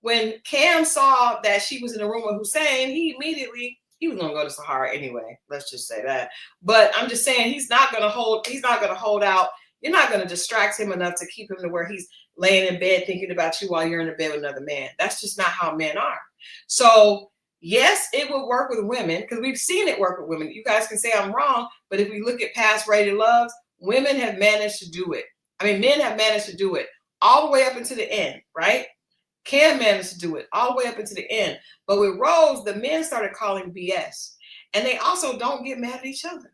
When Cam saw that she was in the room with Hussein, he was going to go to Sahara anyway. Let's just say that. But I'm just saying he's not going to hold out. You're not going to distract him enough to keep him to where he's laying in bed thinking about you while you're in the bed with another man. That's just not how men are. So yes, it will work with women because we've seen it work with women. You guys can say I'm wrong, but if we look at past rated loves, women have managed to do it. I mean, men have managed to do it all the way up into the end, right? Cam managed to do it all the way up into the end. But with Rose, the men started calling BS. And they also don't get mad at each other.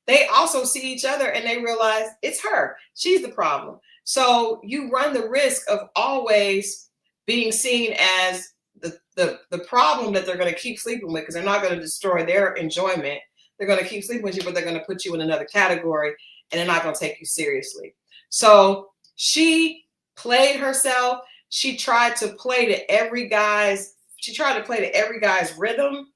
They also see each other and they realize it's her. She's the problem. So you run the risk of always being seen as the problem that they're going to keep sleeping with because they're not going to destroy their enjoyment. They're going to keep sleeping with you, but they're going to put you in another category and they're not going to take you seriously. So she played herself. She tried to play to every guy's rhythm,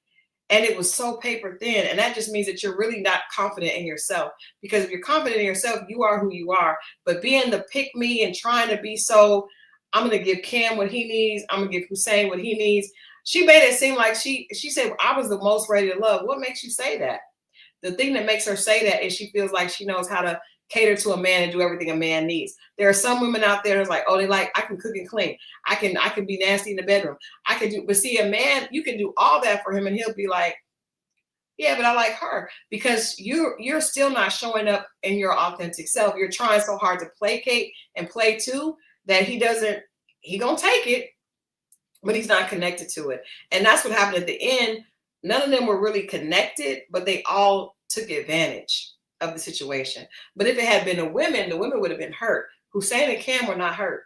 And it was so paper thin. And that just means that you're really not confident in yourself. Because if you're confident in yourself, you are who you are. But being the pick me and trying to be so, I'm going to give Cam what he needs, I'm going to give Hussein what he needs. She made it seem like she said, I was the most ready to love. What makes you say that? The thing that makes her say that is she feels like she knows how to cater to a man and do everything a man needs. There are some women out there that's like, oh, they like, I can cook and clean. I can be nasty in the bedroom. I can do, but see, a man, you can do all that for him and he'll be like, yeah, but I like her, because you're still not showing up in your authentic self. You're trying so hard to placate and play too that he gonna take it, but he's not connected to it. And that's what happened at the end. None of them were really connected, but they all took advantage of the situation. But if it had been the women would have been hurt. Hussein and Cam were not hurt.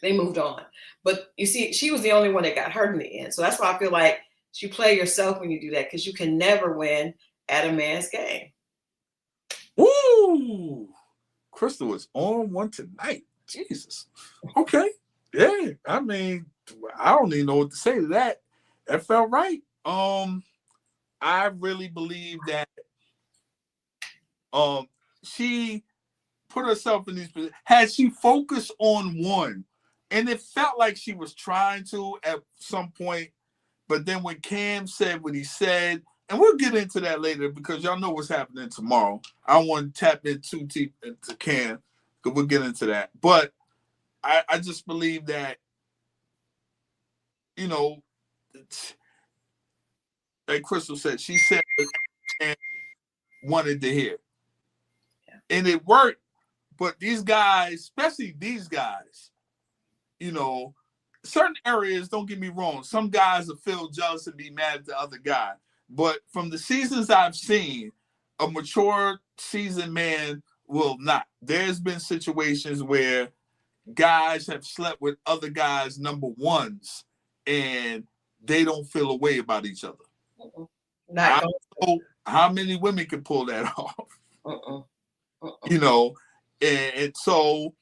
They moved on. But you see, she was the only one that got hurt in the end. So that's why I feel like you play yourself when you do that, because you can never win at a man's game. Ooh, Christal is on one tonight. Jesus. Okay. Yeah. I mean, I don't even know what to say to that. That felt right. I really believe that she put herself in these positions. Had she focused on one, and it felt like she was trying to at some point, but then when Cam said what he said, and we'll get into that later because y'all know what's happening tomorrow. I don't want to tap in too deep into Cam, because we'll get into that. But I just believe that, you know, like Christal said, she said what Cam wanted to hear. Yeah. And it worked, but these guys, especially these guys, you know, certain areas, don't get me wrong, some guys will feel jealous and be mad at the other guy. But from the seasons I've seen, a mature, seasoned man will not. There's been situations where guys have slept with other guys' number ones, and they don't feel a way about each other. I don't know how many women can pull that off. You know, and so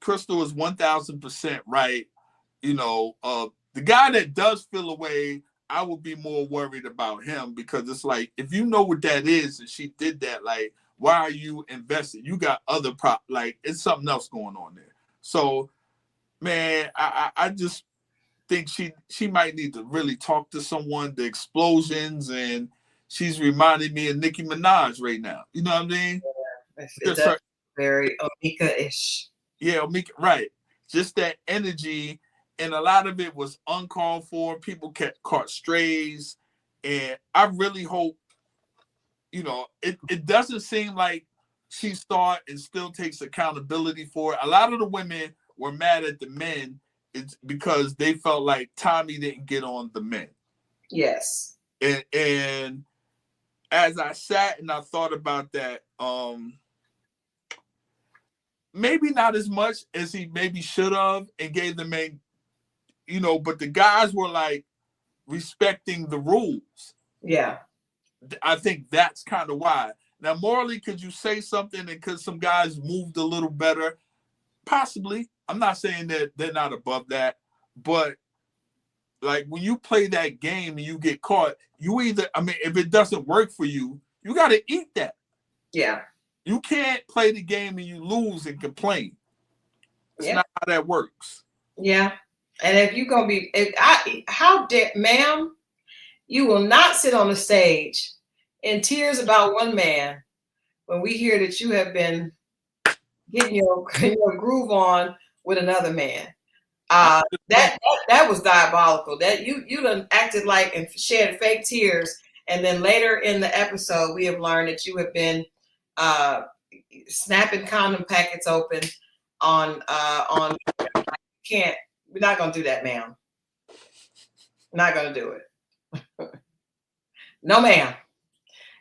Christal is 1,000% right. You know, the guy that does feel away, I would be more worried about him, because it's like, if you know what that is and she did that, like, why are you invested? You got other like, it's something else going on there. So, man, I just think she might need to really talk to someone. The explosions, and she's reminding me of Nicki Minaj right now. You know what I mean? Yeah, it's very Omika-ish. Yeah, Omika, right. Just that energy. And a lot of it was uncalled for. People caught strays. And I really hope, you know, it doesn't seem like she saw it and still takes accountability for it. A lot of the women were mad at the men. It's because they felt like Tommy didn't get on the men. Yes. And as I sat and I thought about that, maybe not as much as he maybe should have, and gave the men, you know, but the guys were like respecting the rules. Yeah. I think that's kind of why. Now, morally, could you say something, and could some guys moved a little better? Possibly. I'm not saying that they're not above that, but like, when you play that game and you get caught, you either, I mean, if it doesn't work for you, you got to eat that. Yeah. You can't play the game and you lose and complain. It's not how that works. Yeah. And if you're going to be, how dare, ma'am, you will not sit on the stage in tears about one man when we hear that you have been getting your groove on with another man. That was diabolical. That you done acted like and shed fake tears, and then later in the episode we have learned that you have been snapping condom packets open on can't. We're not gonna do that, ma'am. Not gonna do it. No, ma'am.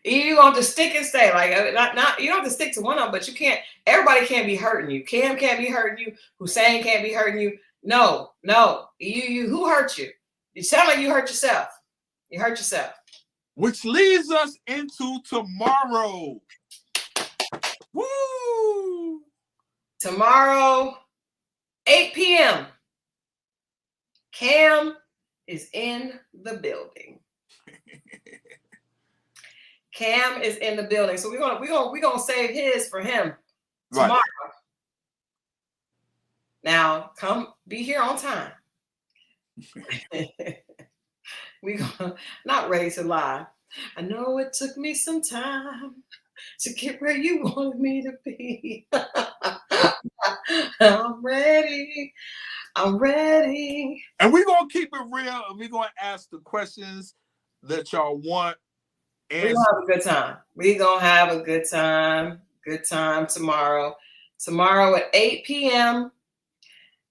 You have to stick and stay. Like, not you don't have to stick to one of them, but you can't. Everybody can't be hurting you. Cam can't be hurting you. Hussein can't be hurting you. No. You who hurt you? You sound like you hurt yourself. You hurt yourself. Which leads us into tomorrow. Woo! Tomorrow, 8 p.m. Cam is in the building. Cam is in the building, so we're gonna save his for him tomorrow. Right. Now, come be here on time. We gonna not ready to lie. I know it took me some time to get where you wanted me to be. I'm ready. I'm ready. And we're gonna keep it real, and we're gonna ask the questions that y'all want. We're gonna have a good time. We're gonna have a good time. Good time tomorrow. Tomorrow at 8 p.m.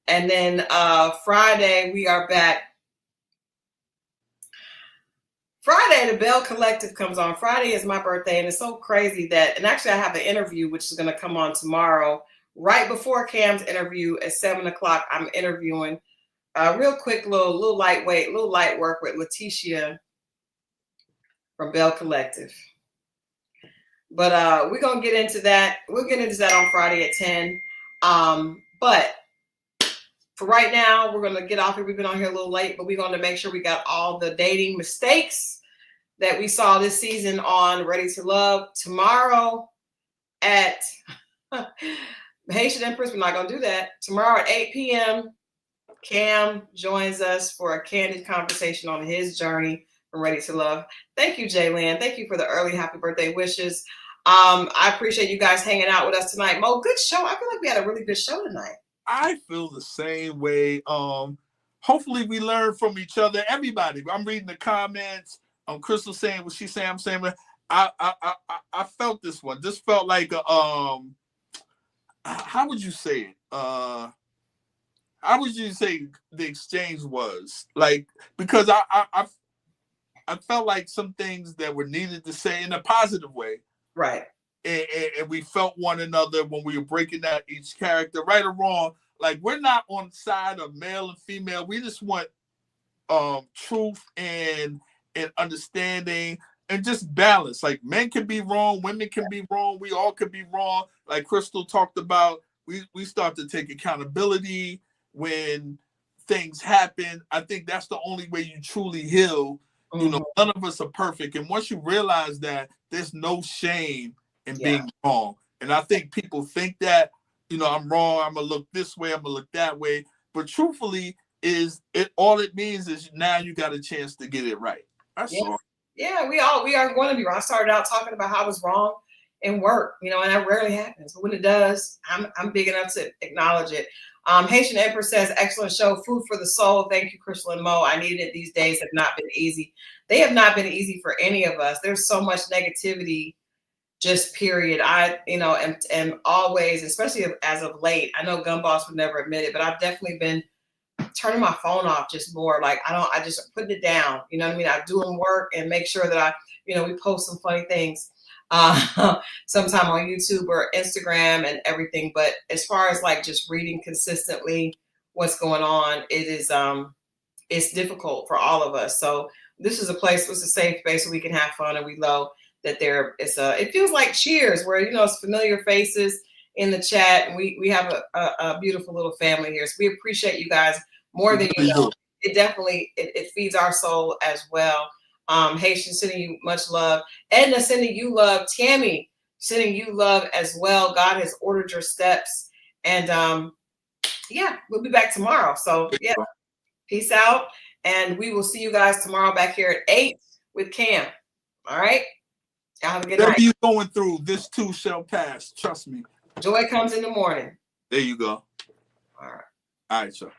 And then Friday, we are back. Friday, the Bell Collective comes on. Friday is my birthday, and it's so crazy that, and actually I have an interview which is going to come on tomorrow, right before Cam's interview at 7 o'clock. I'm interviewing a real quick, little lightweight, little light work with Letitia from Bell Collective. But we're going to get into that. We'll get into that on Friday at 10. But for right now, we're going to get off here. We've been on here a little late, but we're going to make sure we got all the dating mistakes that we saw this season on Ready to Love. Tomorrow at Haitian Empress, we're not going to do that. Tomorrow at 8 p.m., Cam joins us for a candid conversation on his journey from Ready to Love. Thank you, Jaylan. Thank you for the early happy birthday wishes. I appreciate you guys hanging out with us tonight. Mo, good show. I feel like we had a really good show tonight. I feel the same way. Hopefully we learn from each other. Everybody. I'm reading the comments. Christal saying what she's saying. I'm saying I felt this one. This felt like a how would you say it? How would you say the exchange was? Like, because I felt like some things that were needed to say in a positive way. Right. And we felt one another when we were breaking down each character, right or wrong. Like, we're not on the side of male and female. We just want truth and understanding and just balance. Like, men can be wrong, women can be wrong, we all could be wrong. Like Christal talked about, we start to take accountability when things happen. I think that's the only way you truly heal. You know, none of us are perfect. And once you realize that, there's no shame in being wrong. And I think people think that, you know, I'm wrong, I'm going to look this way, I'm going to look that way. But truthfully, all it means is now you got a chance to get it right. That's all. Yeah, we are going to be wrong. I started out talking about how I was wrong in work, you know, and that rarely happens. But when it does, I'm big enough to acknowledge it. Haitian Empress says, excellent show, food for the soul. Thank you, Christal and Moe. I needed it. These days have not been easy. They have not been easy for any of us. There's so much negativity, just period. I, you know, am always, especially as of late, I know Gun Boss would never admit it, but I've definitely been turning my phone off just more. Like, I just putting it down. You know what I mean? I do work and make sure that we post some funny things sometime on YouTube or Instagram and everything. But as far as like just reading consistently what's going on, it is it's difficult for all of us. So this is it's a safe space where we can have fun, and we know that it feels like Cheers, where it's familiar faces in the chat, and we have a beautiful little family here. So we appreciate you guys more than you know. It definitely it feeds our soul as well. Haitian sending you much love. Edna sending you love. Tammy sending you love as well. God has ordered your steps. And we'll be back tomorrow. So peace out. And we will see you guys tomorrow back here at 8 with Cam. All right. Y'all have a good night. Whatever you're going through, this too shall pass. Trust me. Joy comes in the morning. There you go. All right. All right, sir.